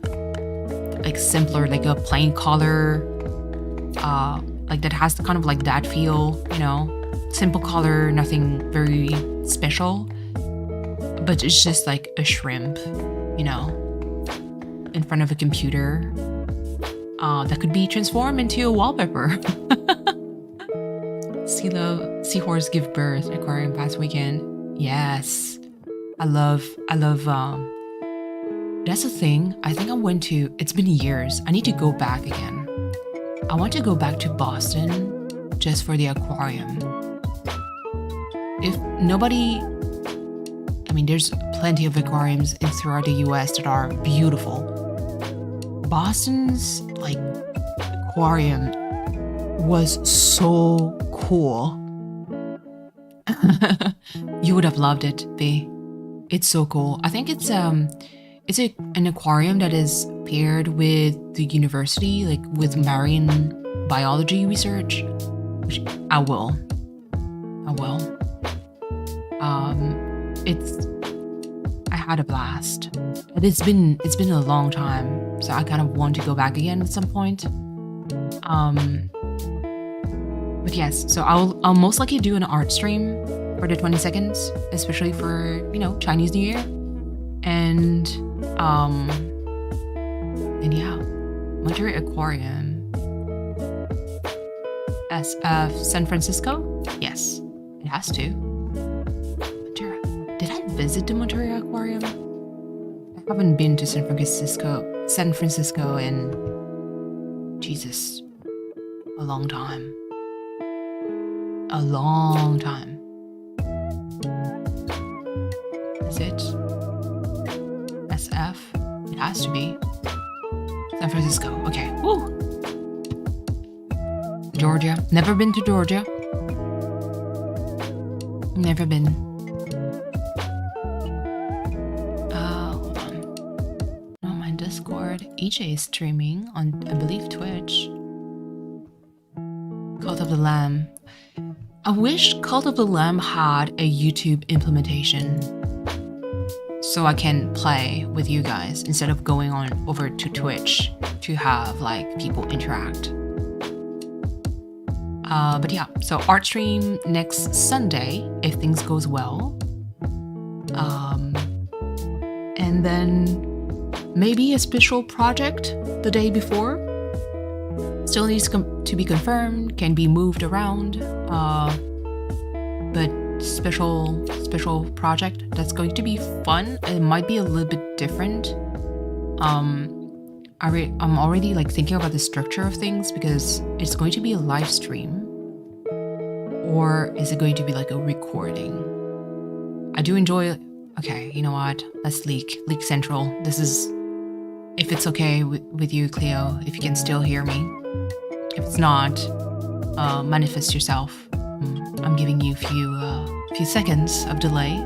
Speaker 1: simpler, like a plain color, like that has kind of like that feel, simple color, nothing very special, but it's just like a shrimp, in front of a computer, that could be transformed into a wallpaper. Seahorse give birth, aquarium past weekend. Yes. I love, that's the thing. I think it's been years. I need to go back again. I want to go back to Boston just for the aquarium. There's plenty of aquariums throughout the US that are beautiful. Boston's aquarium was so cool. You would have loved it, B. It's so cool. I think it's an aquarium that is paired with the university, with marine biology research, which I will. I had a blast. But it's been a long time, so I kind of want to go back again at some point. But yes, so I'll most likely do an art stream for the 20 seconds, especially for, Chinese New Year. And yeah, Monterey Aquarium. SF San Francisco? Yes, it has to. Monterey. Did I visit the Monterey Aquarium? I haven't been to San Francisco in, Jesus, a long time. Is it? SF? It has to be. San Francisco. Okay. Woo! Georgia. Never been to Georgia. Never been. Hold on. On my Discord, EJ is streaming on, I believe, Twitch. Cult of the Lamb. I wish Cult of the Lamb had a YouTube implementation so I can play with you guys instead of going on over to Twitch to have people interact. But yeah, so art stream next Sunday if things goes well. And then maybe a special project the day before. Still needs to be confirmed, can be moved around, but special project that's going to be fun. It might be a little bit different. I'm already thinking about the structure of things because it's going to be a live stream, or is it going to be a recording? I do enjoy. Okay, you know what? Let's leak central. This is, if it's okay with you, Cleo, if you can still hear me. If it's not, manifest yourself. I'm giving you a few seconds of delay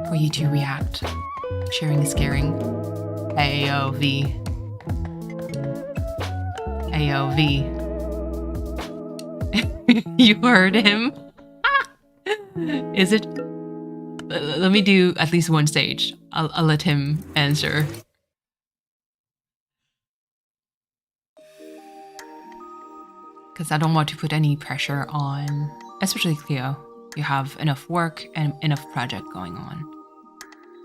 Speaker 1: for you to react. Sharing is caring. AOV. You heard him. Is it? Let me do at least one stage. I'll let him answer. Because I don't want to put any pressure on, especially Cleo. You have enough work and enough project going on.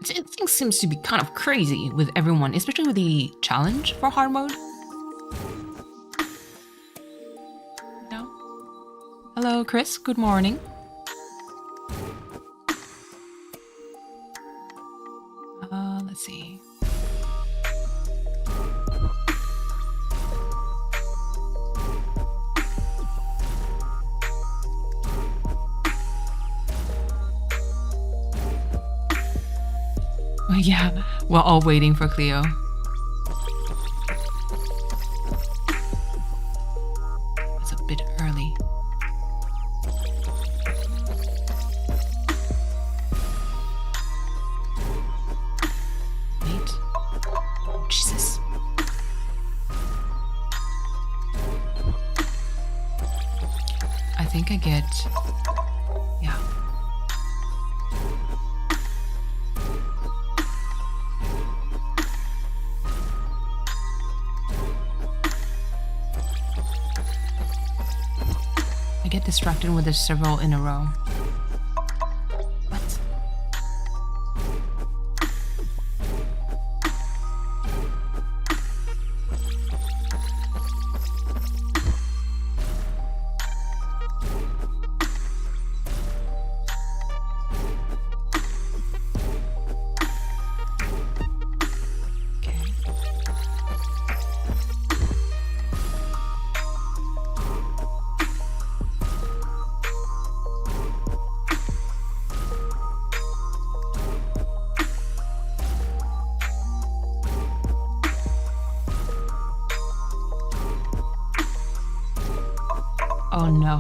Speaker 1: Things seems to be kind of crazy with everyone, especially with the challenge for hard mode. No? Hello, Chris. Good morning. Let's see. Yeah, we're all waiting for Cleo. bit early. Wait. Jesus. I think I get... Yeah. I get distracted with the several in a row. What? Oh no.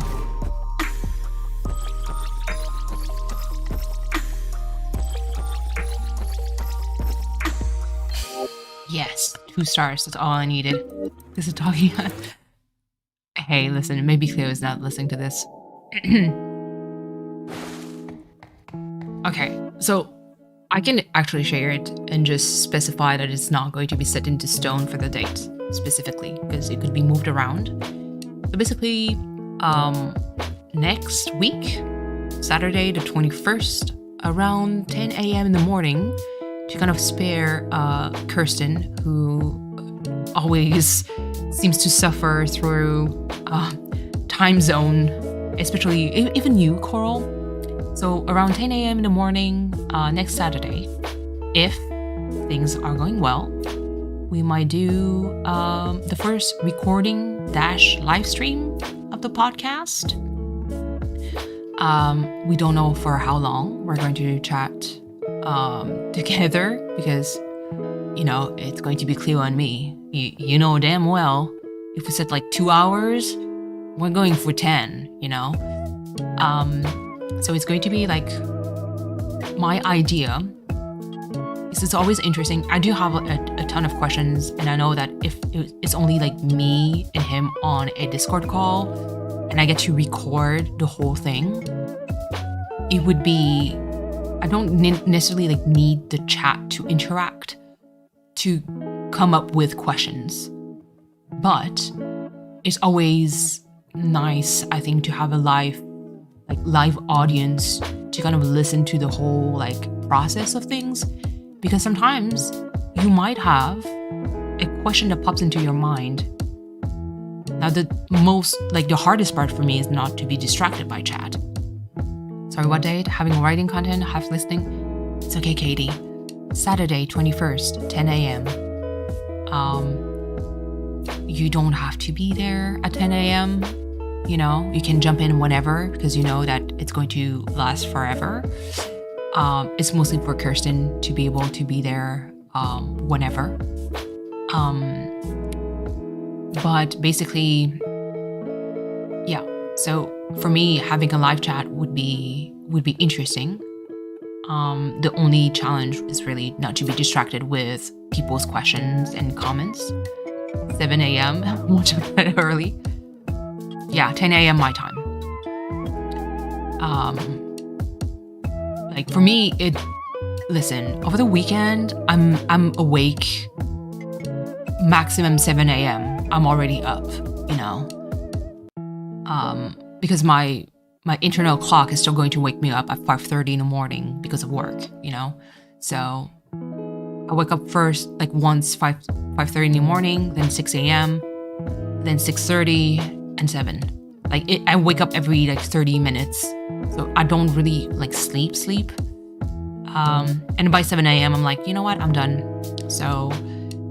Speaker 1: Yes, 2 stars. That's all I needed. This is talking. Hey, listen, maybe Cleo is not listening to this. Okay, so I can actually share it and just specify that it's not going to be set into stone for the date specifically, because it could be moved around. So basically, next week, Saturday the 21st, around 10 a.m. in the morning, to kind of spare Kirsten, who always seems to suffer through time zone, especially even you, Coral. So around 10 a.m. in the morning next Saturday, if things are going well, we might do the first recording / live stream of the podcast. We don't know for how long we're going to chat together, because you know it's going to be Cleo and me. You know damn well if we said like 2 hours, we're going for 10, you know. So it's going to be like, my idea is, it's always interesting. I do have a ton of questions, and I know that if it's only like me and him on a Discord call and I get to record the whole thing, it would be, I don't necessarily like need the chat to interact to come up with questions. But it's always nice, I think, to have a live audience to kind of listen to the whole like process of things, because sometimes you might have a question that pops into your mind. Now the hardest part for me is not to be distracted by chat. Sorry, what date? Having writing content, half listening. It's okay, Katie. Saturday 21st, 10 a.m. You don't have to be there at 10 a.m. You know, you can jump in whenever, because you know that it's going to last forever. It's mostly for Kirsten to be able to be there whenever. But basically, yeah. So for me, having a live chat would be interesting. The only challenge is really not to be distracted with people's questions and comments. 7 a.m. much better early. Yeah, 10 a.m. my time. Like for me, listen, over the weekend, I'm awake maximum 7 a.m. I'm already up, you know. Because my internal clock is still going to wake me up at 5:30 in the morning because of work, you know. So I wake up first, like once 5:30 in the morning, then 6 a.m., then 6:30 and 7. Like I wake up every like 30 minutes, so I don't really like sleep. And by 7 a.m. I'm like, you know what, I'm done. So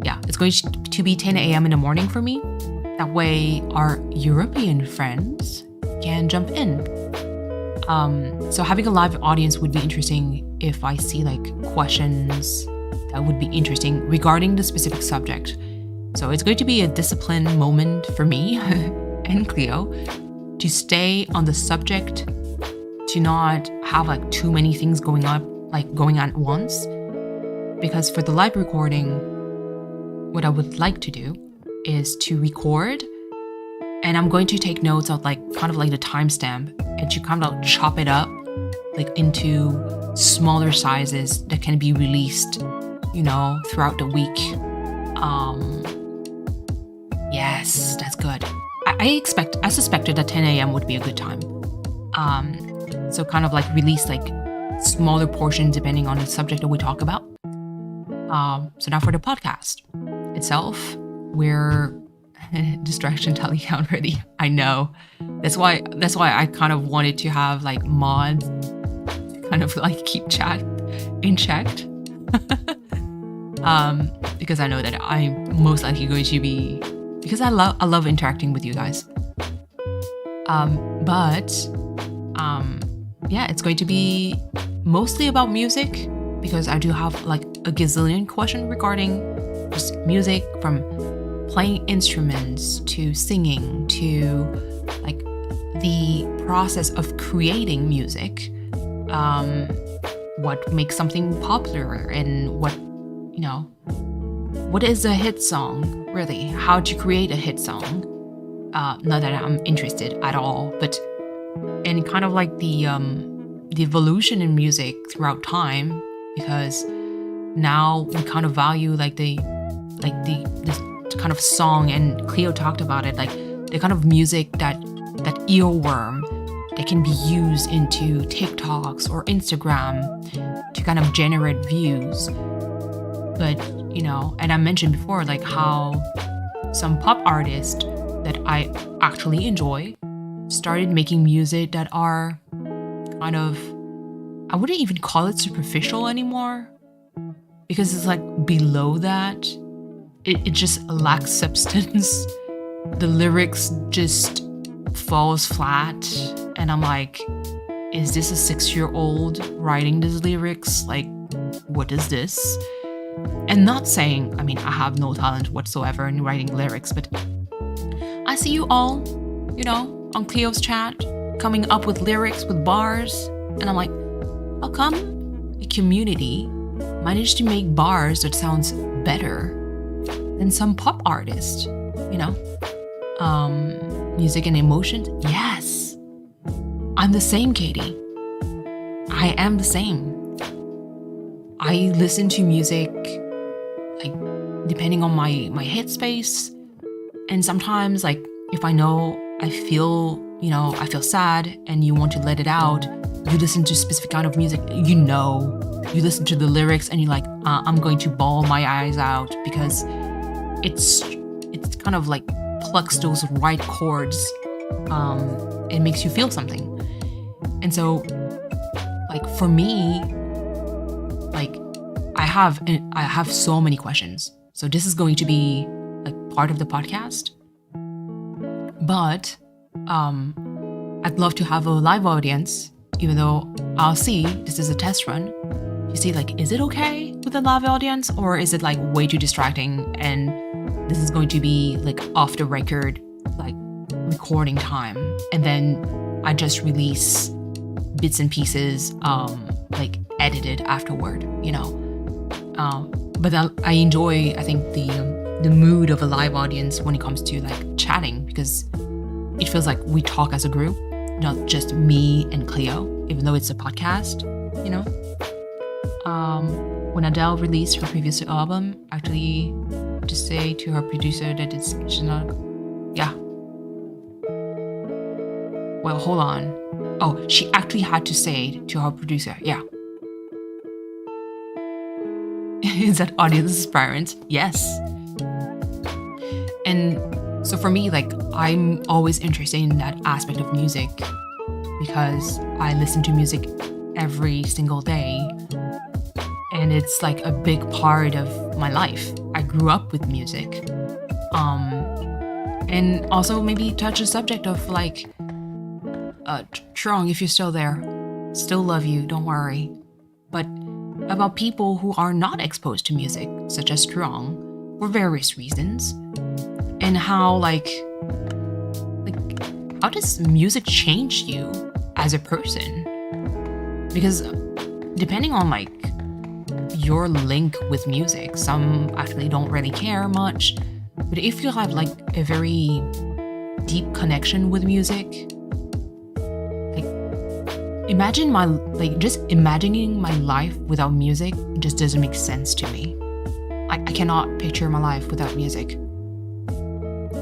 Speaker 1: yeah, it's going to be 10 a.m. in the morning for me. That way our European friends can jump in. So having a live audience would be interesting if I see like questions that would be interesting regarding the specific subject. So it's going to be a discipline moment for me and Cleo to stay on the subject, to not have like too many things going on at once. Because for the live recording, what I would like to do is to record, and I'm going to take notes of like kind of like the timestamp and to kind of chop it up like into smaller sizes that can be released, throughout the week. Yes, that's good. I suspected that 10 a.m. would be a good time. So kind of like release like smaller portions depending on the subject that we talk about. So now for the podcast itself, we're distraction tally count ready. I know. That's why I kind of wanted to have like mods to kind of like keep chat in check. Because I know that I'm most likely going to be, because I love interacting with you guys. Yeah, it's going to be mostly about music, because I do have like a gazillion questions regarding just music, from playing instruments to singing to like the process of creating music, what makes something popular, and what is a hit song, really? How to create a hit song? Not that I'm interested at all, but and kind of like the evolution in music throughout time, because now we kind of value like this kind of song, and Cleo talked about it, like the kind of music that earworm that can be used into TikToks or Instagram to kind of generate views. But, and I mentioned before, like how some pop artists that I actually enjoy started making music that are kind of, I wouldn't even call it superficial anymore, because it's like below that. It just lacks substance. The lyrics just falls flat, and I'm like, is this a 6-year-old writing these lyrics? Like, what is this? And not saying, I mean, I have no talent whatsoever in writing lyrics, but I see you all, on Cleo's chat, coming up with lyrics with bars, and I'm like, how come the community managed to make bars that sounds better than some pop artist? Music and emotions. Yes, I'm the same, Katie. I am the same. I listen to music like depending on my headspace, and sometimes like if I know I feel sad and you want to let it out, you listen to a specific kind of music. You listen to the lyrics and you're like, I'm going to bawl my eyes out, because it's kind of like plucks those right chords. It makes you feel something. And so like for me, like I have so many questions. So this is going to be like part of the podcast. But I'd love to have a live audience, even though I'll see, this is a test run. You see, like, is it okay with a live audience, or is it like way too distracting and this is going to be like off the record, like recording time, and then I just release bits and pieces, like edited afterward, But I enjoy, I think, the mood of a live audience when it comes to like chatting, because it feels like we talk as a group, not just me and Cleo, even though it's a podcast, When Adele released her previous album, actually to say to her producer that she's not, yeah. Well, hold on. Oh, she actually had to say to her producer, yeah. Is that audience aspirant? Yes. And so for me, like, I'm always interested in that aspect of music, because I listen to music every single day, and it's like a big part of my life. I grew up with music. And also maybe touch the subject of like, Trong, if you're still there, still love you, don't worry. But about people who are not exposed to music, such as Trong, for various reasons, and how like how does music change you as a person? Because depending on like your link with music, some actually don't really care much. But if you have like a very deep connection with music, like just imagining my life without music just doesn't make sense to me. I cannot picture my life without music.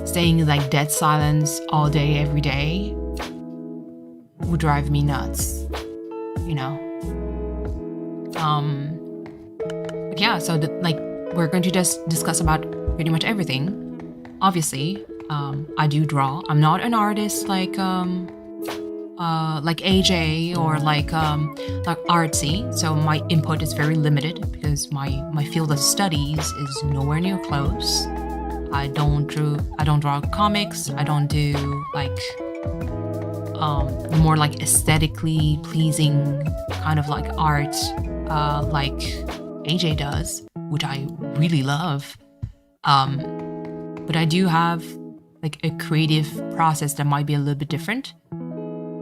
Speaker 1: Staying in like dead silence all day, every day would drive me nuts, you know? But yeah, so we're going to just discuss about pretty much everything. Obviously, I do draw. I'm not an artist like AJ or like artsy, so my input is very limited because my field of studies is nowhere near close. I don't draw comics. I don't do like more like aesthetically pleasing kind of like art like AJ does, which I really love. But I do have like a creative process that might be a little bit different.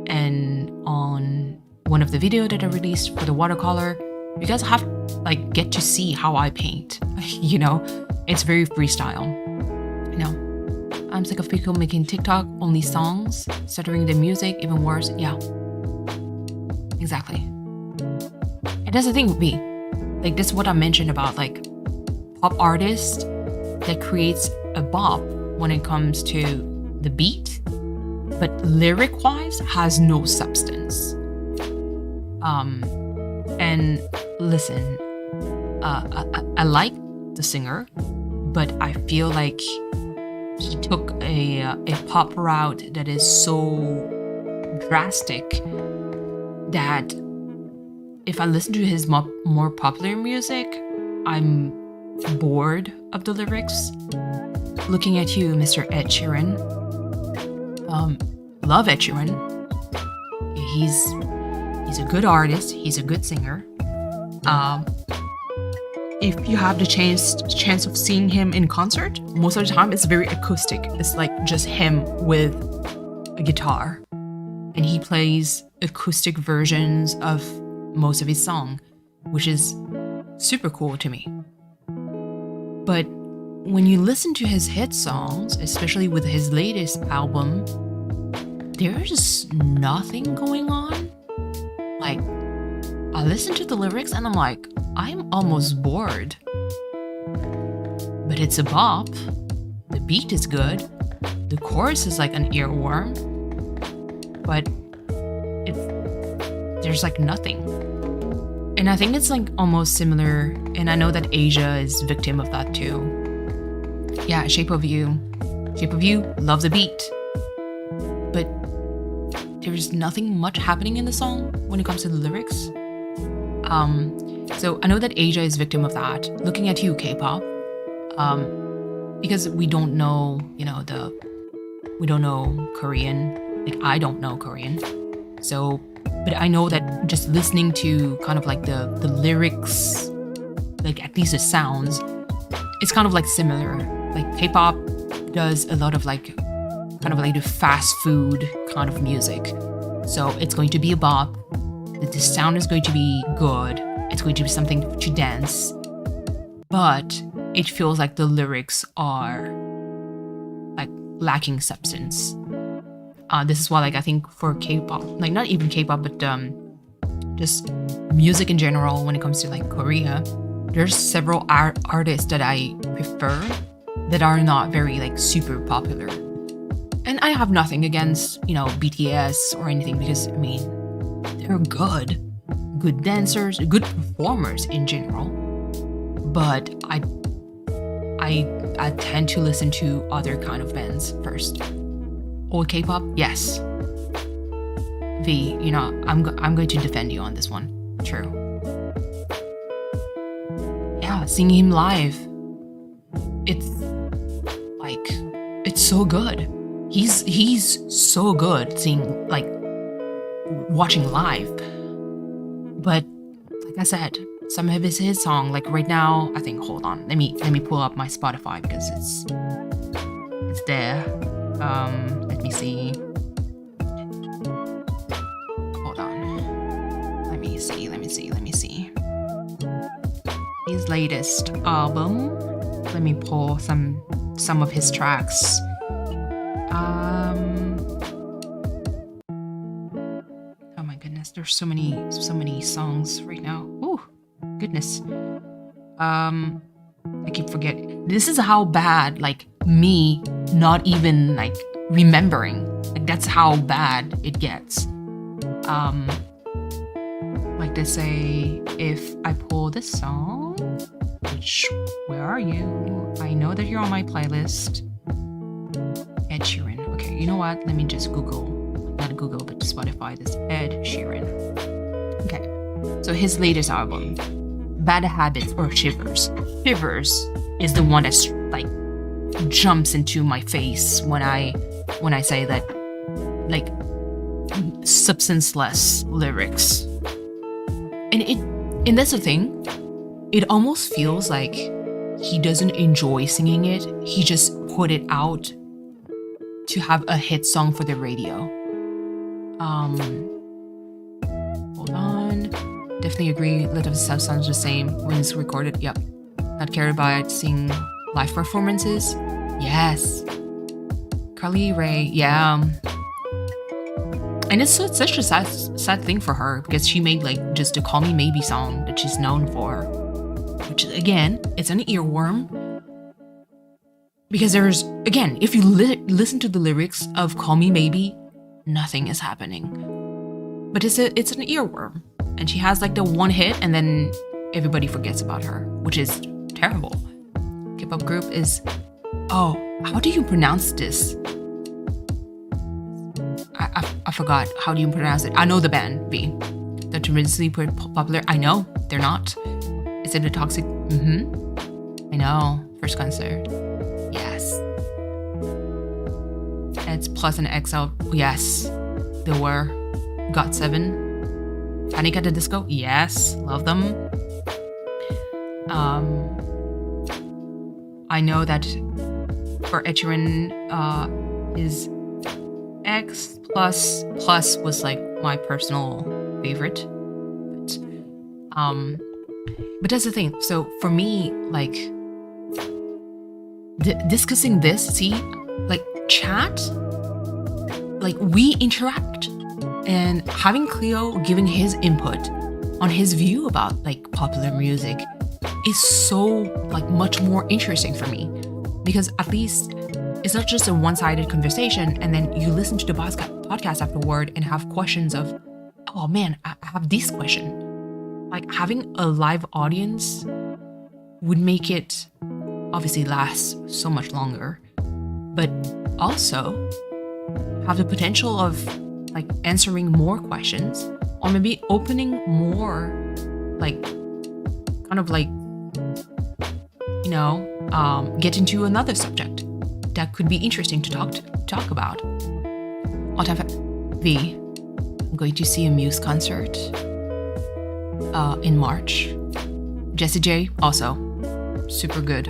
Speaker 1: And on one of the videos that I released for the watercolor, you guys have like get to see how I paint. You know, it's very freestyle. You know, I'm sick of people making TikTok only songs, stuttering the music, even worse. Yeah, exactly. And that's the thing with me. Like this is what I mentioned about like pop artist that creates a bop when it comes to the beat, but lyric-wise has no substance. And listen, I like the singer, but I feel like he took a pop route that is so drastic that if I listen to his more popular music, I'm bored of the lyrics. Looking at you, Mr. Ed Sheeran. Love Ed Sheeran. He's a good artist. He's a good singer. If you have the chance of seeing him in concert, most of the time it's very acoustic. It's like just him with a guitar, and he plays acoustic versions of most of his song, which is super cool to me. But when you listen to his hit songs, especially with his latest album, there's nothing going on. Like, I listen to the lyrics and I'm like, I'm almost bored. But it's a bop. The beat is good. The chorus is like an earworm. But there's like nothing. And I think it's like almost similar, and I know that Asia is victim of that too. Yeah, Shape of You. Shape of You, love the beat. But there's nothing much happening in the song when it comes to the lyrics. So I know that Asia is victim of that. Looking at You, K-pop. Because we don't know, we don't know Korean. Like, I don't know Korean. So, but I know that just listening to kind of like the lyrics, like at least the sounds, it's kind of like similar. Like K-pop does a lot of like kind of like the fast food kind of music. So it's going to be a bop. The sound is going to be good. It's going to be something to dance. But it feels like the lyrics are like lacking substance. This is why, like, I think for K-pop, like not even K-pop, but just music in general, when it comes to like Korea, there's several artists that I prefer that are not very like super popular. And I have nothing against, BTS or anything, because I mean, they're good dancers, good performers in general. But I tend to listen to other kind of bands first. Old K-pop, yes. V, I'm going to defend you on this one. True. Yeah, seeing him live, it's so good. He's so good seeing, like, watching live. But like I said, some of his song, like right now, I think, hold on, let me pull up my Spotify because it's there. Let me see. latest album. Let me pull some of his tracks. Oh my goodness, there's so many songs right now. Oh goodness. I keep forgetting. This is how bad, like, me not even like remembering. Like, that's how bad it gets. Like they say, if I pull this song, which, where are you? I know that you're on my playlist. Ed Sheeran. Okay, you know what? Let me just Google. Not Google, but Spotify this Ed Sheeran. Okay, so his latest album, Bad Habits or Shivers. Shivers is the one that's like jumps into my face when I say that, like, substance-less lyrics. And that's the thing. It almost feels like he doesn't enjoy singing it. He just put it out to have a hit song for the radio. Hold on. Definitely agree. Let of Stuff sounds the same when it's recorded. Yep. Not carried by seeing live performances. Yes. Carly Rae. Yeah. And it's such a sad thing for her because she made like just the Call Me Maybe song that she's known for, which again, it's an earworm because there's, again, if you listen to the lyrics of Call Me Maybe, nothing is happening, but it's an earworm, and she has like the one hit and then everybody forgets about her, which is terrible. K-pop group is, oh, how do you pronounce this? I forgot. How do you pronounce it? I know the band, V. They're tremendously popular. I know. They're not. Is it a toxic? I know. First concert. Yes. It's Plus and XL. Yes. They were. GOT7. Panic at the Disco. Yes. Love them. I know that for Ed Sheeran, his X plus was like my personal favorite, but that's the thing. So for me, like discussing this, see, like chat, like we interact, and having Cleo giving his input on his view about like popular music is so like much more interesting for me, because at least it's not just a one-sided conversation and then you listen to the podcast afterward and have questions of, oh man, I have this question. Like having a live audience would make it obviously last so much longer, but also have the potential of like answering more questions or maybe opening more, like kind of like, you know, get into another subject that could be interesting to talk about. V, I'm going to see a Muse concert in March. Jessie J, also super good.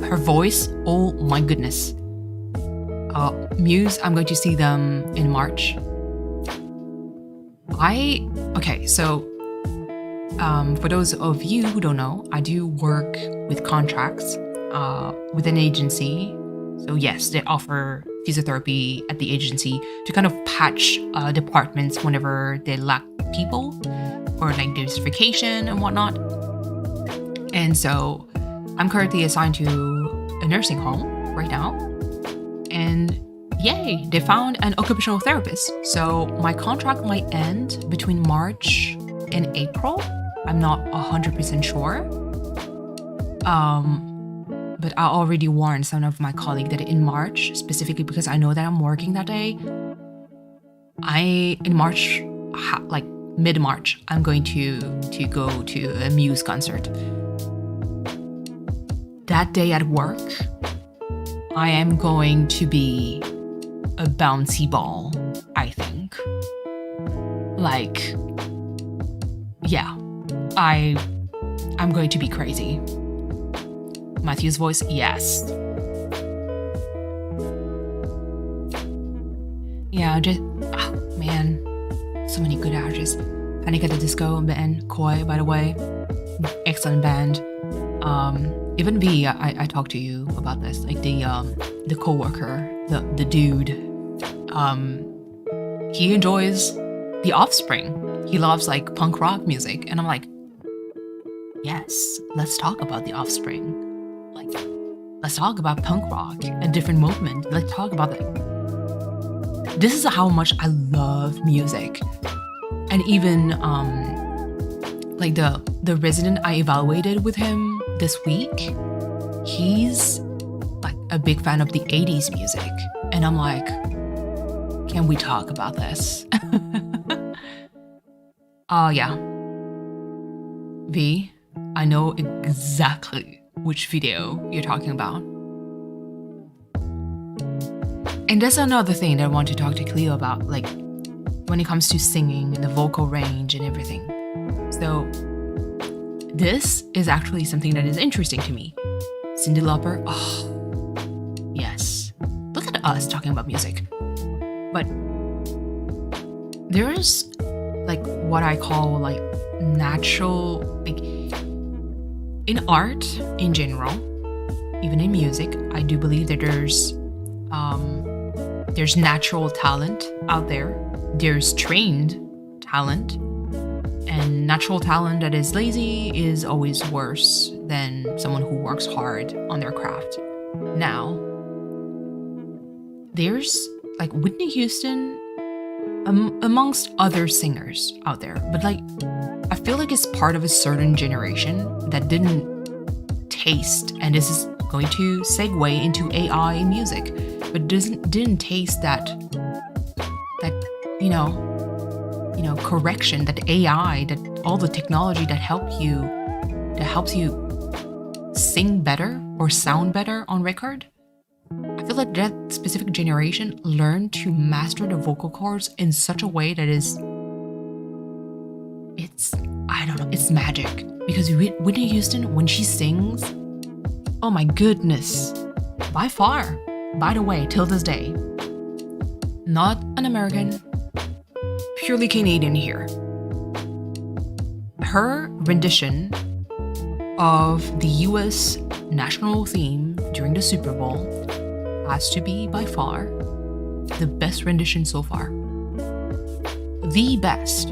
Speaker 1: Her voice, oh my goodness. Muse, I'm going to see them in March. For those of you who don't know, I do work with contracts with an agency. So yes, they offer physiotherapy at the agency to kind of patch departments whenever they lack people or like diversification and whatnot. And so I'm currently assigned to a nursing home right now. And yay, they found an occupational therapist. So my contract might end between March and April. I'm not 100% sure. But I already warned some of my colleagues that in March, specifically because I know that I'm working that day, in March, like mid-March, I'm going to go to a Muse concert. That day at work, I am going to be a bouncy ball, I think. Like, yeah, I'm going to be crazy. Matthew's voice, yes. Yeah, just, oh man, so many good actors. Panic at the Disco and Koi, by the way. excellent band. Even V, I talked to you about this, like the coworker, the dude. He enjoys The Offspring. He loves like punk rock music, and I'm like, yes, let's talk about The Offspring. Like, let's talk about punk rock and different movement. Let's talk about that. This is how much I love music, and even like the resident I evaluated with him this week, he's like a big fan of the 80s music, and I'm like, can we talk about this? Yeah. V, I know exactly which video you're talking about. And that's another thing that I want to talk to Cleo about, like when it comes to singing and the vocal range and everything. So this is actually something that is interesting to me. Cyndi Lauper, oh, yes. Look at us talking about music. But there's like what I call like natural, like in art in general, even in music, I do believe that there's natural talent out there. There's trained talent. And natural talent that is lazy is always worse than someone who works hard on their craft. Now, there's like Whitney Houston amongst other singers out there, but like I feel like it's part of a certain generation that didn't taste, and this is going to segue into AI music, but didn't taste that correction, that AI, that all the technology that helps you sing better or sound better on record. I feel like that specific generation learned to master the vocal cords in such a way that it's magic. Because Whitney Houston, when she sings, oh my goodness, by far, by the way, till this day, not an American, purely Canadian here. Her rendition of the US national theme during the Super Bowl has to be by far the best rendition so far. The best.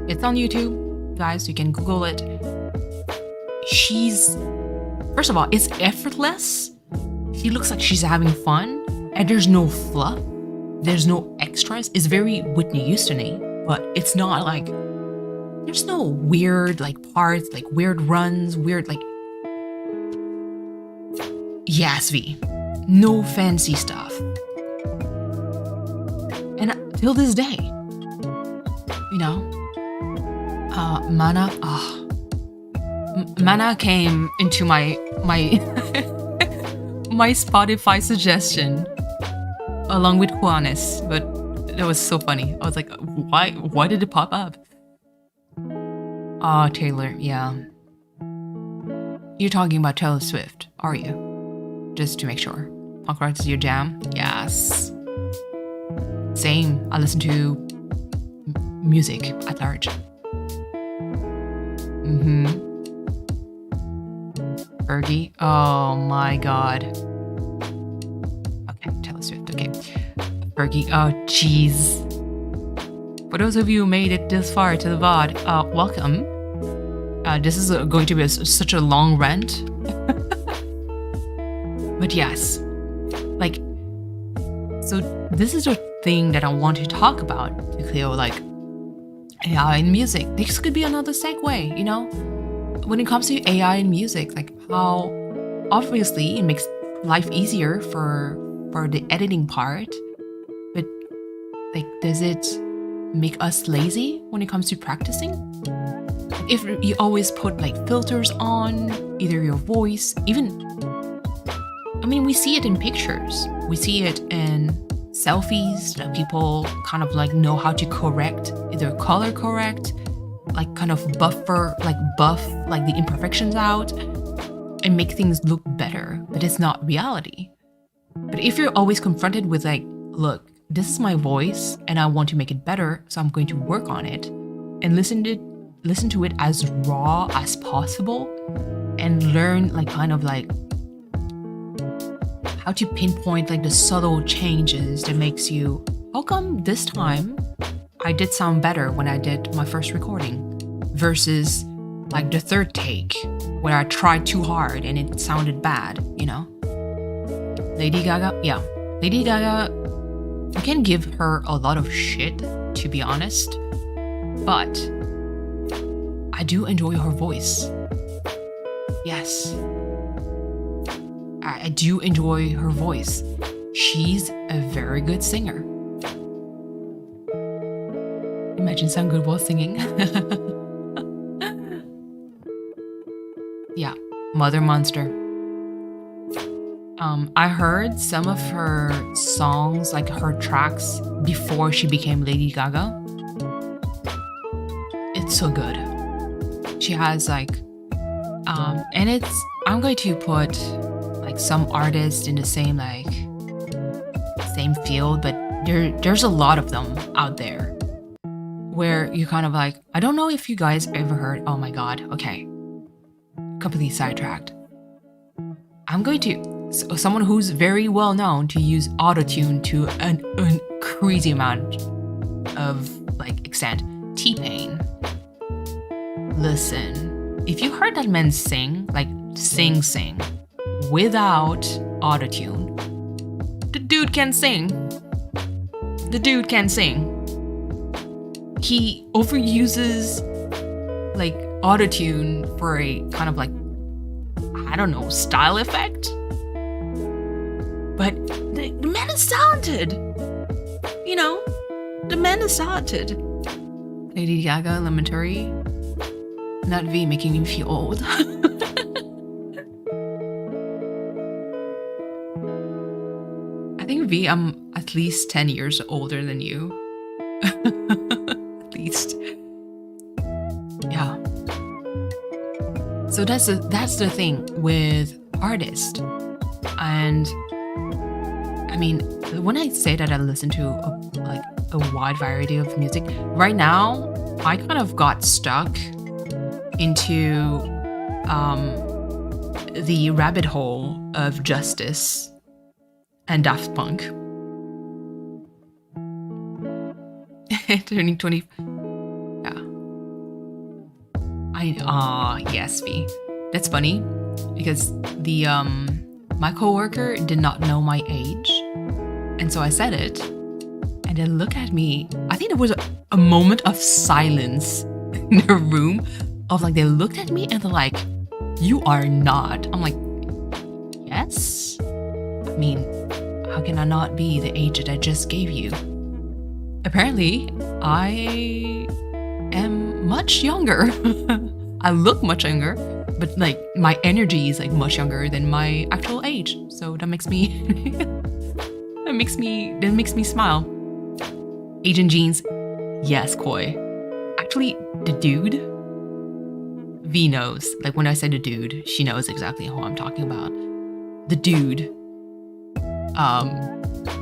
Speaker 1: It's on YouTube, guys, you can Google it. First of all, it's effortless. She looks like she's having fun, and there's no fluff. There's no extras. It's very Whitney Houston-y, but it's not like, there's no weird like parts, like weird runs, weird like, yes, V, no fancy stuff. And till this day, Mana came into my my Spotify suggestion along with Juanes, but it was so funny. I was like, why did it pop up? Taylor, yeah. You're talking about Taylor Swift, are you? Just to make sure. Punk rock is your jam? Yes. Same. I listen to music at large. Fergie? Oh my god. Okay, Taylor Swift, okay. Fergie, oh jeez. For those of you who made it this far to the VOD, welcome. This is going to be such a long rant. But yes, like, so this is a thing that I want to talk about to Cleo, like AI in music. This could be another segue, when it comes to AI in music, like how obviously it makes life easier for the editing part, but like, does it make us lazy when it comes to practicing? If you always put like filters on either your voice, we see it in pictures, we see it in selfies that people kind of like know how to correct, either color correct, like kind of buff like the imperfections out and make things look better, but it's not reality. But if you're always confronted with like, look, this is my voice and I want to make it better, so I'm going to work on it, and listen listen to it as raw as possible and learn like kind of like how to pinpoint like the subtle changes that makes you, how come this time I did sound better when I did my first recording versus like the third take where I tried too hard and it sounded bad, you know? Lady Gaga, yeah. Lady Gaga, you can give her a lot of shit, to be honest, but I do enjoy her voice. Yes. I do enjoy her voice. She's a very good singer. Imagine some good while singing. Yeah, Mother Monster. I heard some of her songs, like her tracks, before she became Lady Gaga. It's so good. She has like, and it's, I'm going to put like some artists in the same field, but there's a lot of them out there where you kind of like, I don't know if you guys ever heard, oh my god, okay, completely sidetracked. I'm going to, someone who's very well known to use autotune to an crazy amount of like extent, T-Pain. Listen, if you heard that man sing, like sing without autotune, the dude can sing. The dude can sing. He overuses like autotune for a kind of like, I don't know, style effect. But the man is talented. You know, the man is talented. Lady Gaga, Elementary. Not V making me feel old. I think V, I'm at least 10 years older than you. At least. Yeah. So that's the thing with artists. And I mean, when I say that I listen to a wide variety of music, right now I kind of got stuck into the rabbit hole of Justice and Daft Punk. Turning 20. Yeah. Yes, V. That's funny because the my coworker did not know my age, and so I said it, and they looked at me. I think there was a moment of silence in the room, of like they looked at me and they're like, "You are not." I'm like, "Yes." I mean, how can I not be the age that I just gave you? Apparently, I am much younger. I look much younger, but like my energy is like much younger than my actual age. So that makes me that makes me smile. Agent Jeans, yes, Koi. Actually, the dude, V knows. Like when I say the dude, she knows exactly who I'm talking about. The dude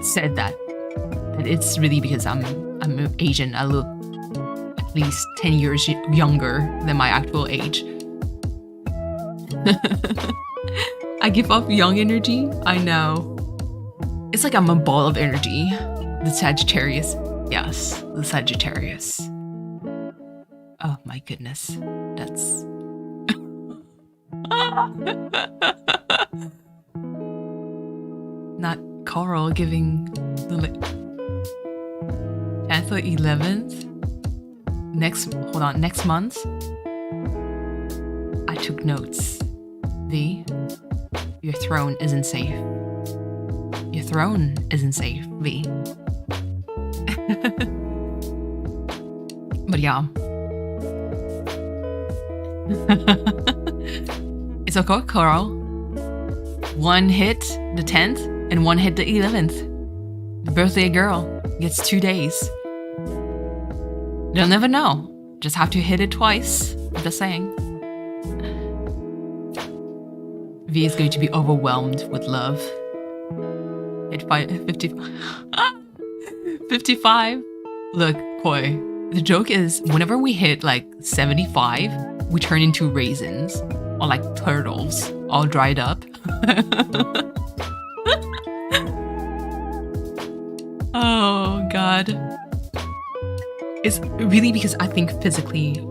Speaker 1: said that it's really because I'm Asian. I look at least 10 years younger than my actual age. I give off young energy. I know. It's like I'm a ball of energy. The Sagittarius. Yes, the Sagittarius. Oh my goodness. That's... Not Coral giving the 10th or 11th? Next month? I took notes. V, your throne isn't safe. Your throne isn't safe, V. But yeah. It's okay, Coral. One hit the 10th and one hit the 11th. The birthday girl gets 2 days. You'll never know. Just have to hit it twice. Just saying. V is going to be overwhelmed with love. Hit 50. 55. Look, Koi. The joke is whenever we hit like 75, we turn into raisins or like turtles, all dried up. Oh God. It's really because I think physically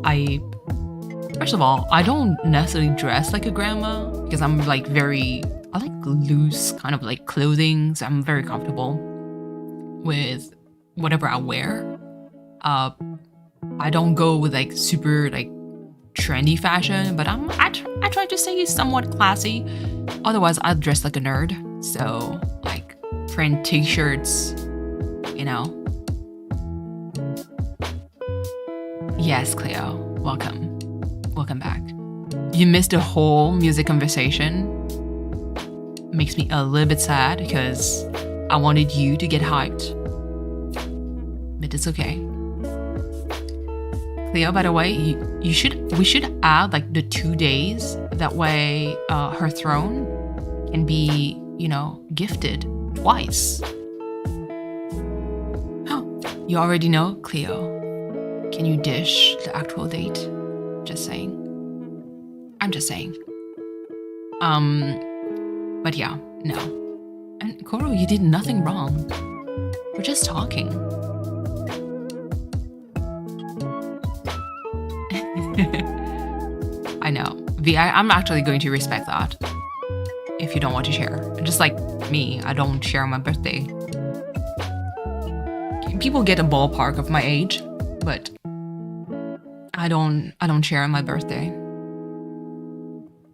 Speaker 1: first of all, I don't necessarily dress like a grandma because I'm like I like loose kind of like clothing, so I'm very comfortable with whatever I wear. I don't go with like super like trendy fashion, but I try to stay somewhat classy. Otherwise, I'd dress like a nerd. So like print t-shirts, you know. Yes, Cleo, welcome back. You missed the whole music conversation. Makes me a little bit sad because I wanted you to get hyped, but it's okay. Cleo, by the way, we should add like the 2 days. That way, her throne can be, gifted twice. Oh, you already know, Cleo. Can you dish the actual date? Just saying. I'm just saying. But yeah, no. And Koro, you did nothing wrong. We're just talking. I know. I'm actually going to respect that. If you don't want to share. Just like me, I don't share my birthday. People get a ballpark of my age, but I don't share my birthday.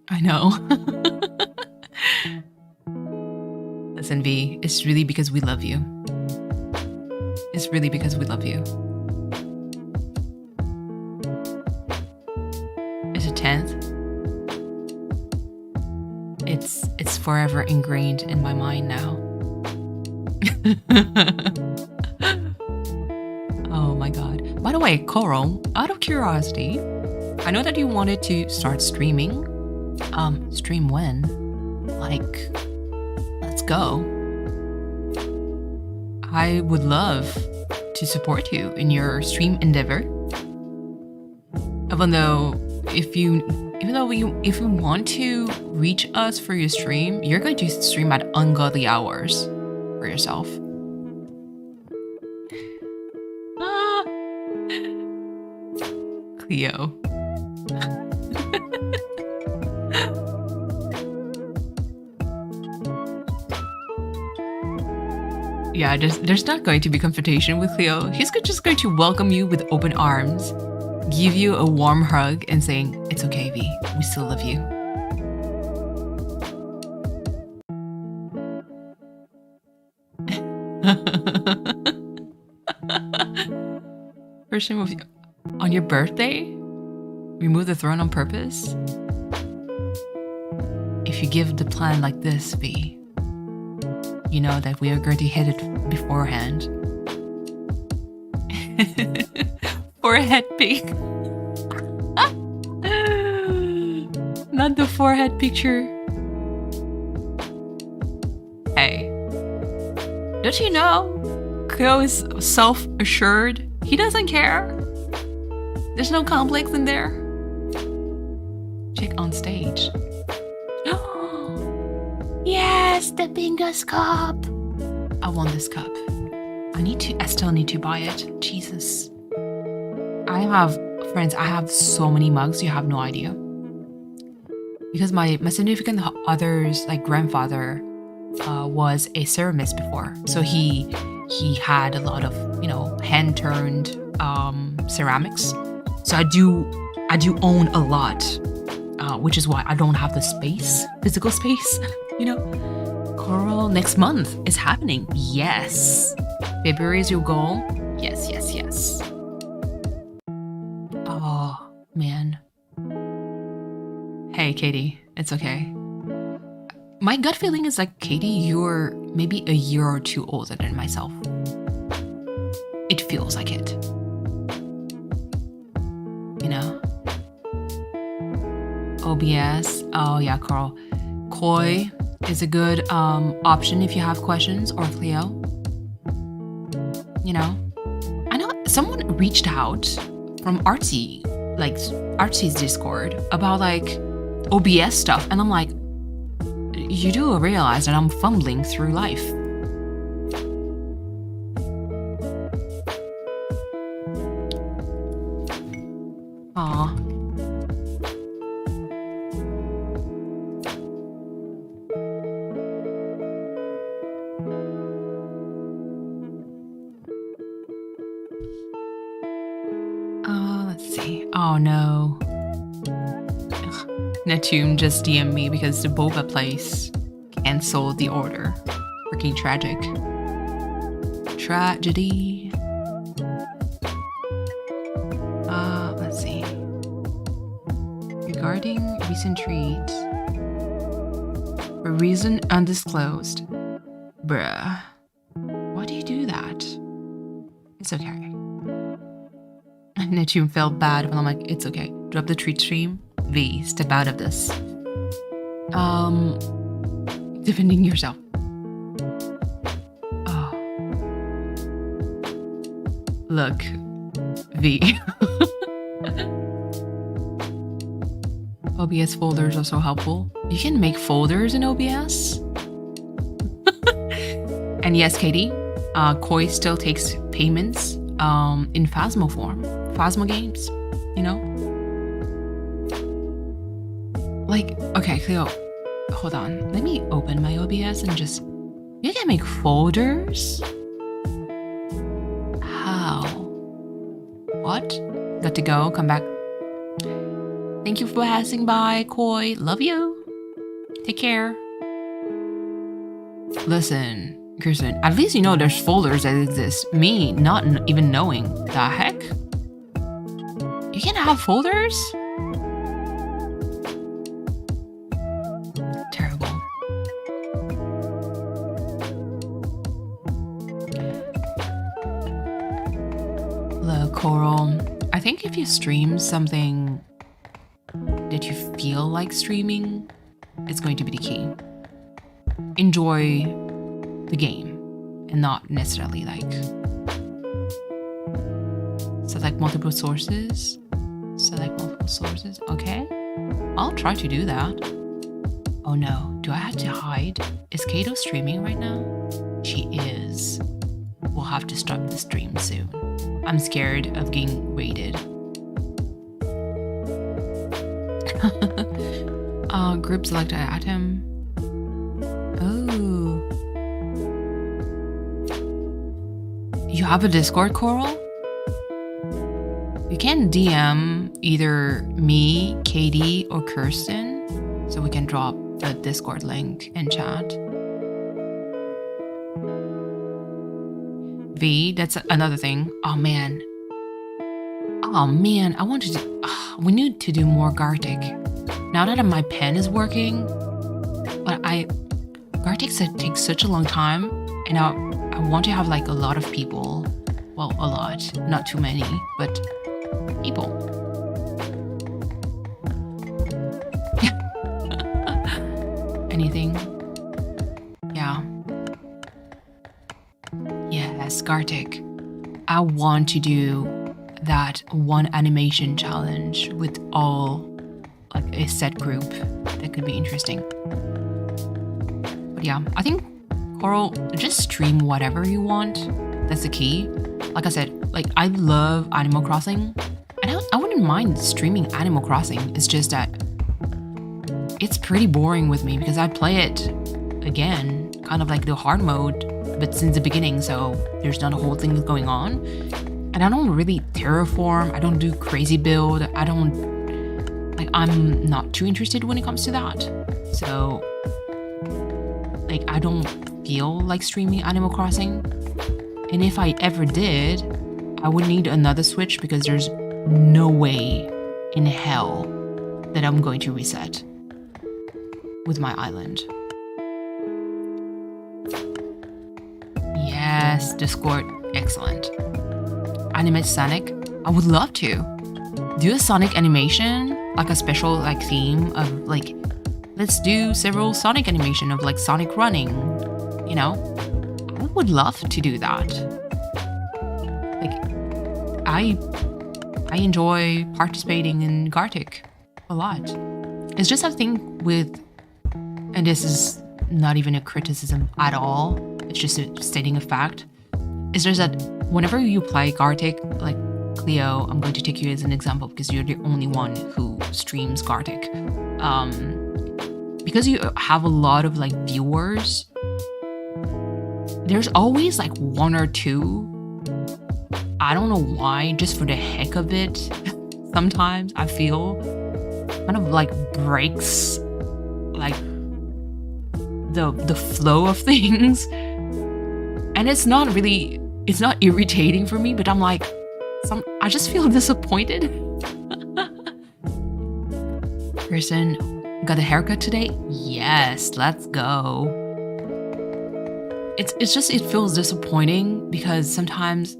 Speaker 1: I know. Listen, V, it's really because we love you. It's really because we love you. It's a 10th. It's forever ingrained in my mind now. Oh my God. By the way, Coral, out of curiosity, I know that you wanted to start streaming. Stream when? Like, let's go. I would love to support you in your stream endeavor. Even though if you want to reach us for your stream, you're going to stream at ungodly hours for yourself. Cleo. Yeah, there's not going to be confrontation with Cleo. He's just going to welcome you with open arms, give you a warm hug, and saying, "It's okay, V. We still love you." First time on your birthday? Remove the throne on purpose? If you give the plan like this, V, you know that we are going to hit it beforehand. Forehead pic. Not the forehead picture. Hey, don't you know Cleo is self-assured? He doesn't care. There's no complex in there. Check on stage. Yes, the Bingus cup. I want this cup. I still need to buy it. Jesus. Friends, I have so many mugs, you have no idea. Because my significant other's like grandfather was a ceramist before. So he had a lot of, hand-turned ceramics. So I do own a lot, which is why I don't have the physical space, Coral, next month is happening. Yes. February is your goal. Yes. Oh, man. Hey, Katie, it's okay. My gut feeling is like, Katie, you're maybe a year or two older than myself. It feels like it. OBS. Oh yeah, Carl. Koi is a good option if you have questions, or Cleo. I know someone reached out from Artsy's Discord about like OBS stuff, and I'm like, you do realize that I'm fumbling through life. Aw. Let's see. Oh no. Netune just DM'd me because the boba place canceled the order. Freaking tragic. Tragedy. Let's see. Regarding recent tweet, for reason undisclosed. Bruh. Why do you do that? It's okay. Netune felt bad when I'm like, it's okay. Drop the treat stream. V, step out of this. Defending yourself. Oh. Look, V. OBS folders are so helpful. You can make folders in OBS. And yes, Katie, Koi still takes payments in Phasmo form. Phasmo games, you know? Like, okay, Cleo, hold on. Let me open my OBS and just... You can make folders? How? What? Got to go, come back. Thank you for passing by, Koi. Love you. Take care. Listen, Kirsten, at least you know there's folders that exist. Me, not even knowing. The heck? You can have folders? Terrible. Look, Coral, I think if you stream something that you feel like streaming, it's going to be the key. Enjoy the game and not necessarily like select multiple sources. Okay, I'll try to do that. Oh no, do I have to hide? Is Kato streaming right now? She is. We'll have to stop the stream soon. I'm scared of getting raided. Group selected item. Oh. You have a Discord, Coral? You can DM either me, Katie, or Kirsten, so we can drop the Discord link in chat. V, that's another thing. Oh man, I wanted to. We need to do more Gartic. Now that my pen is working, but Gartic takes such a long time, and I want to have like a lot of people. Well, a lot, not too many, but people. Anything? Yeah. Yes, Gartic. I want to do that one animation challenge with all like a set group. That could be interesting. But yeah, I think Coral, just stream whatever you want. That's the key. Like I said, like I love Animal Crossing, and I wouldn't mind streaming Animal Crossing. It's just that it's pretty boring with me because I play it again, kind of like the hard mode, but since the beginning, so there's not a whole thing going on. And I don't really terraform. I don't do crazy build. I'm not too interested when it comes to that. So, like, I don't feel like streaming Animal Crossing. And if I ever did, I would need another Switch because there's no way in hell that I'm going to reset with my island. Yes, Discord, excellent. Animate Sonic, I would love to. Do a Sonic animation, like a special like theme of like, let's do several Sonic animation of like Sonic running, you know? I would love to do that. Like, I enjoy participating in Gartic a lot. It's just a thing with, and this is not even a criticism at all, it's just stating a fact. It's just that whenever you play Gartic, like Cleo, I'm going to take you as an example because you're the only one who streams Gartic. Because you have a lot of like viewers, there's always like one or two, I don't know why, just for the heck of it, sometimes I feel kind of like breaks like the flow of things. And it's not irritating for me, but I'm like, I just feel disappointed. Kirsten, got a haircut today? Yes, let's go. It's just, it feels disappointing because sometimes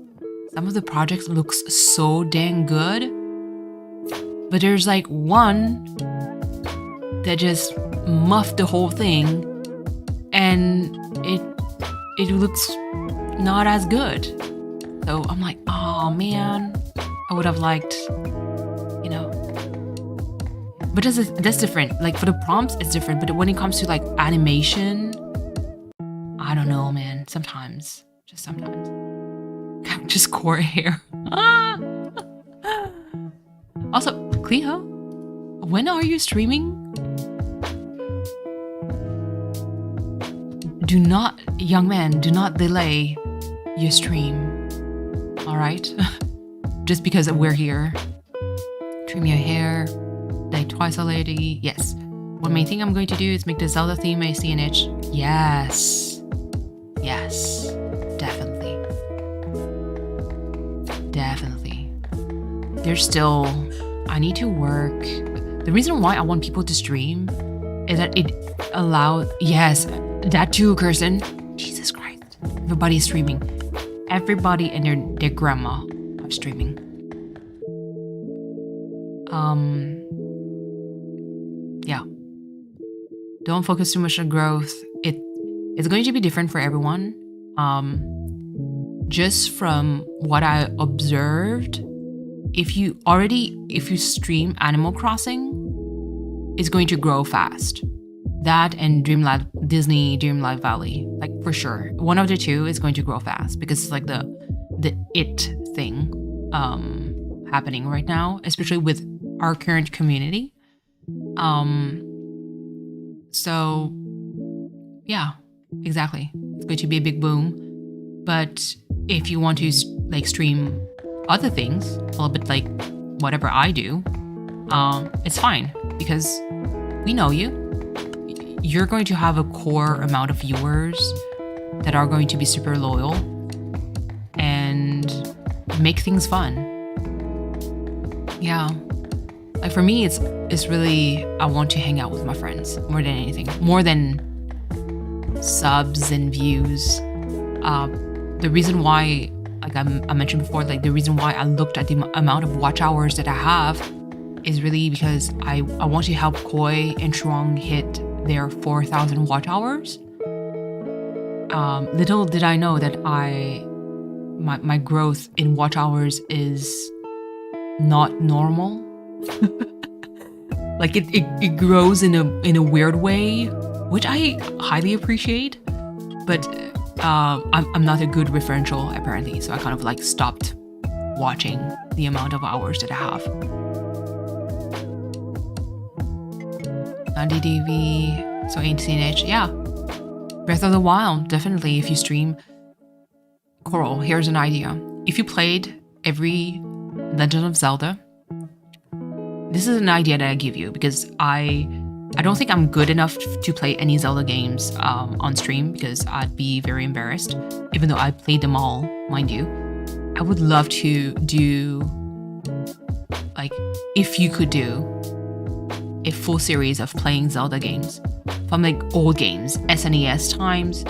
Speaker 1: some of the projects looks so dang good, but there's like one that just muffed the whole thing and it looks not as good. So I'm like, oh man, I would have liked, you know. But that's different. Like for the prompts, it's different. But when it comes to like animation, I don't know, man. Sometimes, just sometimes, just core hair. Also, Cleo, when are you streaming? Young man, do not delay your stream. All right? Just because we're here. Trim your hair, like twice a lady. Yes. One main thing I'm going to do is make the Zelda theme a CNH. Yes. Yes. Definitely. Definitely. There's still, I need to work. The reason why I want people to stream is that it allows, yes, that too, Kirsten. Jesus Christ. Everybody's streaming. Everybody and their grandma are streaming. Yeah. Don't focus too much on growth. It's going to be different for everyone. Just from what I observed, if you stream Animal Crossing, it's going to grow fast. That and Disney Dreamlight Valley, like for sure. One of the two is going to grow fast because it's like the it thing happening right now, especially with our current community. So yeah, exactly. It's going to be a big boom. But if you want to like stream other things, a little bit like whatever I do, it's fine because we know you. You're going to have a core amount of viewers that are going to be super loyal and make things fun. Yeah. Like for me, it's really, I want to hang out with my friends more than anything. More than subs and views. The reason why, like I mentioned before, like the reason why I looked at the amount of watch hours that I have is really because I want to help Koi and Truong hit their 4,000 watch hours. Little did I know that my growth in watch hours is not normal. Like it grows in a weird way, which I highly appreciate. But I'm not a good referential apparently, so I kind of like stopped watching the amount of hours that I have. DDV, so ACNH, yeah. Breath of the Wild, definitely. If you stream Coral, here's an idea. If you played every Legend of Zelda, this is an idea that I give you because I don't think I'm good enough to play any Zelda games on stream because I'd be very embarrassed, even though I played them all, mind you. I would love to do, like, if you could do a full series of playing Zelda games from like old games, SNES times,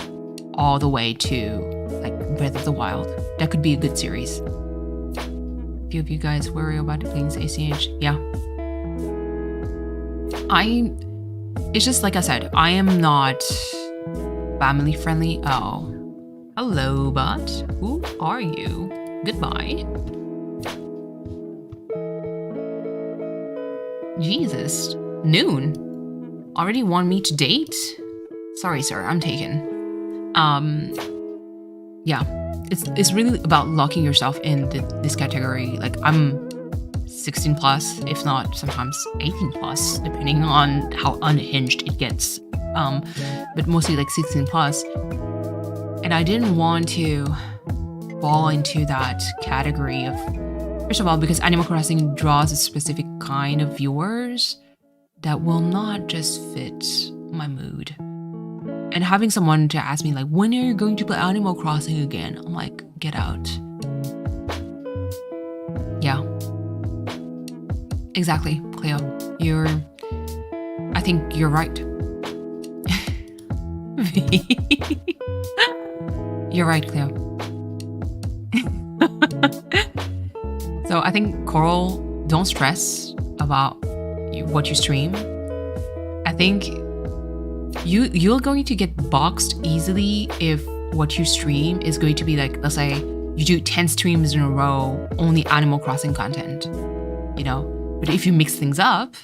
Speaker 1: all the way to like Breath of the Wild. That could be a good series. A few of you guys worry about playing ACH. Yeah. It's just like I said, I am not family friendly. Oh, hello, bot. Who are you? Goodbye. Jesus, noon. Already want me to date? Sorry, sir, I'm taken. Yeah, it's really about locking yourself in this category. Like, I'm 16 plus, if not sometimes 18 plus, depending on how unhinged it gets. But mostly like 16 plus. And I didn't want to fall into that category of, first of all, because Animal Crossing draws a specific kind of viewers that will not just fit my mood. And having someone to ask me like, when are you going to play Animal Crossing again? I'm like, get out. Yeah. Exactly, Cleo. I think you're right. You're right, Cleo. So I think, Coral, don't stress about what you stream. I think you're going to get boxed easily if what you stream is going to be like, let's say you do 10 streams in a row, only Animal Crossing content, you know? But if you mix things up,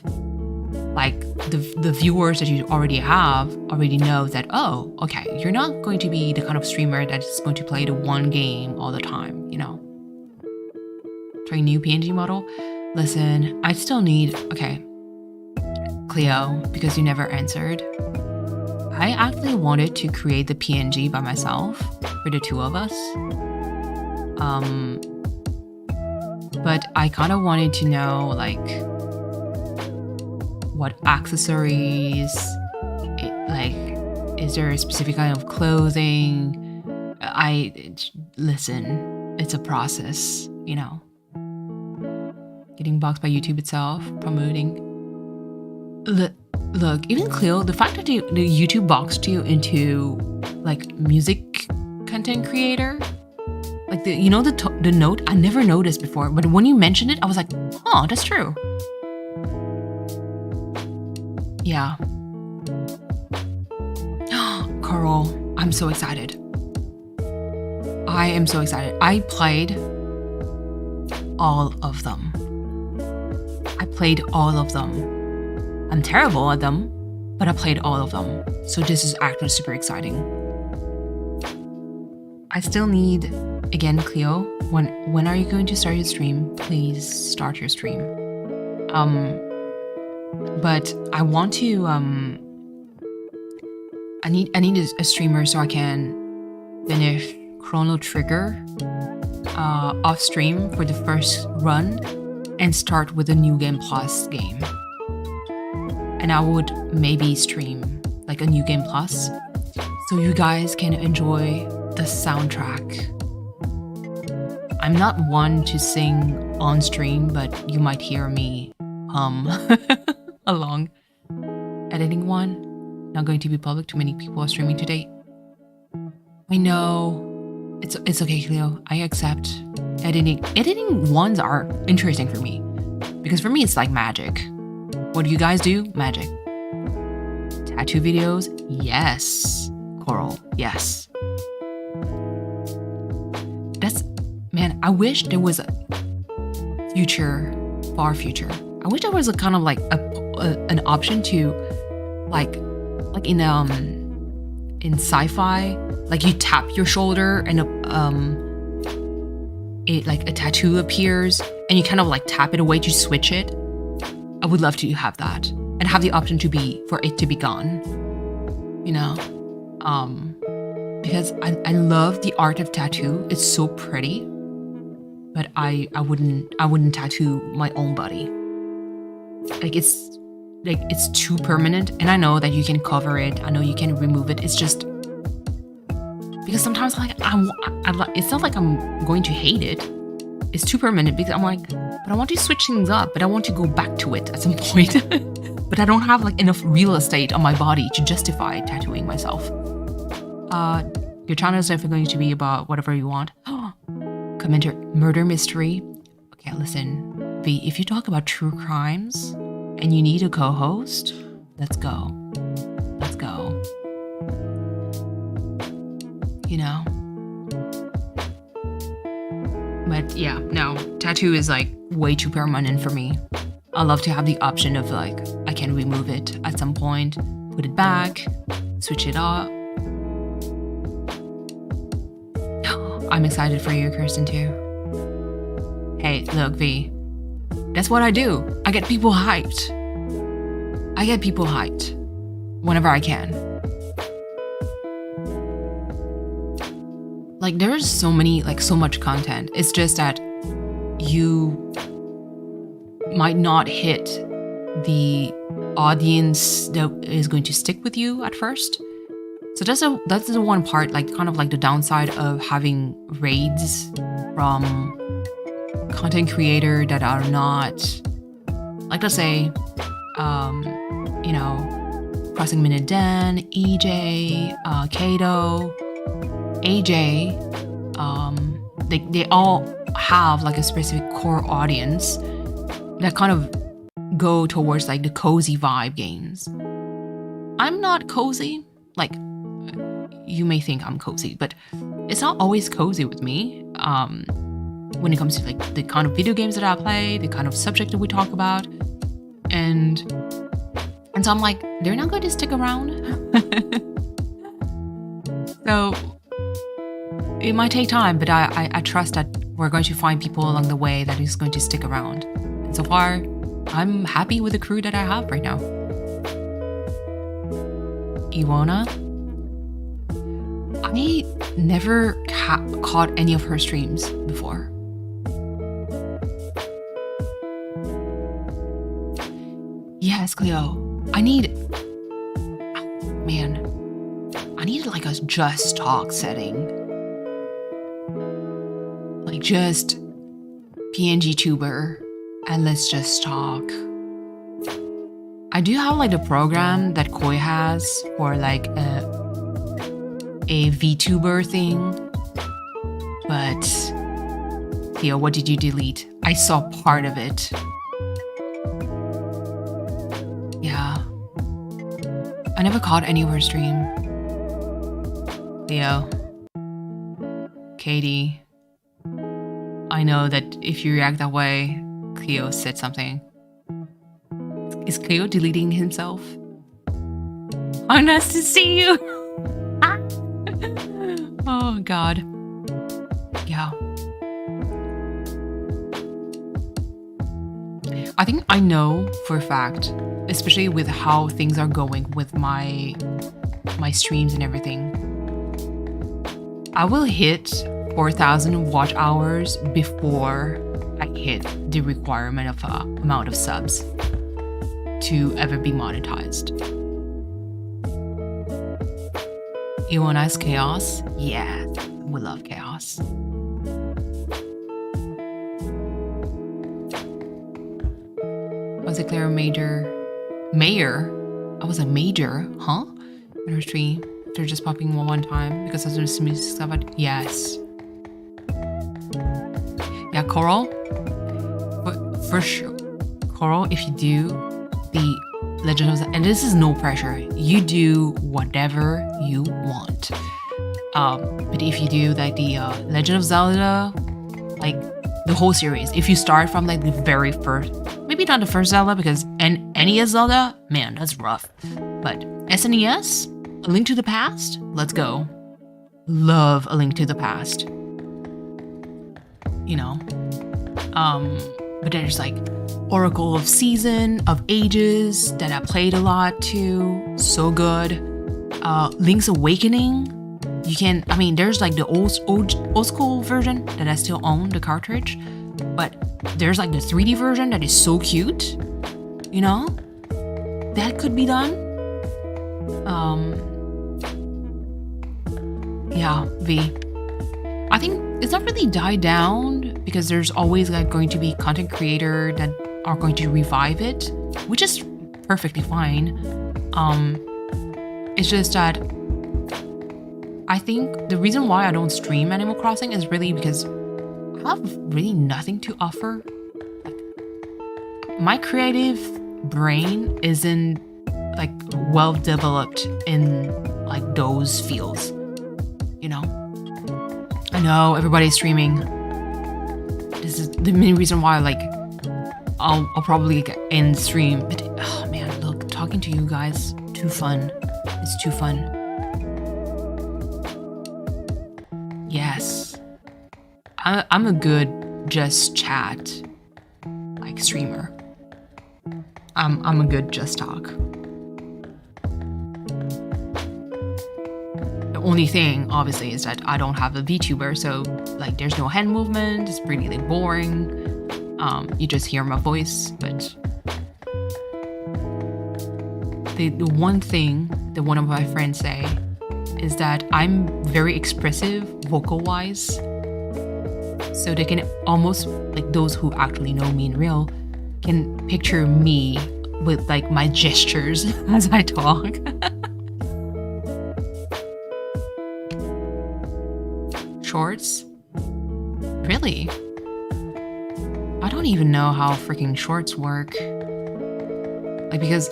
Speaker 1: like the viewers that you already have already know that, oh, okay, you're not going to be the kind of streamer that is going to play the one game all the time, you know? Try new PNG model. Listen, I still need, okay, Cleo, because you never answered. I actually wanted to create the PNG by myself for the two of us. But I kind of wanted to know, like, what accessories, like, is there a specific kind of clothing? Listen, it's a process, you know. Getting boxed by YouTube itself, promoting. Look, even Cleo, the fact that the YouTube boxed you into like music content creator, like the note, I never noticed before, but when you mentioned it, I was like, oh, that's true. Yeah. Carl, I'm so excited. I am so excited. I played all of them. I'm terrible at them, but I played all of them. So this is actually super exciting. I still need, again, Cleo, when are you going to start your stream? Please start your stream. But I want to, I need a streamer so I can finish Chrono Trigger off stream for the first run and start with the New Game Plus game. And I would maybe stream like a New Game Plus so you guys can enjoy the soundtrack. I'm not one to sing on stream, but you might hear me hum along. Editing one, not going to be public. Too many people are streaming today. I know. It's okay, Cleo. I accept. Editing ones are interesting for me. Because for me, it's like magic. What do you guys do? Magic. Tattoo videos? Yes. Coral? Yes. Man, I wish there was a future, far future. I wish there was a kind of like an option to like in sci-fi, like you tap your shoulder and it like a tattoo appears and you kind of like tap it away to switch it. I would love to have that and have the option for it to be gone, you know? Because I love the art of tattoo. It's so pretty, but I wouldn't tattoo my own body. It's too permanent, and I know that you can cover it. I know you can remove it. It's just because sometimes it's not like I'm going to hate it. It's too permanent because I'm like, but I want to switch things up, but I want to go back to it at some point. But I don't have like enough real estate on my body to justify tattooing myself. Your channel is definitely going to be about whatever you want. Commenter, murder mystery. Okay, listen, V, if you talk about true crimes and you need a co-host, let's go. Let's go. You know? But yeah, no, tattoo is like way too permanent for me. I love to have the option of like, I can remove it at some point, put it back, switch it up. I'm excited for you, Kirsten, too. Hey, look, V. That's what I do. I get people hyped. Whenever I can. Like, there's so much content. It's just that you might not hit the audience that is going to stick with you at first. So that's the one part, like kind of like the downside of having raids from content creator that are not, like, let's say, Crossing Minute Dan, EJ, Kato, AJ, they all have like a specific core audience that kind of go towards like the cozy vibe games. I'm not cozy. Like, you may think I'm cozy, but it's not always cozy with me. When it comes to like the kind of video games that I play, the kind of subject that we talk about, and so I'm like, they're not going to stick around. So it might take time, but I trust that we're going to find people along the way that is going to stick around. And so far, I'm happy with the crew that I have right now. Iwona, I never caught any of her streams before. Yes, Cleo. I need like a just talk setting. Like just PNGTuber and let's just talk. I do have like the program that Koi has for like a VTuber thing. But Theo, what did you delete? I saw part of it. Yeah. I never caught any of her stream. Theo. Katie. I know that if you react that way, Cleo said something. Is Cleo deleting himself? Oh, nice to see you! Oh, God. Yeah. I think I know for a fact, especially with how things are going with my streams and everything, I will hit 4,000 watch hours before I hit the requirement of amount of subs to ever be monetized. Iwona's chaos? Yeah, we love chaos. Was it Claire Mayor? I was a major, huh? In her stream. They're just popping one time because of the smooth stuff. Yes. Yeah, Coral. For sure. Coral, if you do the Legend of Zelda, and this is no pressure, you do whatever you want. But if you do like the Legend of Zelda, like the whole series, if you start from like the very first, maybe not the first Zelda because NES Zelda, man, that's rough. But SNES, A Link to the Past, let's go. Love A Link to the Past. You know, but there's like Oracle of Season, of Ages that I played a lot too. So good. Link's Awakening. You can, I mean, there's like the old school version that I still own, the cartridge. But there's like the 3D version that is so cute. You know? That could be done. Yeah, V. I think it's not really died down because there's always like going to be content creator that are going to revive it, which is perfectly fine. It's just that I think the reason why I don't stream Animal Crossing is really because I have really nothing to offer. Like, my creative brain isn't like well developed in like those fields, you know? I know everybody's streaming. This is the main reason why like I'll probably end stream. But oh man, look, talking to you guys, too fun. It's too fun. Yes, I'm a good just chat like streamer. I'm a good just talk. The only thing, obviously, is that I don't have a VTuber, so like there's no hand movement. It's pretty like boring. You just hear my voice, but the one thing that one of my friends say is that I'm very expressive vocal-wise, so they can almost, like those who actually know me in real, can picture me with like my gestures as I talk. Shorts? Really? I don't even know how freaking shorts work. Like, because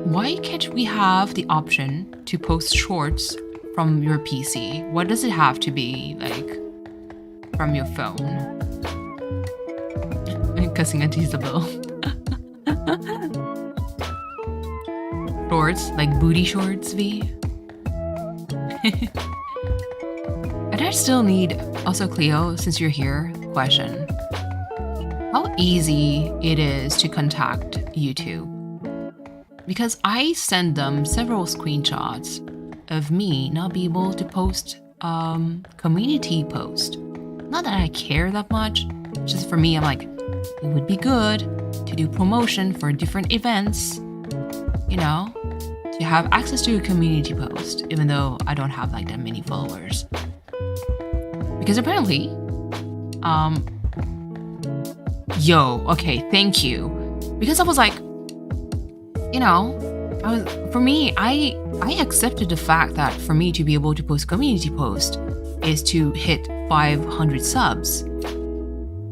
Speaker 1: why can't we have the option to post shorts from your PC? Why does it have to be like from your phone? Cussing at Isabel. Shorts, like booty shorts, V. And I still need, also Cleo, since you're here, question. How easy it is to contact YouTube? Because I send them several screenshots of me not be able to post community post. Not that I care that much, just for me, I'm like, it would be good to do promotion for different events, you know, to have access to a community post, even though I don't have like that many followers. Because apparently, okay, thank you. Because I was like, you know, I accepted the fact that for me to be able to post community post is to hit 500 subs.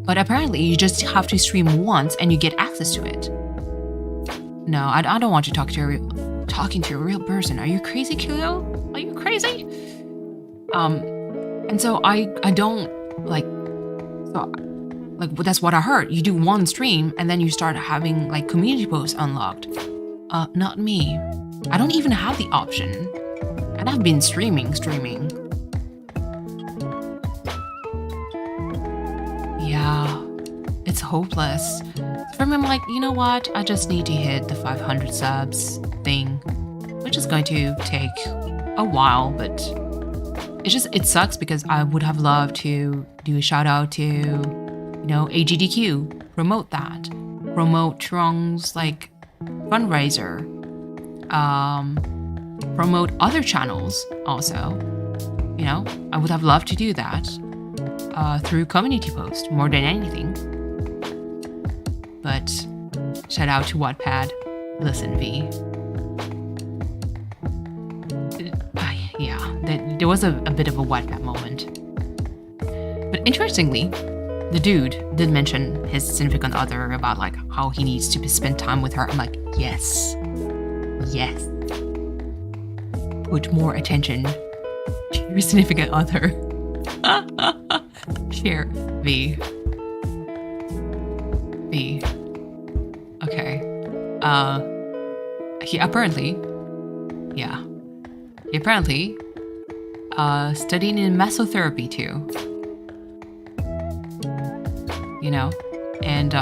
Speaker 1: But apparently you just have to stream once and you get access to it. No, I don't want to talking to a real person. Are you crazy, Kilo? Are you crazy? And so I don't like, so like that's what I heard. You do one stream and then you start having like community posts unlocked. Not me. I don't even have the option. And I've been streaming. Yeah, it's hopeless. For me, I'm like, you know what? I just need to hit the 500 subs thing, which is going to take a while, but it sucks because I would have loved to do a shout out to, you know, AGDQ, promote that, promote Trung's like Fundraiser, promote other channels also. You know, I would have loved to do that through community post more than anything. But shout out to Wattpad. Listen, V. Yeah, there was a bit of a Wattpad moment. But interestingly, the dude did mention his significant other about like how he needs to spend time with her. I'm like, yes. Put more attention to your significant other. Share V. Okay. He apparently studying in mesotherapy too. You know? And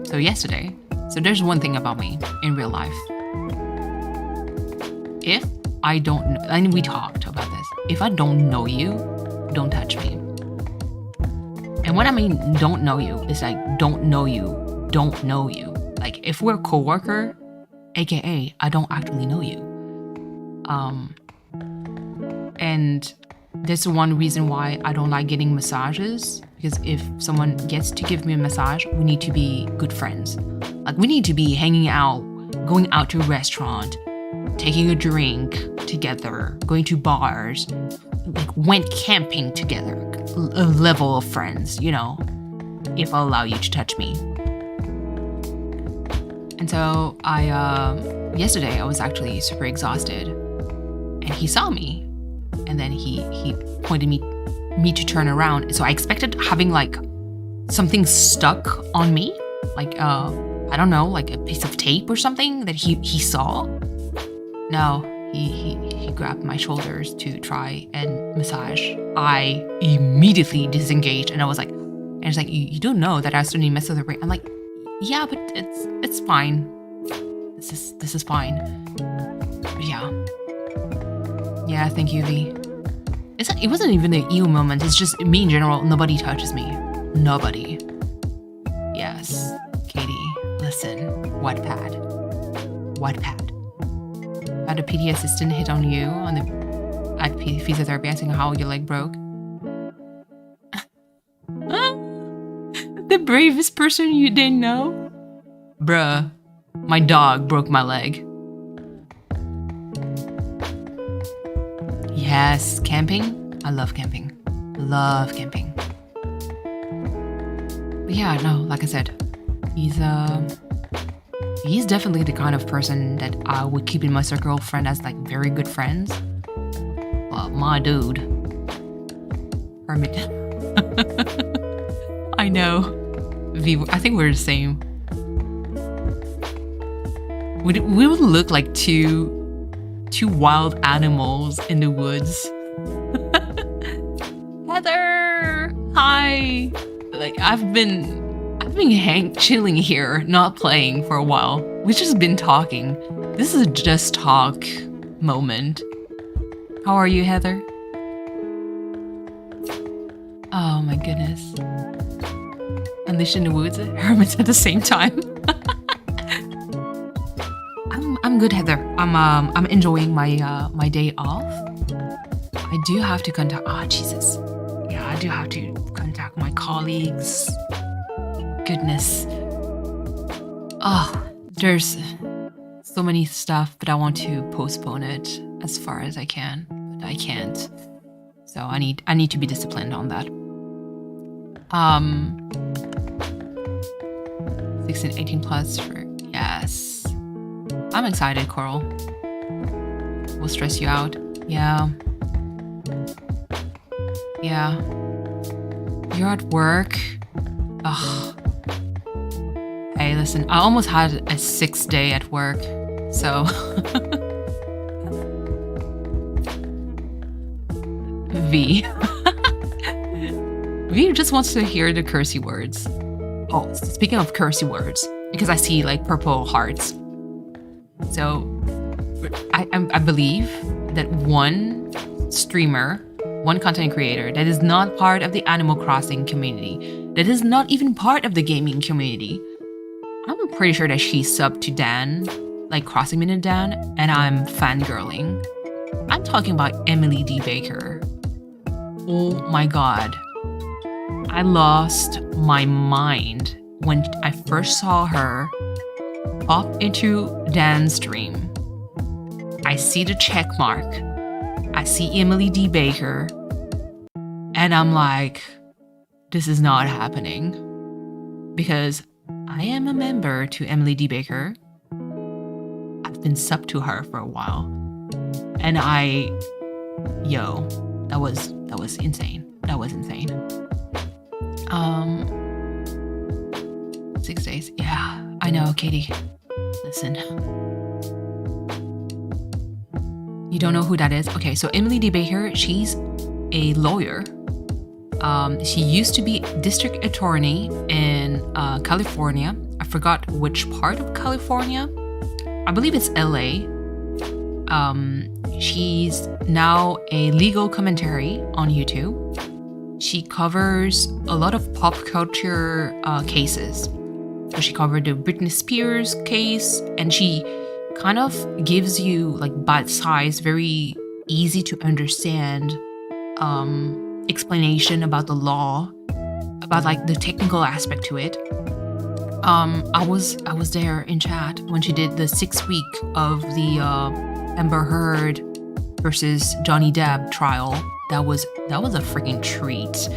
Speaker 1: so yesterday, so there's one thing about me in real life. If I don't know, and we talked about this, if I don't know you, don't touch me. And what I mean don't know you is like don't know you. Like if we're coworker, aka I don't actually know you. And this is one reason why I don't like getting massages, because if someone gets to give me a massage, we need to be good friends. Like we need to be hanging out, going out to a restaurant, taking a drink together, going to bars, like went camping together, a level of friends, you know, if I allow you to touch me. And so yesterday I was actually super exhausted and he saw me and then he pointed me to turn around. So I expected having like something stuck on me, like I don't know, like a piece of tape or something that he saw. No, he grabbed my shoulders to try and massage. I immediately disengaged, and I was like, and it's like, you don't know that I suddenly messed with her brain. I'm like, yeah, but it's fine. This is fine. But yeah, thank you, V. It wasn't even an ego moment. It's just me in general. Nobody touches me. Nobody. Yes, Katie. Listen, Wattpad. Had a PT assistant hit on you at physiotherapy asking how your leg broke. The bravest person you didn't know? Bruh, my dog broke my leg. Yes, camping. I love camping. Love camping. But yeah, no, like I said, he's definitely the kind of person that I would keep in my circle of friends as like very good friends. Well, my dude. Hermit. I know. V, I think we're the same. We would look like two wild animals in the woods. Heather, hi. Like I've been chilling here, not playing for a while. We've just been talking. This is a just talk moment. How are you, Heather? Oh my goodness. Unleashed in the woods, hermits at the same time. I'm good, Heather. I'm enjoying my day off. I do have to contact. Oh Jesus. Yeah, I do have to contact my colleagues. Goodness. Oh, there's so many stuff, but I want to postpone it as far as I can, but I can't. So I need to be disciplined on that. 16, 18 plus for yes. I'm excited, Coral. We'll stress you out. Yeah. Yeah. You're at work. Ugh. Hey, listen, I almost had a 6th day at work, so. V. V just wants to hear the cursey words. Oh, speaking of cursey words, because I see like purple hearts. So, I believe that one streamer, one content creator that is not part of the Animal Crossing community, that is not even part of the gaming community, I'm pretty sure that she subbed to Dan, like Crossing Minute Dan, and I'm fangirling. I'm talking about Emily D. Baker. Oh my god. I lost my mind when I first saw her pop into Dan's stream. I see the check mark. I see Emily D. Baker. And I'm like, this is not happening. Because I am a member to Emily D. Baker. I've been subbed to her for a while. And that was insane. That was insane. 6 days. Yeah, I know, Katie. Listen. You don't know who that is? Okay, so Emily D. Baker, she's a lawyer. She used to be district attorney in California. I forgot which part of California. I believe it's LA. She's now a legal commentary on YouTube. She covers a lot of pop culture cases. So she covered the Britney Spears case, and she kind of gives you like bite-sized, very easy to understand explanation about the law, about like the technical aspect to it. I was there in chat when she did the 6 week of the Amber Heard versus Johnny Depp trial. That was a freaking treat.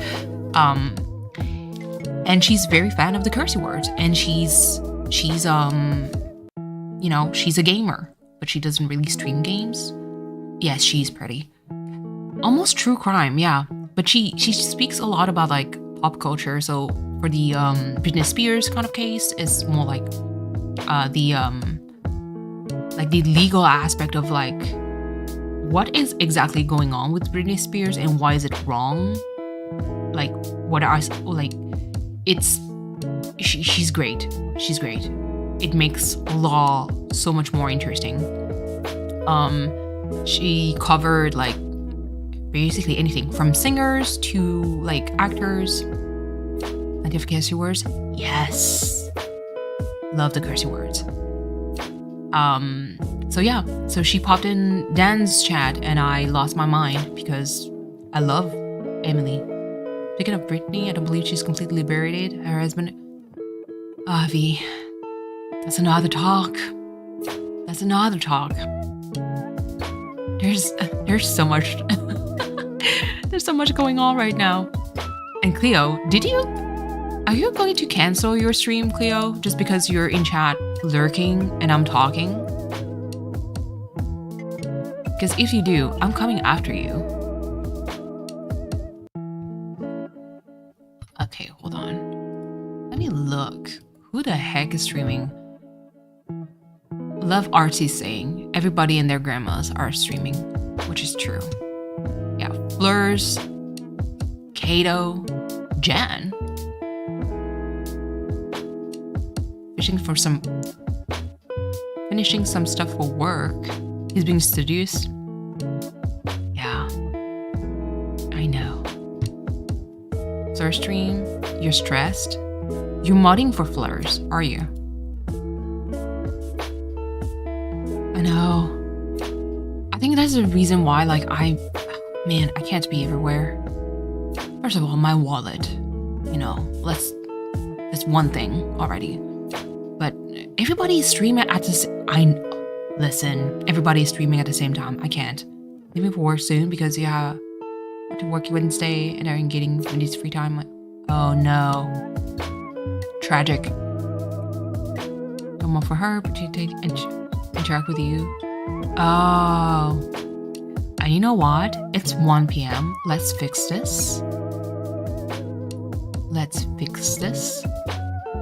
Speaker 1: And she's very fan of the cursey words, and she's she's a gamer, but she doesn't really stream games. Yes, she's pretty. Almost true crime, yeah. But she speaks a lot about like pop culture, so for the Britney Spears kind of case is more like the legal aspect of like what is exactly going on with Britney Spears and why is it wrong? Like what are like it's she's great. She's great. It makes law so much more interesting. She covered like basically anything from singers to like actors. And if cursey words, yes, love the cursey words. So yeah, so she popped in Dan's chat and I lost my mind because I love Emily. Speaking of Britney, I don't believe she's completely buried. Her husband, V. That's another talk. That's another talk. There's so much. There's so much going on right now. And Cleo, are you going to cancel your stream, Cleo, just because you're in chat lurking and I'm talking? Because if you do, I'm coming after you. Okay, hold on. Let me look. Who the heck is streaming? Love Artsy saying everybody and their grandmas are streaming, which is true. Yeah, Fleurs, Kato, Jan. Finishing some stuff for work. He's being seduced. Yeah, I know. Sir stream, you're stressed. You're modding for Fleurs, are you? I know. I think that's the reason why, like, I can't be everywhere. First of all, my wallet. You know, that's one thing already. But everybody's streaming at listen, everybody's streaming at the same time. I can't. Leaving for work soon because I have to work Wednesday and I'm getting Wendy's free time. Oh no. Tragic. No more for her, but to interact with you. Oh. And you know what? It's 1 p.m. Let's fix this.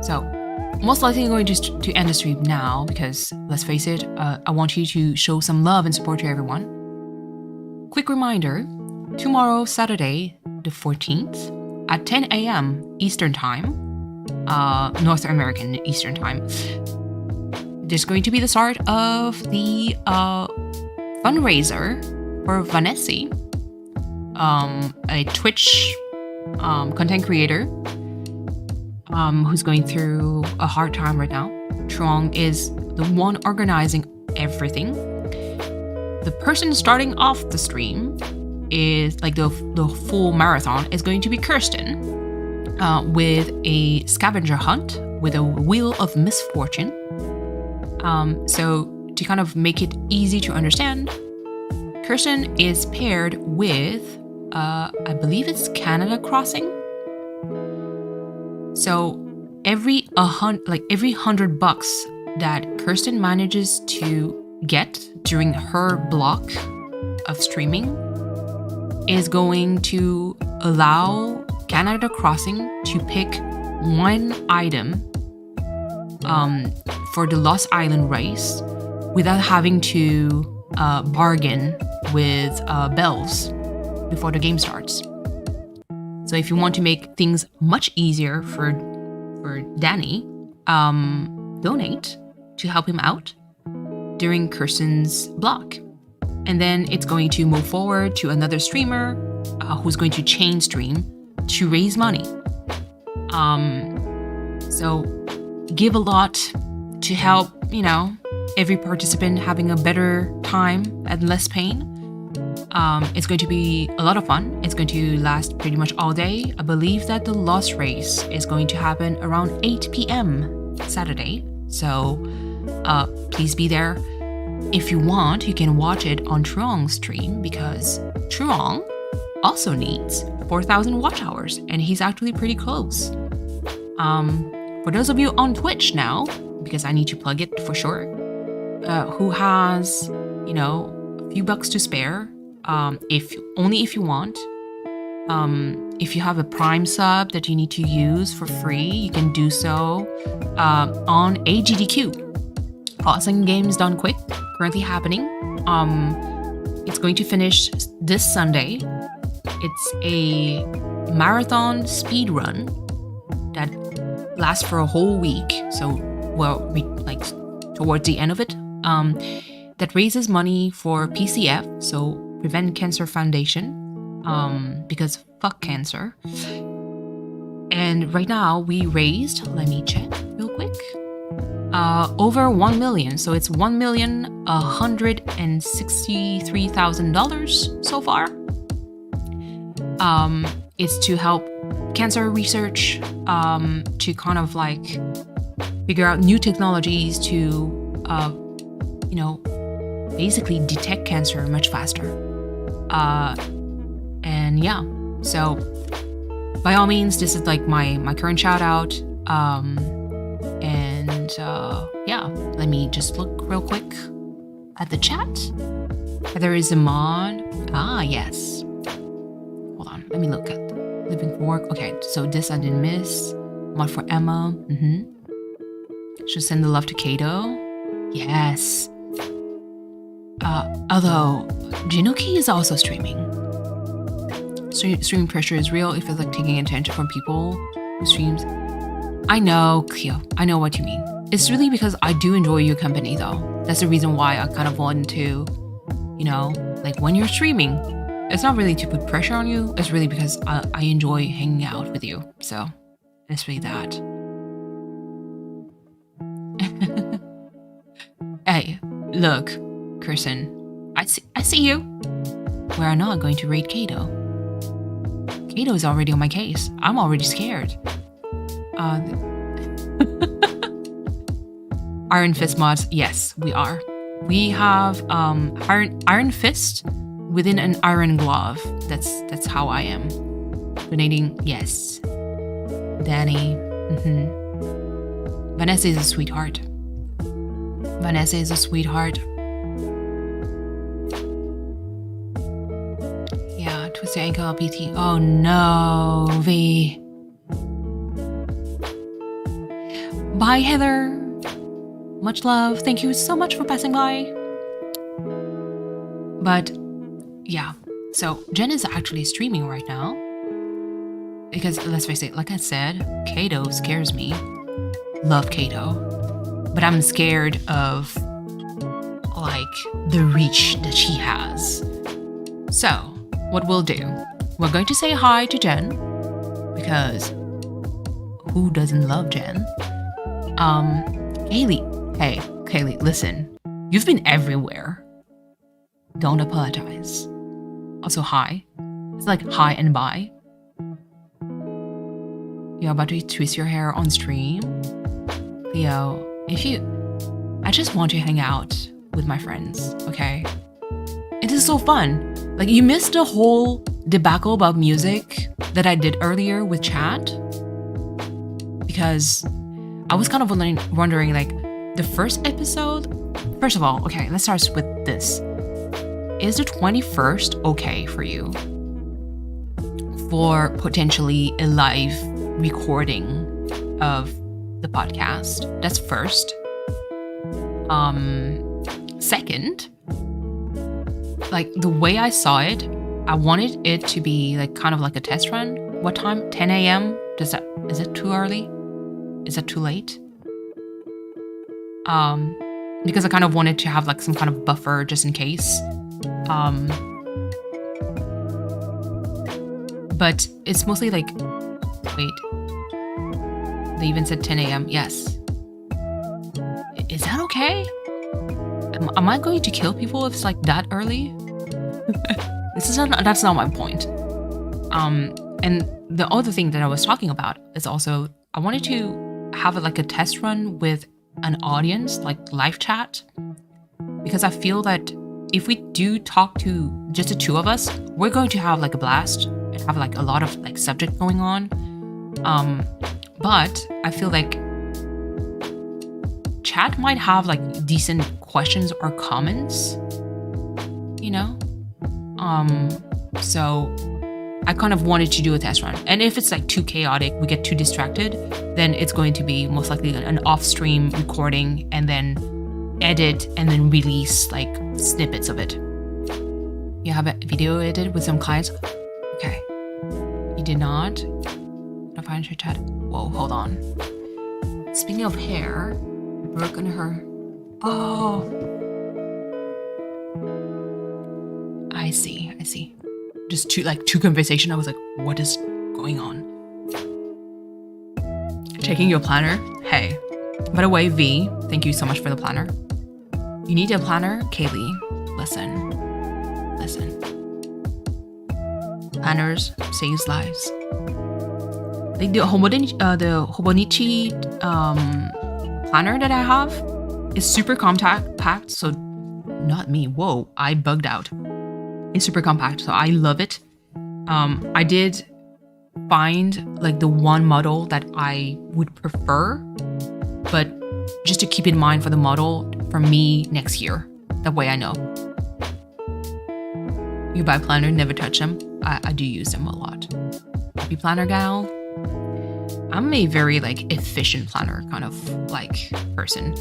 Speaker 1: So, most likely I'm going to end the stream now because, let's face it, I want you to show some love and support to everyone. Quick reminder, tomorrow, Saturday, the 14th, at 10 a.m. Eastern Time, North American Eastern Time, there's going to be the start of the fundraiser for Vanessa, a Twitch content creator who's going through a hard time right now. Trong is the one organizing everything. The person starting off the stream is like the full marathon is going to be Kirsten with a scavenger hunt with a wheel of misfortune. So to kind of make it easy to understand, Kirsten is paired with I believe it's Canada Crossing. So every $100 that Kirsten manages to get during her block of streaming is going to allow Canada Crossing to pick one item for the Lost Island race without having to bargain with Bells before the game starts. So if you want to make things much easier for Danny, donate to help him out during Kirsten's block. And then it's going to move forward to another streamer who's going to chain stream to raise money. So give a lot to help, every participant having a better time and less pain. It's going to be a lot of fun. It's going to last pretty much all day. I believe that the Lost Race is going to happen around 8 p.m. Saturday. So please be there. If you want, you can watch it on Truong's stream because Truong also needs 4,000 watch hours and he's actually pretty close. For those of you on Twitch now, because I need to plug it for sure, who has, a few bucks to spare, if you want, If you have a Prime sub that you need to use for free, you can do so on AGDQ. Awesome Games Done Quick, currently happening. It's going to finish this Sunday. It's a marathon speed run that lasts for a whole week. So, towards the end of it, that raises money for PCF, so Prevent Cancer Foundation, because fuck cancer. And right now we raised, let me check real quick, over 1 million. So it's $1,163,000 so far. It's to help cancer research, to kind of like figure out new technologies to, basically detect cancer much faster. And yeah, so by all means, this is like my current shout out. Yeah, let me just look real quick at the chat. There is a mod. Ah, yes. Hold on, let me look at Living for Work. Okay, so this I didn't miss. Mod for Emma. Should send the love to Kato. Yes. Although Jinoki is also streaming. Streaming pressure is real. It feels like taking attention from people who streams. I know, Cleo. I know what you mean. It's really because I do enjoy your company, though. That's the reason why I kind of want to, like when you're streaming, it's not really to put pressure on you. It's really because I enjoy hanging out with you. So it's really that. Hey, look, Kirsten. I see you. We're not going to raid Kato. Kato is already on my case. I'm already scared. Iron Fist mods, yes, we are. We have Iron Fist within an Iron Glove. That's how I am. Donating, yes. Danny, Vanessa is a sweetheart. Vanessa is a sweetheart. Yeah, twist your ankle, PT. Oh no, V. Bye, Heather. Much love. Thank you so much for passing by. But yeah, so Jen is actually streaming right now. Because let's face it, like I said, Kato scares me. Love Kato. But I'm scared of like the reach that she has. So what we'll do, we're going to say hi to Jen, because who doesn't love Jen? Kaylee. Hey, Kaylee, listen. You've been everywhere. Don't apologize. Also, hi. It's like hi and bye. You're about to twist your hair on stream? Leo, I just want to hang out with my friends, okay? It is so fun. Like, you missed the whole debacle about music that I did earlier with chat. Because I was kind of wondering, like, the first episode... First of all, okay, let's start with this. Is the 21st okay for you? For potentially a live recording of the podcast? That's first. Second, like the way I saw it, I wanted it to be like kind of like a test run. What time? 10 a.m.? Is it too early? Is that too late? Because I kind of wanted to have like some kind of buffer just in case. But it's mostly like, wait, they even said 10 a.m. Yes. Is that okay? Am I going to kill people if it's like that early? That's not my point. And the other thing that I was talking about is also, I wanted to have like a test run with an audience, like live chat, because I feel that if we do talk to just the two of us, we're going to have like a blast and have like a lot of like subject going on. But I feel like chat might have like decent questions or comments, you know? So I kind of wanted to do a test run. And if it's like too chaotic, we get too distracted, then it's going to be most likely an off-stream recording and then edit and then release like snippets of it. You have a video edited with some clients? Okay. You did not? I find your chat. Whoa, hold on. Speaking of hair, broken her. Oh. I see. Just two conversation. I was like, what is going on? Checking your planner. Hey. By the way, V, thank you so much for the planner. You need a planner? Kaylee, listen. Planners saves lives. Like the Hobonichi planner that I have is super compact, so not me. Whoa, I bugged out. It's super compact, so I love it. I did find like the one model that I would prefer, but just to keep in mind for the model for me next year. That way I know. You buy planner, never touch them. I do use them a lot. Happy planner gal. I'm a very like efficient planner kind of like person.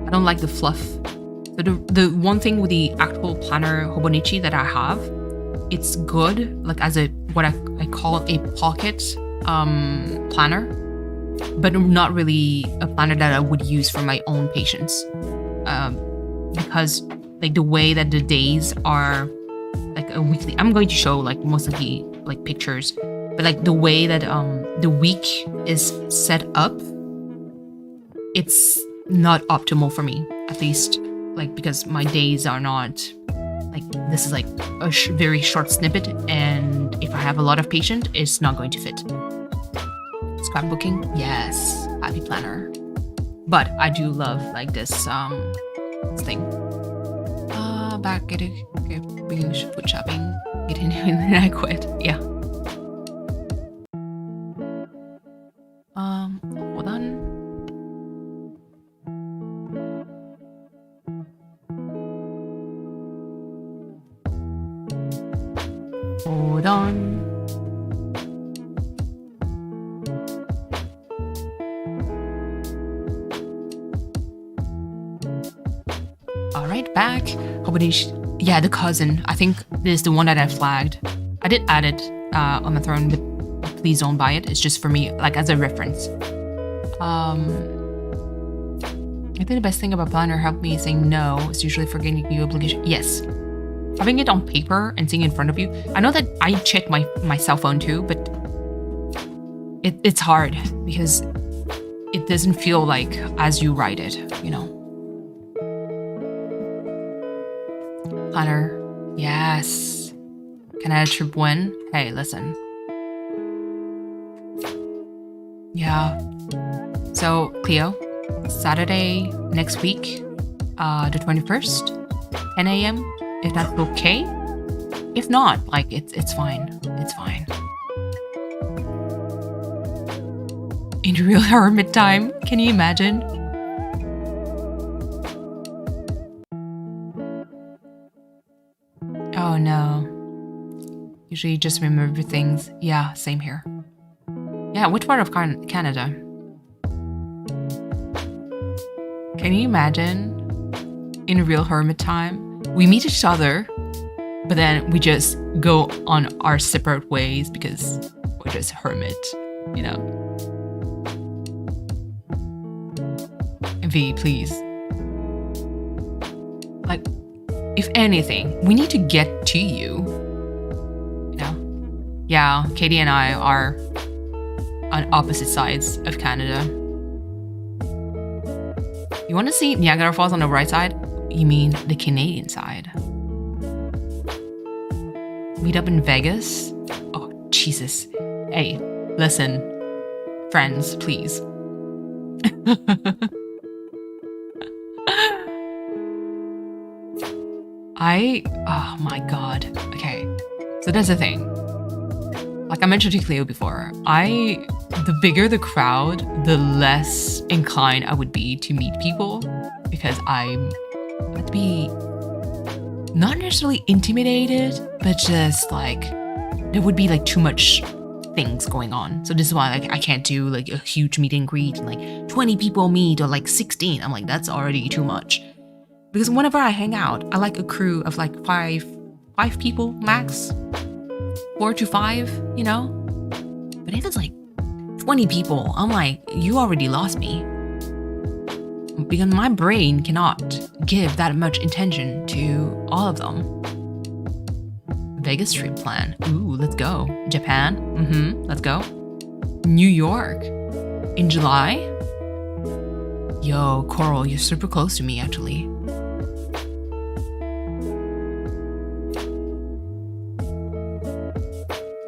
Speaker 1: I don't like the fluff. So the one thing with the actual planner Hobonichi that I have, it's good like as a what I call a pocket planner, but not really a planner that I would use for my own patients, because like the way that the days are like a weekly. I'm going to show like most of the like pictures, but like the way that the week is set up, it's not optimal for me, at least like because my days are not like this is like a very short snippet, and if I have a lot of patient, it's not going to fit. Scrapbooking, yes, happy planner. But I do love like this thing. Back getting food shopping, getting and then I quit. Yeah. Hold on. Hold on. All right, back. Yeah, the cousin. I think this is the one that I flagged. I did add it on the throne, but please don't buy it. It's just for me, like as a reference. I think the best thing about planner helped me saying no is usually forgetting you obligation. Yes. Having it on paper and seeing it in front of you. I know that I check my cell phone too, but it's hard because it doesn't feel like as you write it, you know. Planner, yes. Can I add a trip when? Hey, listen. Yeah. So, Cleo, Saturday next week, the 21st, 10 a.m. If that's okay. If not, like it's fine. It's fine. In real hermit time, can you imagine? Oh no. Usually just remember things. Yeah, same here. Yeah, which part of Canada? Can you imagine? In real hermit time, we meet each other, but then we just go on our separate ways because we're just hermit, you know? V, please. Like, if anything, we need to get to you. You know? Yeah, Katie and I are on opposite sides of Canada. You want to see Niagara Falls on the right side? You mean the Canadian side? Meet up in Vegas? Oh, Jesus. Hey, listen. Friends, please. Oh my god. Okay, so that's the thing. Like I mentioned to Cleo before, the bigger the crowd, the less inclined I would be to meet people because I'd be not necessarily intimidated, but just like there would be like too much things going on. So this is why like I can't do like a huge meet and greet and like 20 people meet or like 16. I'm like, that's already too much. Because whenever I hang out, I like a crew of like five people max. 4 to 5, you know? But if it's like 20 people, I'm like, you already lost me. Because my brain cannot give that much attention to all of them. Vegas trip plan. Ooh, let's go. Japan. Let's go. New York. In July. Yo, Coral, you're super close to me actually.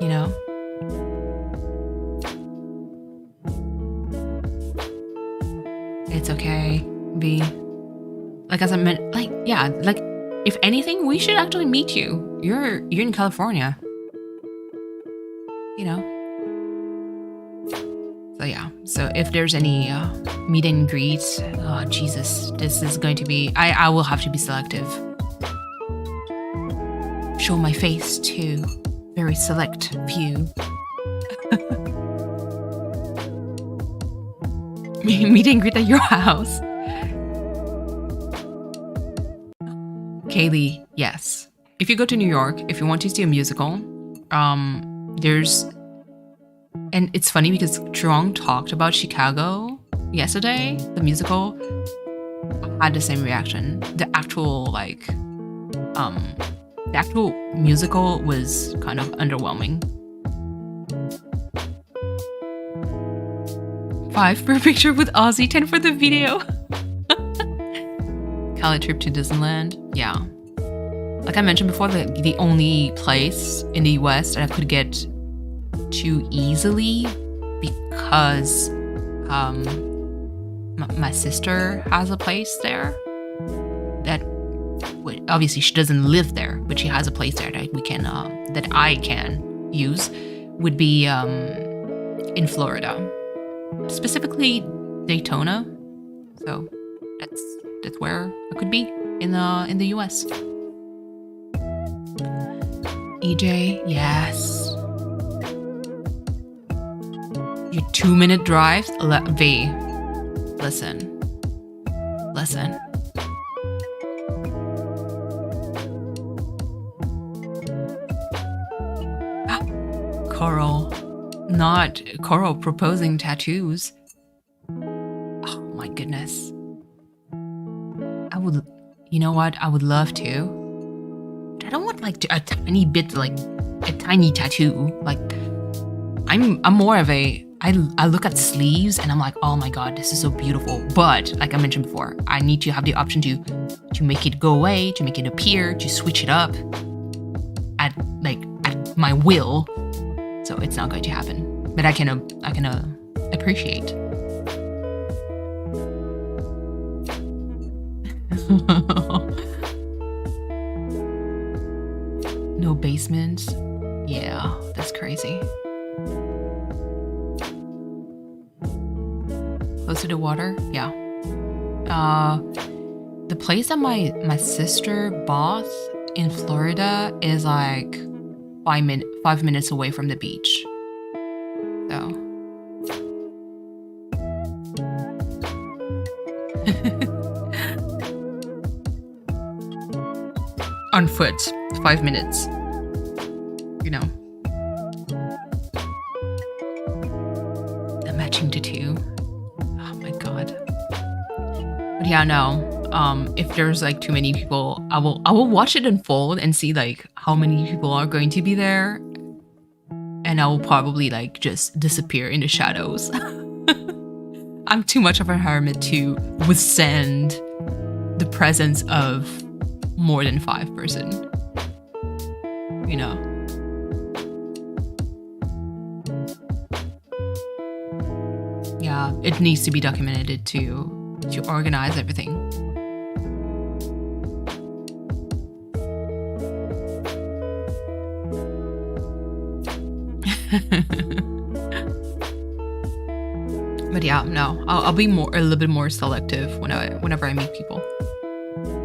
Speaker 1: You know? It's okay, V. Like as I meant, like, yeah, like if anything, we should actually meet you. You're in California. You know? So yeah, so if there's any meet and greets, oh Jesus, this is going to be, I will have to be selective. Show my face to very select few. Meet and greet at your house. Kaylee, yes. If you go to New York, if you want to see a musical, there's, and it's funny because Trung talked about Chicago yesterday, the musical. I had the same reaction. The actual musical was kind of underwhelming. 5 per picture with Ozzy, 10 for the video. Cali trip to Disneyland, yeah. Like I mentioned before, the only place in the US that I could get to easily because my sister has a place there that obviously she doesn't live there, but she has a place there that we can that I can use, would be in Florida, specifically Daytona. So that's where I could be in the US. EJ, yes. Your 2-minute drives? V, listen. Coral proposing tattoos. Oh my goodness. You know what? I would love to. But I don't want like a tiny bit, like a tiny tattoo. Like I'm more of a, I look at sleeves and I'm like, oh my God, this is so beautiful. But like I mentioned before, I need to have the option to make it go away, to make it appear, to switch it up at my will. So it's not going to happen. But I can appreciate. No basement. Yeah, that's crazy. Close to the water? Yeah. The place that my sister bought in Florida is like 5 minutes away from the beach. So. On foot, 5 minutes. You know. The matching tattoo. Oh my God. But yeah, no. If there's like too many people, I will watch it unfold and see like how many people are going to be there, and I will probably like just disappear in the shadows. I'm too much of a hermit to withstand the presence of more than 5 person. You know. Yeah, it needs to be documented to organize everything. But yeah, no, I'll be a little bit more selective whenever I meet people.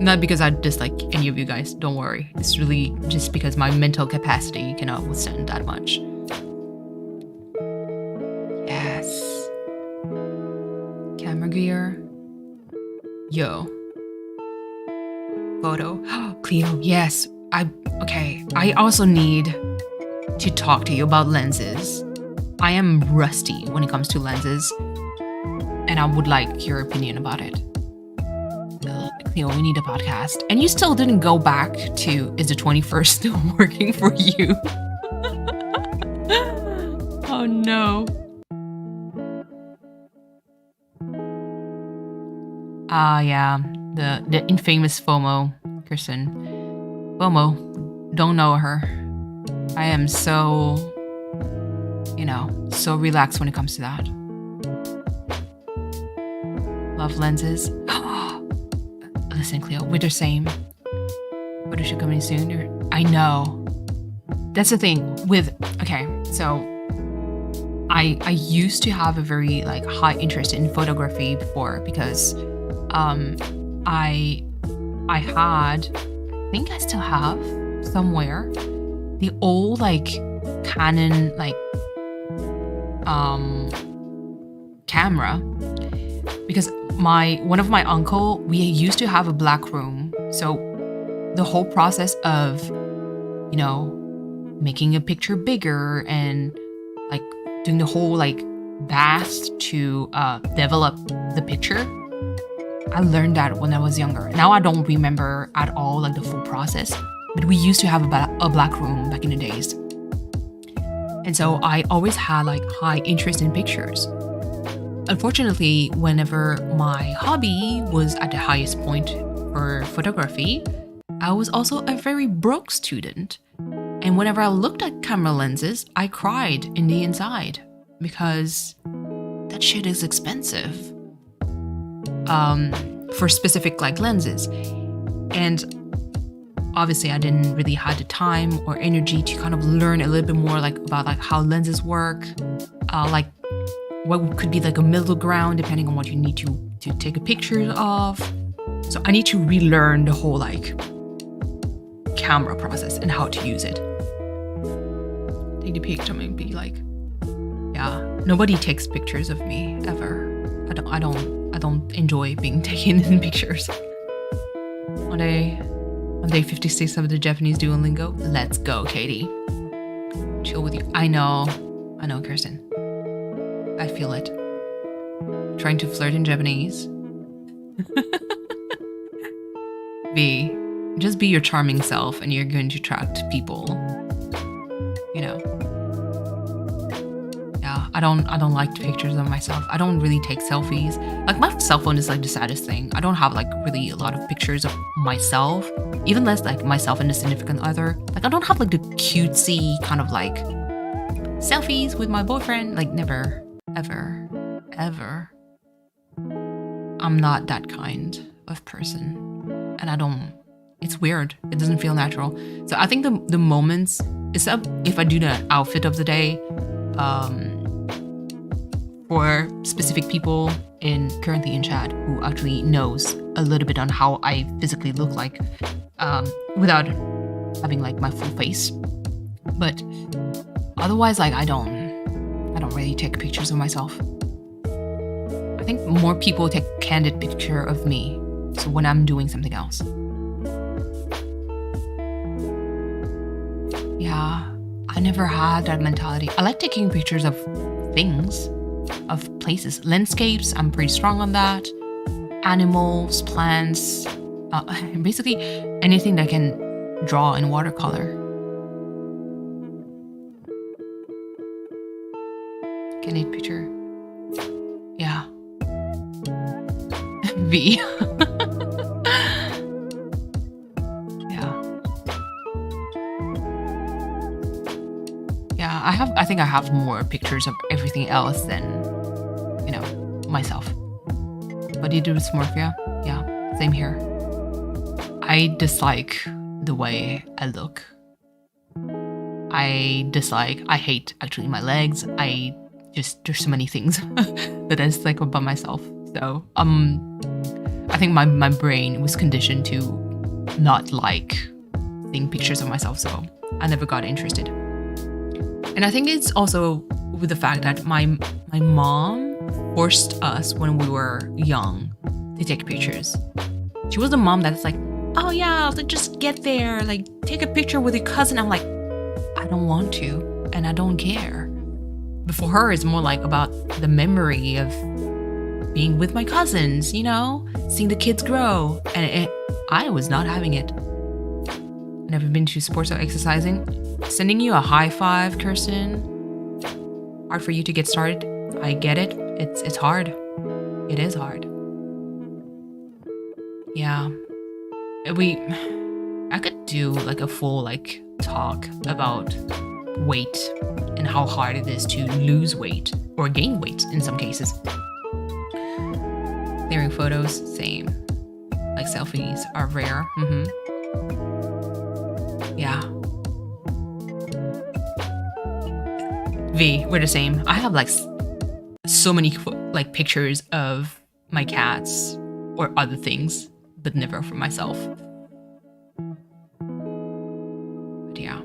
Speaker 1: Not because I dislike any of you guys, don't worry. It's really just because my mental capacity cannot withstand that much. Yes. Camera gear. Yo. Photo. Cleo, yes. I also need to talk to you about lenses. I am rusty when it comes to lenses, and I would like your opinion about it. Cleo, we need a podcast. And you still didn't go back to, is the 21st still working for you? Oh no. Yeah, the infamous FOMO, Kirsten. FOMO, don't know her. I am so, so relaxed when it comes to that. Love lenses. Listen, Cleo, we're the same. Photo should come in soon. I know. That's the thing with, okay, so I used to have a very high interest in photography before because I had, I think I still have somewhere, the old Canon camera, because one of my uncle, we used to have a black room, so the whole process of making a picture bigger and doing the whole bath to develop the picture, I learned that when I was younger. Now I don't remember at all the full process, but we used to have a black room back in the days. And so I always had high interest in pictures. Unfortunately, whenever my hobby was at the highest point for photography, I was also a very broke student. And whenever I looked at camera lenses, I cried in the inside because that shit is expensive. For specific lenses. And obviously I didn't really have the time or energy to kind of learn a little bit more about how lenses work, what could be a middle ground depending on what you need to take a picture of. So I need to relearn the whole camera process and how to use it. Take the picture and be yeah, nobody takes pictures of me ever. I don't enjoy being taken in pictures. On day 56 of the Japanese Duolingo, let's go, Katie. Chill with you. I know, Kirsten. I feel it. Trying to flirt in Japanese. Just be your charming self and you're going to attract people. Yeah, I don't like pictures of myself. I don't really take selfies. My cell phone is the saddest thing. I don't have really a lot of pictures of myself, even less myself and the significant other. I don't have the cutesy kind of selfies with my boyfriend. Never, ever, ever. I'm not that kind of person, and it's weird. It doesn't feel natural. So I think the moments, except if I do the outfit of the day, for specific people currently in chat who actually knows a little bit on how I physically look without having my full face. But otherwise, I don't really take pictures of myself. I think more people take candid picture of me. So when I'm doing something else. Yeah, I never had that mentality. I like taking pictures of things, of places, landscapes. I'm pretty strong on that. Animals, plants, basically anything that I can draw in watercolor. Candid picture. Yeah. V. I think I have more pictures of everything else than, myself. What do you do with Smurfia? Yeah, same here. I dislike the way I look. I hate actually my legs. There's so many things that I dislike about myself. So, I I think my brain was conditioned to not like seeing pictures of myself, so I never got interested. And I think it's also with the fact that my mom forced us when we were young to take pictures. She was the mom that's like, oh yeah, let's just get there, like take a picture with your cousin. I'm like, I don't want to, and I don't care. But for her, it's more like about the memory of being with my cousins, you know, seeing the kids grow. And I was not having it. Never been to sports or exercising. Sending you a high five, Kirsten. Hard for you to get started. I get it. It's hard. It is hard. Yeah. I could do like a full like talk about weight and how hard it is to lose weight or gain weight in some cases. Clearing photos, same. Like selfies are rare. Yeah. V, we're the same. I have like so many like pictures of my cats or other things, but never for myself. But yeah.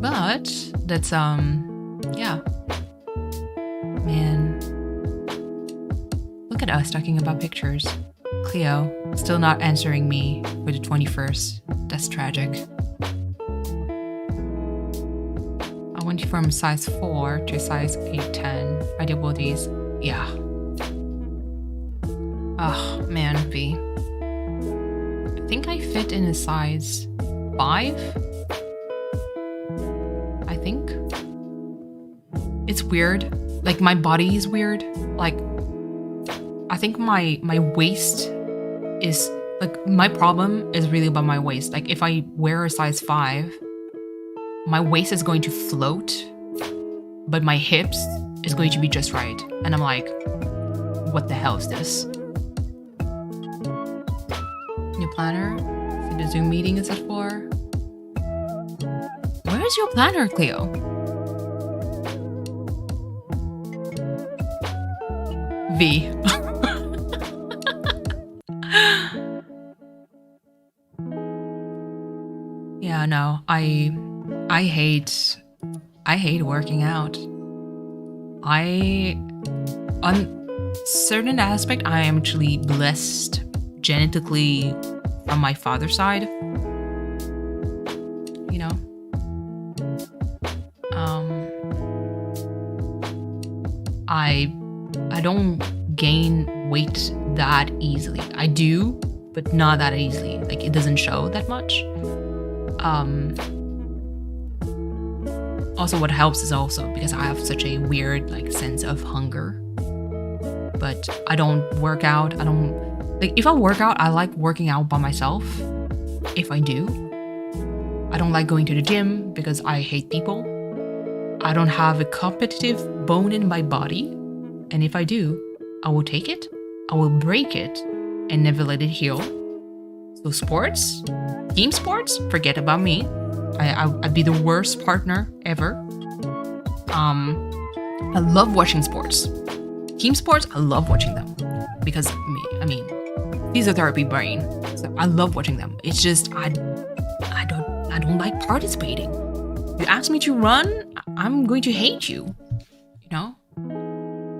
Speaker 1: But that's yeah. Man. Look at us talking about pictures. Cleo, still not answering me for the 21st. That's tragic. I went from size 4 to size 8-10. Ideal bodies. Yeah. Oh, man, V. I think I fit in a size 5. I think. It's weird. Like, my body is weird. Like, I think my waist is, like, my problem is really about my waist. Like, if I wear a size 5, my waist is going to float, but my hips is going to be just right. And I'm like, what the hell is this? New planner? See the Zoom meeting is at 4. Where is your planner, Cleo? V. Yeah, no, I hate working out. On certain aspect, I am actually blessed genetically from my father's side. You know? I don't gain weight that easily. I do, but not that easily. Like, it doesn't show that much. Also, what helps is also because I have such a weird like sense of hunger. But I don't work out. I don't like, if I work out, I like working out by myself. If I do, I don't like going to the gym because I hate people. I don't have a competitive bone in my body. And if I do, I will take it, I will break it, and never let it heal. So sports, team sports, forget about me. I'd be the worst partner ever. I love watching sports. Team sports, I love watching them. Because I mean, physiotherapy brain. So I love watching them. It's just I don't like participating. You ask me to run, I'm going to hate you. You know?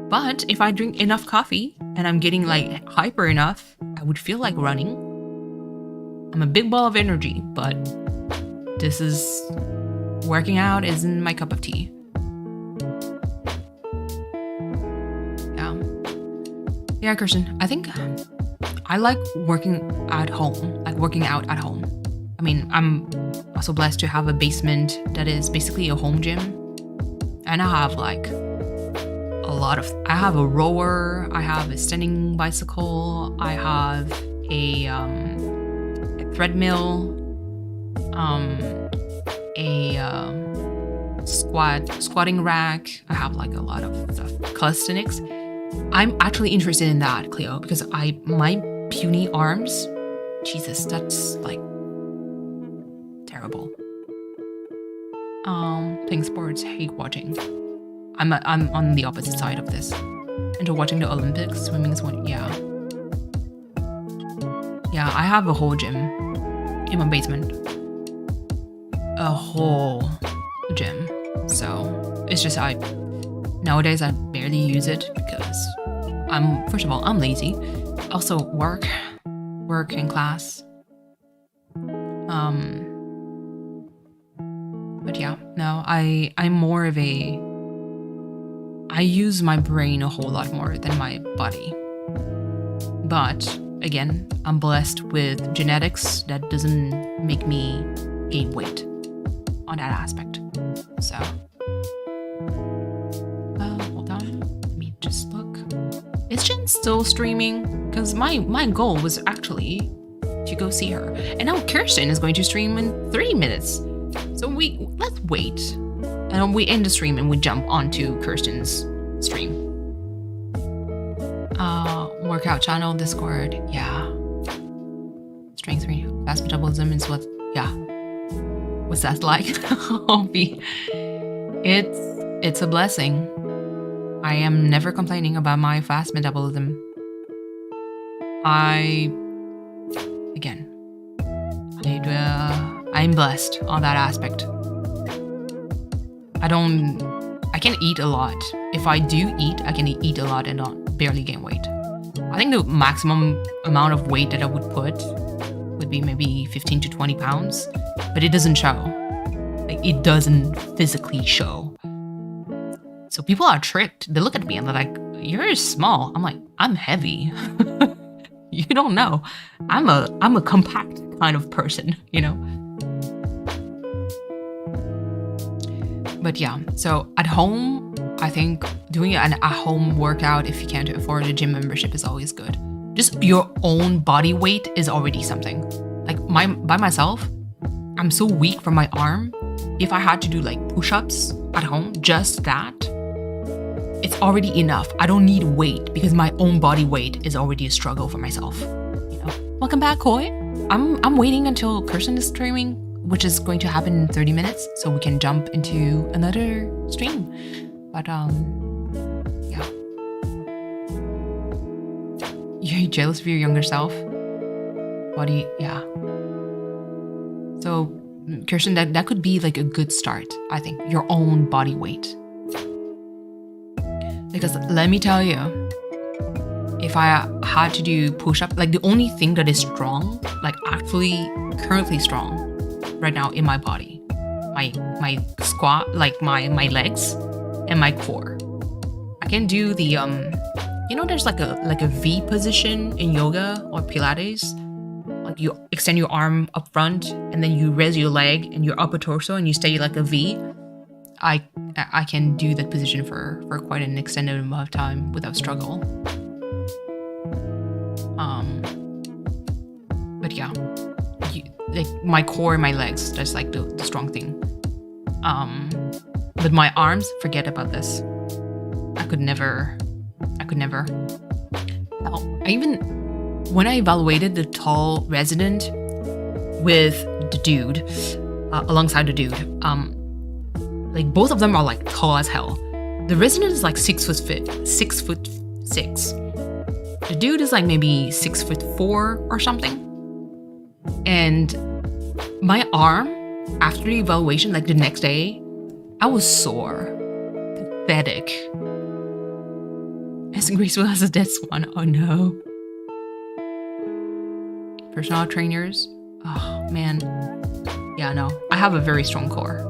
Speaker 1: But if I drink enough coffee and I'm getting like hyper enough, I would feel like running. I'm a big ball of energy, but this is working out isn't my cup of tea. Yeah, Kirsten, I think I like working at home, like working out at home. I mean, I'm also blessed to have a basement that is basically a home gym. And I have like I have a rower, I have a standing bicycle, I have a treadmill, squatting rack. I have like a lot of stuff, calisthenics. I'm actually interested in that, Cleo, because my puny arms, Jesus, that's like terrible. Playing sports, hate watching. I'm on the opposite side of this. into watching the Olympics. Swimming is one, yeah. Yeah, I have a whole gym in my basement. A whole gym. So it's just nowadays I barely use it because first of all, I'm lazy. Also work and class. But yeah, no, I'm more of I use my brain a whole lot more than my body. But again, I'm blessed with genetics that doesn't make me gain weight on that aspect. So, hold on, let me just look. Is Jen still streaming? Because my goal was actually to go see her. And now Kirsten is going to stream in 30 minutes. So let's wait. And we end the stream and we jump onto Kirsten's stream. Workout channel, Discord, yeah. Strength training, fast metabolism is what's that like? Hobby. It's a blessing. I am never complaining about my fast metabolism. I'm blessed on that aspect. I can eat a lot. If I do eat, I can eat a lot and not barely gain weight. I think the maximum amount of weight that I would put would be maybe 15 to 20 pounds, but it doesn't show. Like, it doesn't physically show. So people are tricked. They look at me and they're like, "You're small." I'm like, "I'm heavy." You don't know. I'm a compact kind of person, you know? But yeah, so at home, I think doing an at-home workout, if you can't afford a gym membership, is always good. Just your own body weight is already something. Like by myself, I'm so weak from my arm. If I had to do like push-ups at home, just that, it's already enough. I don't need weight because my own body weight is already a struggle for myself. You know? Welcome back, Koi. I'm waiting until Kirsten is streaming, which is going to happen in 30 minutes, so we can jump into another stream. But yeah. You're jealous of your younger self? Body, yeah. So, Kirsten, that could be like a good start, I think. Your own body weight. Because let me tell you, if I had to do push-up, like the only thing that is strong, like actually currently strong right now in my body, my squat, like my legs and my core. I can do the there's like a V position in yoga or Pilates. Like you extend your arm up front and then you raise your leg and your upper torso and you stay like a V. I can do that position for quite an extended amount of time without struggle. But yeah, like my core and my legs, that's like the strong thing. But my arms, forget about this. I could never. When I evaluated the tall resident with the dude, alongside the dude, like both of them are like tall as hell. The resident is like 6'6". The dude is like maybe 6'4" or something. And my arm, after the evaluation, like the next day, I was sore, pathetic. As graceful as a dead swan. Oh no. Personal trainers. Oh man. Yeah, no. I have a very strong core.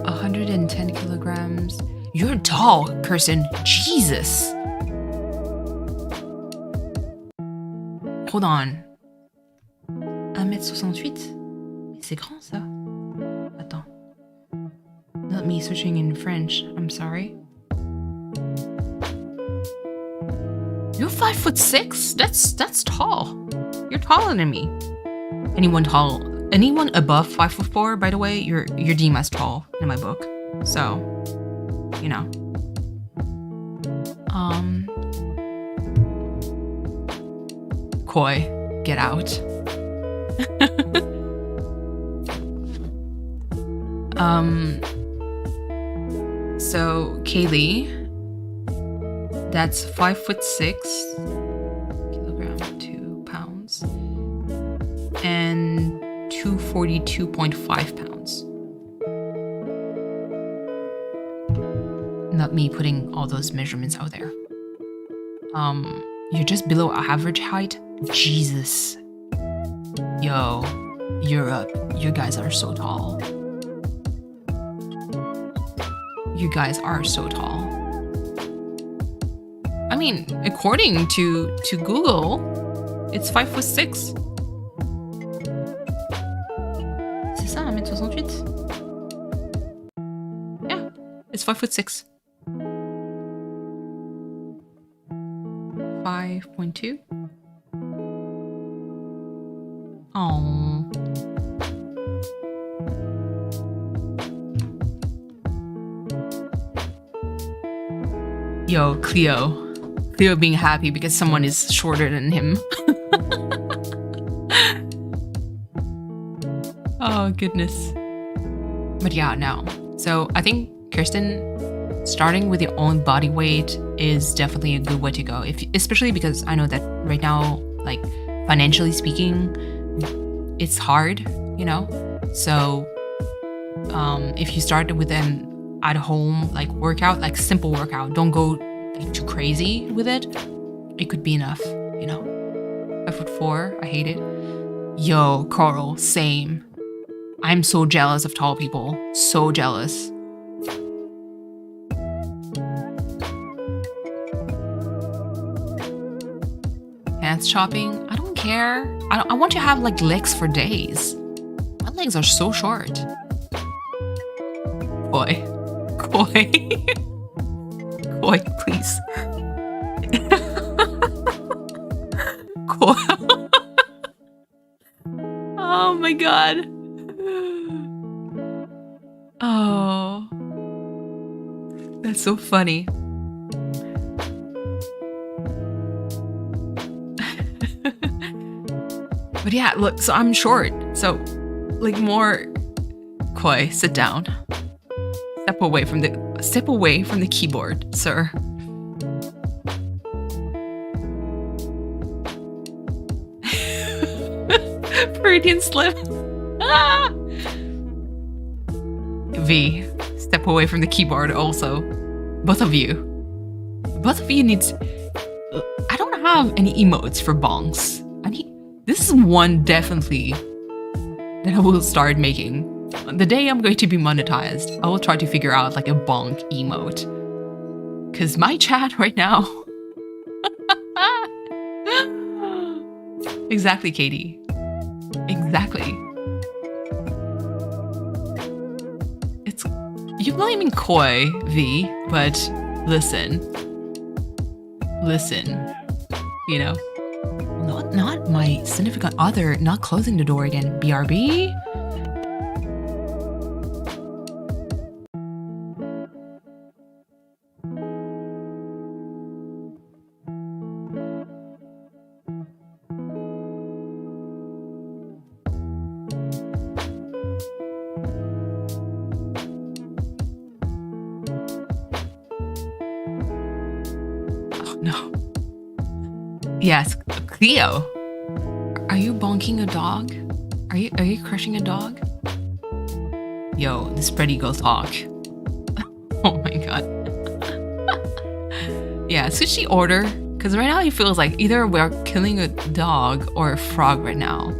Speaker 1: 110 kilograms. You're tall, Kirsten. Jesus. Hold on. 1m68? Mais c'est grand ça. Attends. Not me switching in French. I'm sorry. You're 5'6"? That's tall. You're taller than me. Anyone above 5'4", by the way, you're deemed as tall in my book. So, you know. Koi, get out. So Kaylee, that's 5'6", kilogram, 2 pounds, and 242.5 pounds. Not me putting all those measurements out there. You're just below average height? Jesus. Yo, Europe, you guys are so tall. You guys are so tall. I mean, according to Google, it's 5'6". C'est ça, 1m68? Yeah, it's 5'6". 5.2. Oh. Yo, Cleo being happy because someone is shorter than him. Oh, goodness. But yeah, no. So I think, Kirsten, starting with your own body weight is definitely a good way to go. Especially because I know that right now, like, financially speaking, it's hard, you know? So if you start with an at-home like workout, like simple workout, don't go like too crazy with it. It could be enough, you know? 5'4", I hate it. Yo, Coral, same. I'm so jealous of tall people. So jealous. Pants shopping? I don't care. I want to have like legs for days. My legs are so short. Koi, please. Koi. Oh my god. Oh, that's so funny. But yeah, look, so I'm short. So like more Koi, sit down. Step away from the keyboard, sir. Freudian slip. Ah! V, step away from the keyboard also. Both of you need to, I don't have any emotes for bonks. This is one definitely that I will start making. The day I'm going to be monetized, I will try to figure out like a bonk emote. Cause my chat right now. Exactly, Katie. Exactly. You're blaming Koi, V, but listen, you know, not my significant other not closing the door again, BRB. No. Yes, Cleo. Are you bonking a dog? Are you crushing a dog? Yo, the spread eagle talk. Oh my god. Yeah, sushi order. Because right now it feels like either we're killing a dog or a frog right now.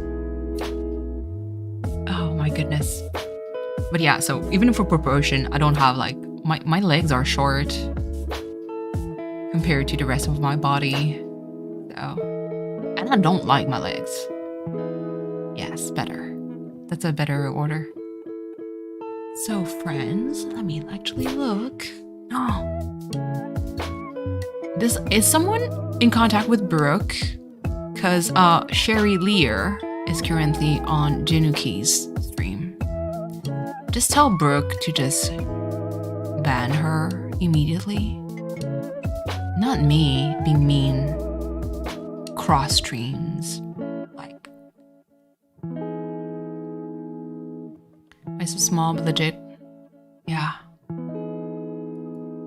Speaker 1: Oh my goodness. But yeah, so even for proportion, I don't have like my legs are short compared to the rest of my body. So, and I don't like my legs. Yes, better. That's a better order. So friends, let me actually look. Oh. Is someone in contact with Brooke? Because Sherry Lear is currently on Januki's stream. Just tell Brooke to just ban her immediately. Not me being mean. Cross streams. Like, is small but legit. Yeah.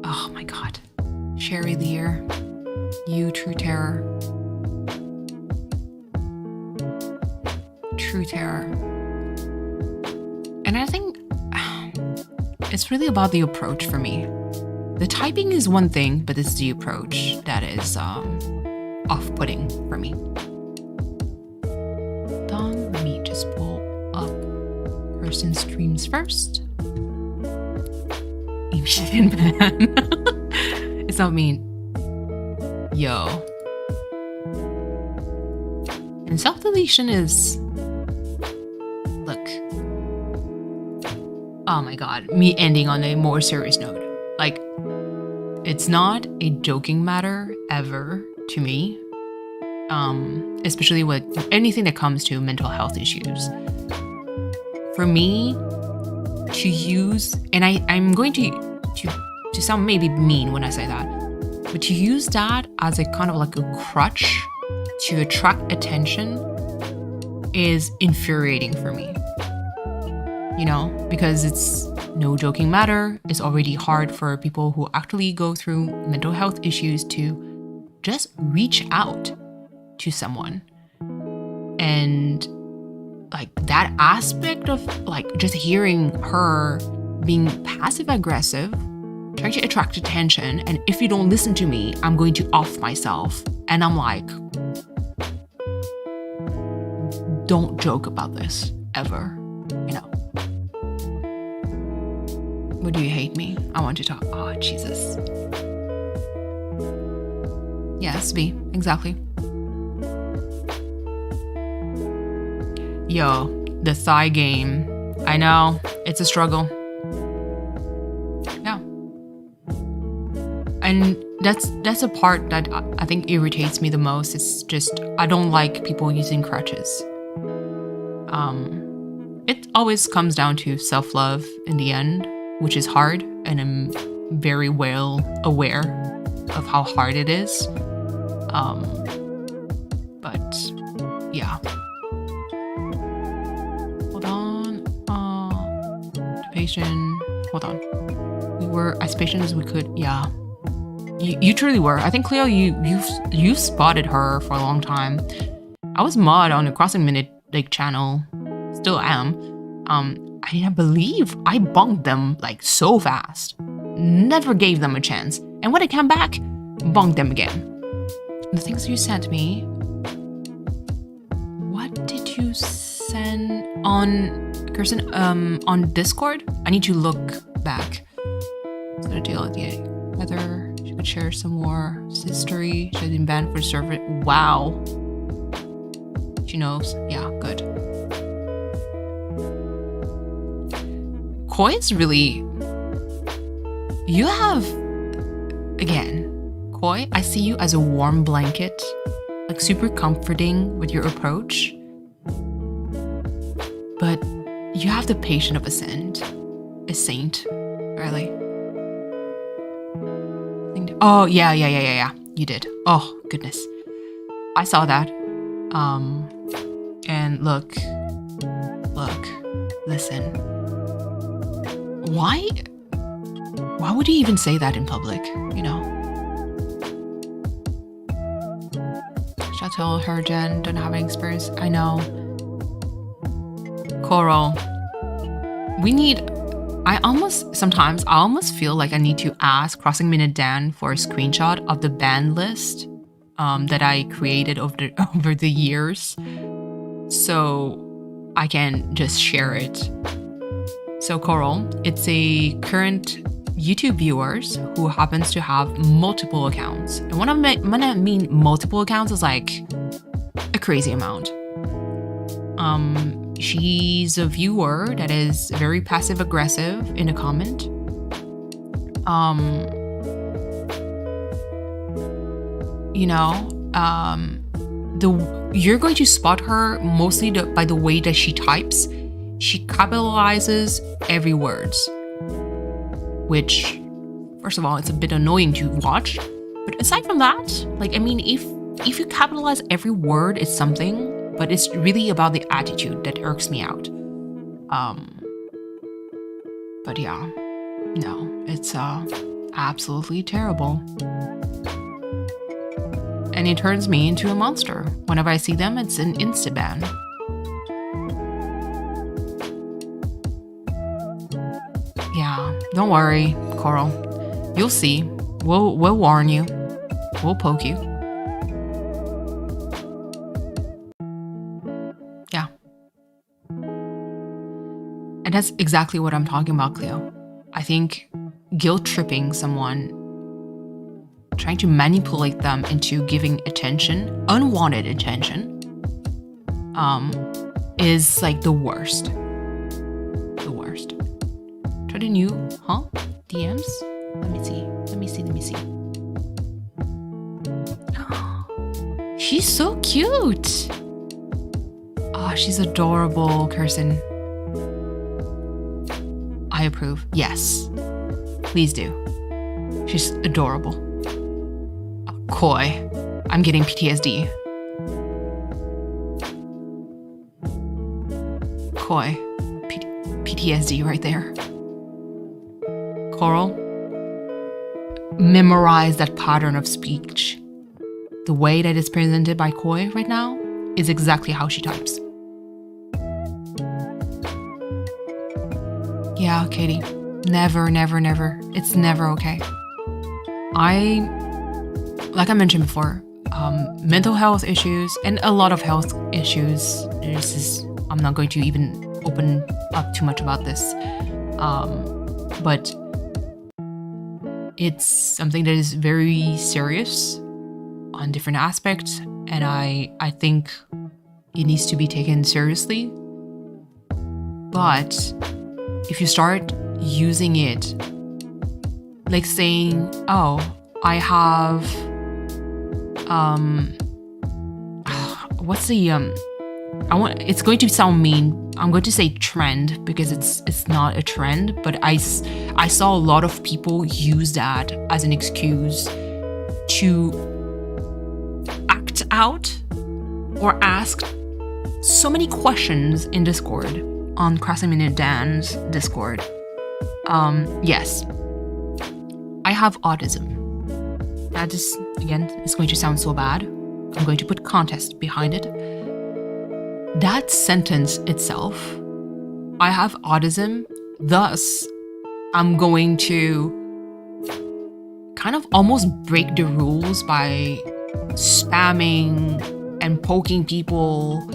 Speaker 1: Oh my god. Sherry Lear. You true terror. True terror. And I think it's really about the approach for me. The typing is one thing, but it's the approach that is off-putting for me. Let me just pull up Kirsten streams first. Asian man. It's not mean. Yo. And self-deletion is... Look. Oh my god. Me ending on a more serious note. Like, it's not a joking matter ever to me. Especially with anything that comes to mental health issues. For me, to use, and I'm going to sound maybe mean when I say that, but to use that as a kind of like a crutch to attract attention is infuriating for me. You know, because it's no joking matter. It's already hard for people who actually go through mental health issues to just reach out to someone. And like that aspect of like just hearing her being passive aggressive, trying to attract attention, and if you don't listen to me, I'm going to off myself. And I'm like, don't joke about this ever, you know. Would you hate me? I want to talk. Oh, Jesus. Yes, B, exactly. Yo, the thigh game. I know, it's a struggle. Yeah. And that's a part that I think irritates me the most. It's just, I don't like people using crutches. It always comes down to self-love in the end, which is hard, and I'm very well aware of how hard it is. But yeah. Hold on. Patient. Hold on. We were as patient as we could. Yeah. You truly were. I think Cleo, you spotted her for a long time. I was mod on the Crossing Minute like channel. Still am. I didn't believe I bonked them like so fast. Never gave them a chance. And when I came back, bonked them again. The things you sent me. What did you send on Kirsten? On Discord? I need to look back. So the deal with the whether she could share some more history. She's been banned for server. Wow. She knows. Yeah, good. Koi is really, you have, again, Koi, I see you as a warm blanket, like super comforting with your approach, but you have the patience of a saint, really. Oh, yeah, you did. Oh, goodness. I saw that. And look, listen. Why would you even say that in public, you know? Shoutout, her, Jen, don't have any experience. I know. Coral. I almost feel like I need to ask Crossing Minute Dan for a screenshot of the band list that I created over the years, so I can just share it. So Coral, it's a current YouTube viewers who happens to have multiple accounts. And when I mean multiple accounts, is like a crazy amount. She's a viewer that is very passive aggressive in a comment. You know, you're going to spot her mostly by the way that she types. She capitalizes every word, which, first of all, it's a bit annoying to watch. But aside from that, like, I mean, if you capitalize every word, it's something, but it's really about the attitude that irks me out. But yeah, no, it's absolutely terrible. And it turns me into a monster. Whenever I see them, it's an insta-ban. Yeah, don't worry, Coral. You'll see. We'll warn you. We'll poke you. Yeah. And that's exactly what I'm talking about, Cleo. I think guilt tripping someone, trying to manipulate them into giving attention, unwanted attention, is like the worst. The worst. Try the new, DMs? Let me see. She's so cute. Oh, she's adorable, Kirsten. I approve. Yes. Please do. She's adorable. Koi. I'm getting PTSD. Koi. PTSD right there. Coral. Memorize that pattern of speech. The way that it's presented by Koi right now is exactly how she types. Yeah, Katie. Never. It's never okay. Like I mentioned before, mental health issues and a lot of health issues. I'm not going to even open up too much about this. But it's something that is very serious on different aspects, and I think it needs to be taken seriously. But if you start using it, like saying, oh, I have, it's going to sound mean. I'm going to say trend because it's not a trend, but I saw a lot of people use that as an excuse to act out or ask so many questions in Discord, on Crossing Minute Dan's Discord. Yes, I have autism. That is, again, it's going to sound so bad. I'm going to put context behind it. That sentence itself, I have autism, thus I'm going to kind of almost break the rules by spamming and poking people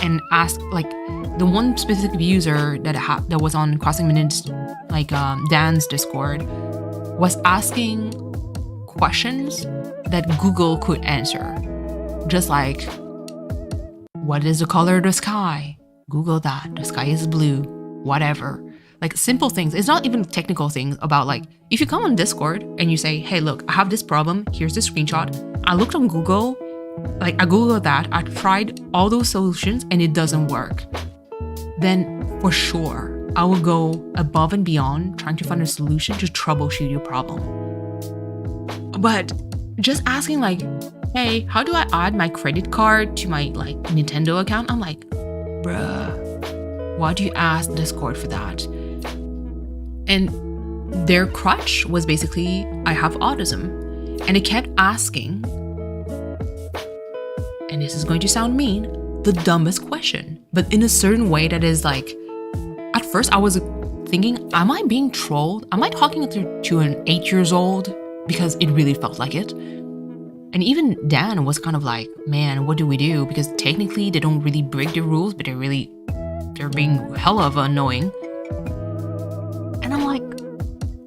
Speaker 1: and ask, like, the one specific user that was on Crossing Minutes, like Dan's Discord, was asking questions that Google could answer. Just like, what is the color of the sky? Google that. The sky is blue. Whatever. Like simple things. It's not even technical things about, like, if you come on Discord and you say, hey, look, I have this problem. Here's the screenshot. I looked on Google. Like, I Googled that. I tried all those solutions and it doesn't work. Then for sure, I will go above and beyond trying to find a solution to troubleshoot your problem. But just asking, like, hey, how do I add my credit card to my, like, Nintendo account? I'm like, bruh, why do you ask Discord for that? And their crutch was basically, I have autism. And it kept asking, and this is going to sound mean, the dumbest question, but in a certain way that is like, at first I was thinking, am I being trolled? Am I talking to an 8-year-old? Because it really felt like it. And even Dan was kind of like, man, what do we do? Because technically they don't really break the rules, but they're being hella of annoying. And I'm like,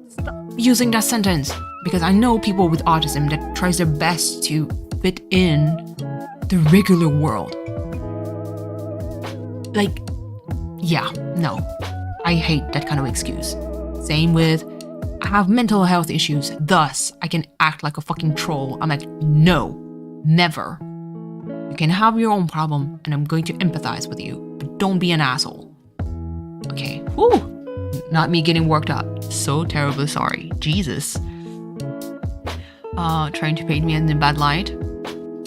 Speaker 1: stop using that sentence. Because I know people with autism that tries their best to fit in the regular world. Like, yeah, no. I hate that kind of excuse. Same with, I have mental health issues, thus I can act like a fucking troll. I'm like, no, never. You can have your own problem and I'm going to empathize with you, but don't be an asshole. Okay, whew, not me getting worked up. So terribly sorry, Jesus. Trying to paint me in a bad light.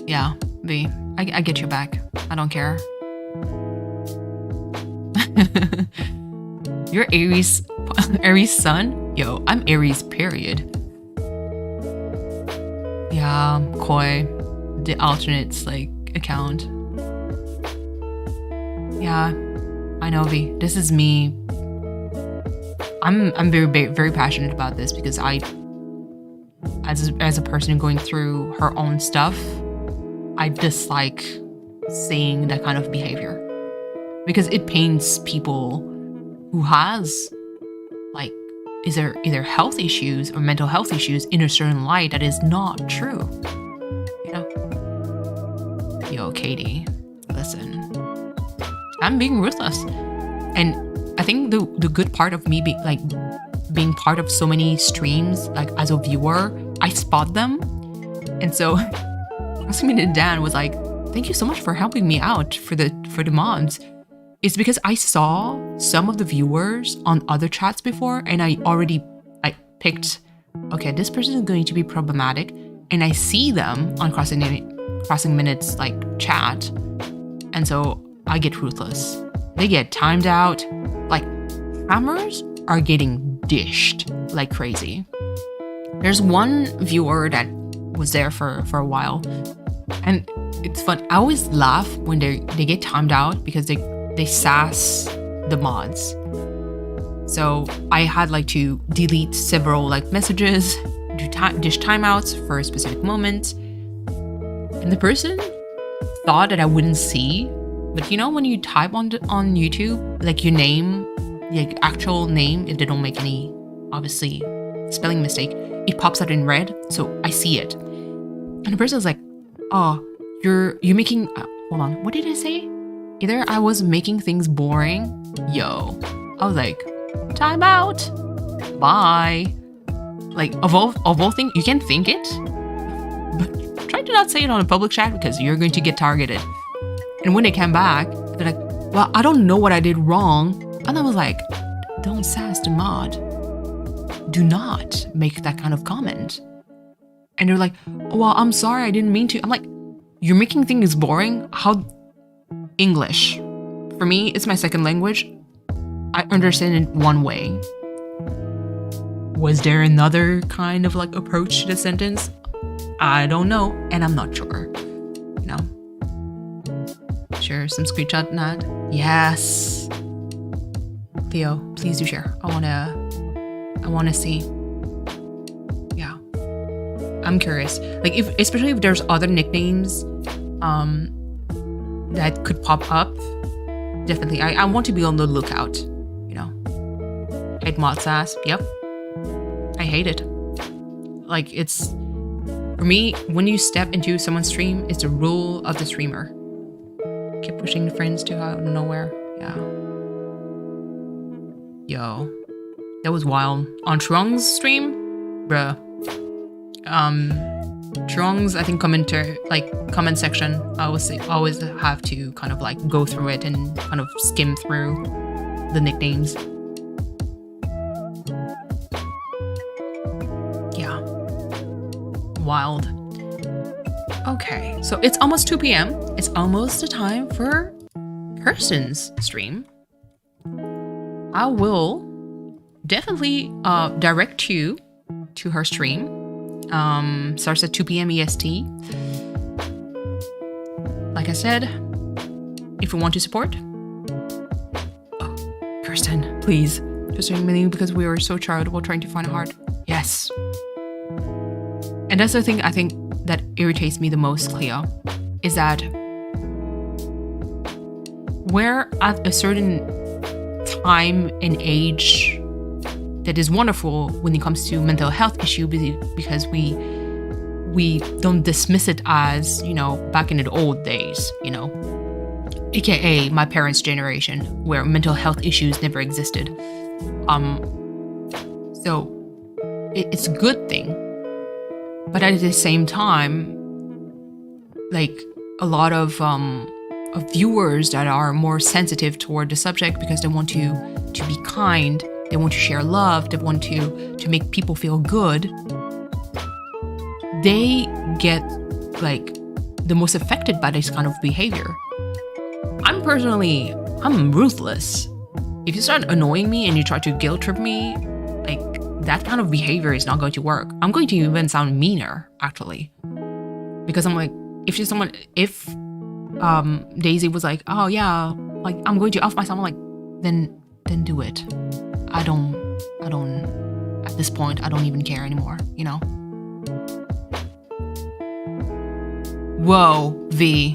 Speaker 1: Yeah, V, I get your back. I don't care. Your Aries Aries sun? Yo, I'm Aries period. Yeah, Koi, the alternates like account. Yeah, I know, V. This is me. I'm very passionate about this because I, as a person going through her own stuff, I dislike seeing that kind of behavior because it paints people who has like either health issues or mental health issues in a certain light that is not true. You know? Yo, Katie, listen. I'm being ruthless. And I think the good part of me being part of so many streams, like as a viewer, I spot them. And so Asmin and Dan was like, thank you so much for helping me out for the mods. It's because I saw some of the viewers on other chats before and I already picked, okay, this person is going to be problematic, and I see them on Crossing Minutes like chat, and so I get ruthless. They get timed out, like hammers are getting dished like crazy. There's one viewer that was there for a while, and it's fun. I always laugh when they get timed out because they sass the mods. So I had like to delete several like messages, dish timeouts for a specific moment. And the person thought that I wouldn't see, but you know when you type on YouTube, like your name, like actual name, if they don't make any, obviously, spelling mistake, it pops out in red, so I see it. And the person was like, oh, you're making, hold on, what did I say? Either I was making things boring, yo. I was like, time out, bye. Like, of all things, you can think it, but try to not say it on a public chat because you're going to get targeted. And when they came back, they're like, well, I don't know what I did wrong. And I was like, don't sass the mod. Do not make that kind of comment. And they're like, oh, well, I'm sorry, I didn't mean to. I'm like, you're making things boring? How? English. For me, it's my second language. I understand it one way. Was there another kind of like approach to the sentence? I don't know, and I'm not sure. You know? Share some screenshot, Nat. Yes. Theo, please do share. I wanna see. Yeah. I'm curious. Like especially if there's other nicknames that could pop up. Definitely. I want to be on the lookout, you know. Hate mod sass. Yep. I hate it. Like it's, for me, when you step into someone's stream, it's the rule of the streamer. Keep pushing the friends to out of nowhere. Yeah. Yo. That was wild. On Truong's stream? Bruh. Truong's, I think, comment section, I always have to kind of like go through it and kind of skim through the nicknames. Yeah. Wild. Okay, so it's almost 2 p.m. It's almost the time for Kirsten's stream. I will definitely direct you to her stream. Starts at 2 p.m. EST. Like I said, if you want to support, Kirsten, please, just doing me because we are so charitable trying to find a heart. Yes. And that's the thing I think that irritates me the most, Cleo, is that we're at a certain time and age that is wonderful when it comes to mental health issue because we don't dismiss it as, you know, back in the old days, you know, aka my parents' generation where mental health issues never existed. So it's a good thing, but at the same time, like a lot of viewers that are more sensitive toward the subject because they want to be kind, they want to share love, they want to make people feel good, they get like the most affected by this kind of behavior. I'm ruthless. if you start annoying me and you try to guilt trip me, like that kind of behavior is not going to work. I'm going to even sound meaner, actually. Because I'm like, if Daisy was like, oh yeah, like I'm going to off myself, I'm like, then do it. I don't, at this point, I don't even care anymore, you know? Whoa, V.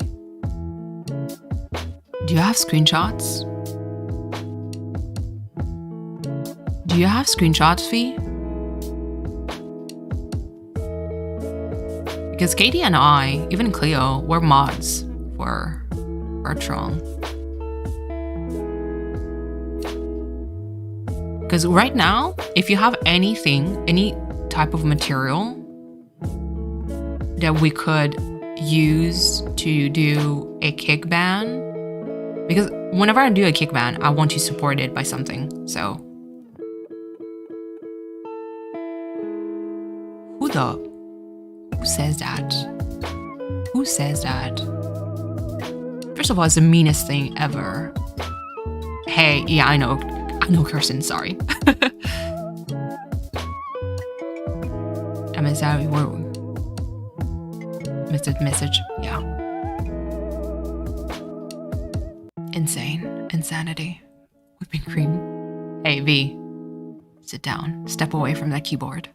Speaker 1: Do you have screenshots? Do you have screenshots, V? Because Katie and I, even Cleo, we're mods for Tron. Because right now, if you have anything, any type of material that we could use to do a kick ban, because whenever I do a kick ban, I want to support it by something. So who says that? Who says that? First of all, it's the meanest thing ever. Hey, yeah, I know, Kirsten, sorry. I'm sorry, missed the message, yeah. Insanity. Whipping cream. Hey, V, sit down, step away from that keyboard.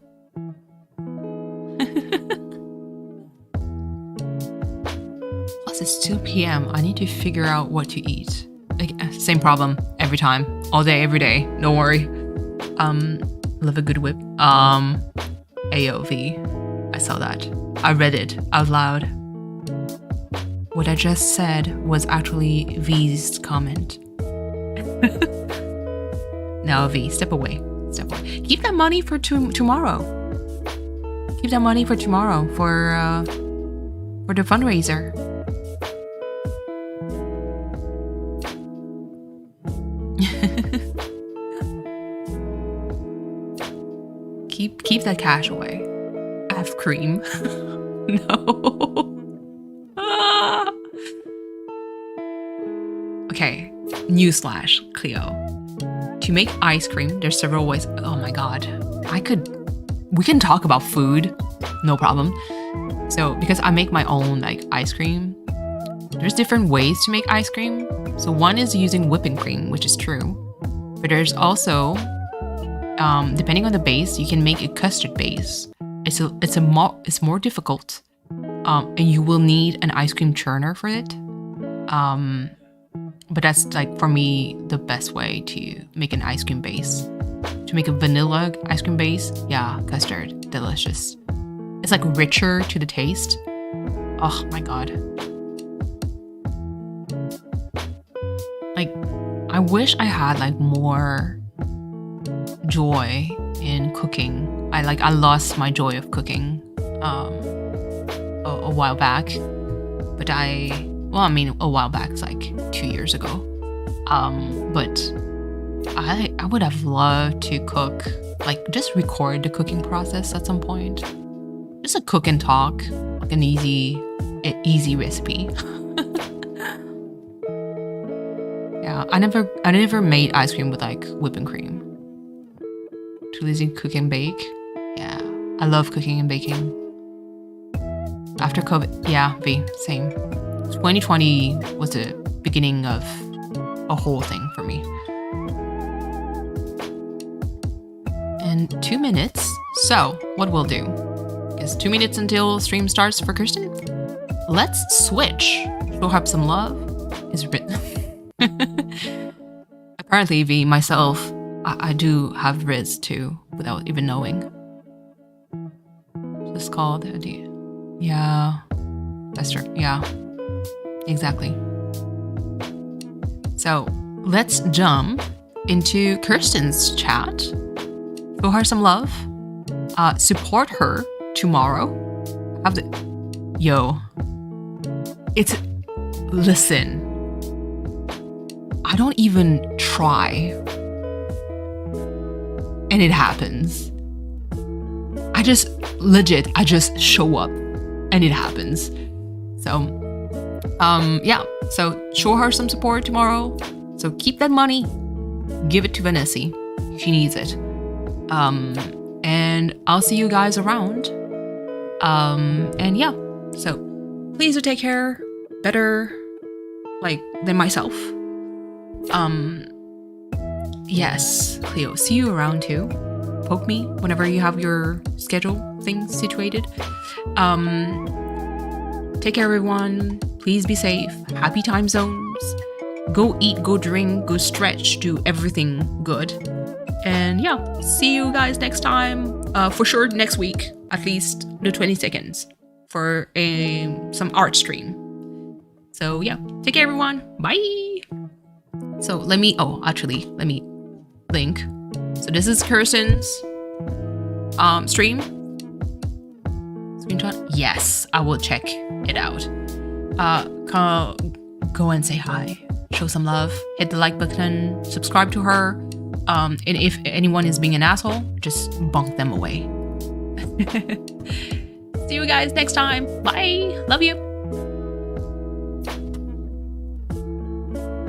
Speaker 1: Plus, it's 2 p.m. I need to figure out what to eat. Like, same problem every time, all day, every day. Don't worry. Love a good whip. AOV. I saw that. I read it out loud. What I just said was actually V's comment. No, V, step away. Step away. Keep that money for tomorrow. Keep that money for tomorrow for the fundraiser. Keep that cash away. F cream. No. Okay, newsflash, Cleo. To make ice cream, there's several ways. Oh my god. We can talk about food, no problem. So, because I make my own like ice cream, there's different ways to make ice cream. So one is using whipping cream, which is true. But there's also, depending on the base, you can make a custard base. It's more difficult, and you will need an ice cream churner for it. But that's like for me the best way to make an ice cream base. To make a vanilla ice cream base, yeah, custard, delicious. It's like richer to the taste. Oh my god. Like, I wish I had like more joy in cooking. I lost my joy of cooking a while back. But a while back, it's like 2 years ago. But I would have loved to cook, like just record the cooking process at some point. Just a cook and talk, like an easy recipe. Yeah, I never made ice cream with like whipping cream. Too lazy to cook and bake. Yeah, I love cooking and baking. After COVID, yeah, same. 2020 was the beginning of a whole thing for me. In 2 minutes, so what we'll do is 2 minutes until stream starts for Kirsten. Let's switch. Show her some love is written. Apparently, V, myself, I do have Riz too, without even knowing. Just called the idea. Yeah, that's true. Yeah, exactly. So let's jump into Kirsten's chat. Show her some love. Support her tomorrow. Listen. I don't even try. And it happens. I just show up and it happens. So, yeah. So show her some support tomorrow. So keep that money. give it to Vanessa. She needs it. And I'll see you guys around. And yeah, so please do take care, better like than myself. Yes, Cleo, see you around too. Poke me whenever you have your schedule things situated. Take care, everyone. Please be safe. Happy time zones. Go eat, go drink, go stretch, do everything good. And yeah, see you guys next time. For sure next week, at least the 22nd for some art stream. So yeah, take care, everyone. Bye. So let me link. So this is Kirsten's stream. Screenshot. Yes, I will check it out. Go and say hi, show some love, hit the like button, subscribe to her. And if anyone is being an asshole, just bonk them away. See you guys next time. Bye. Love you.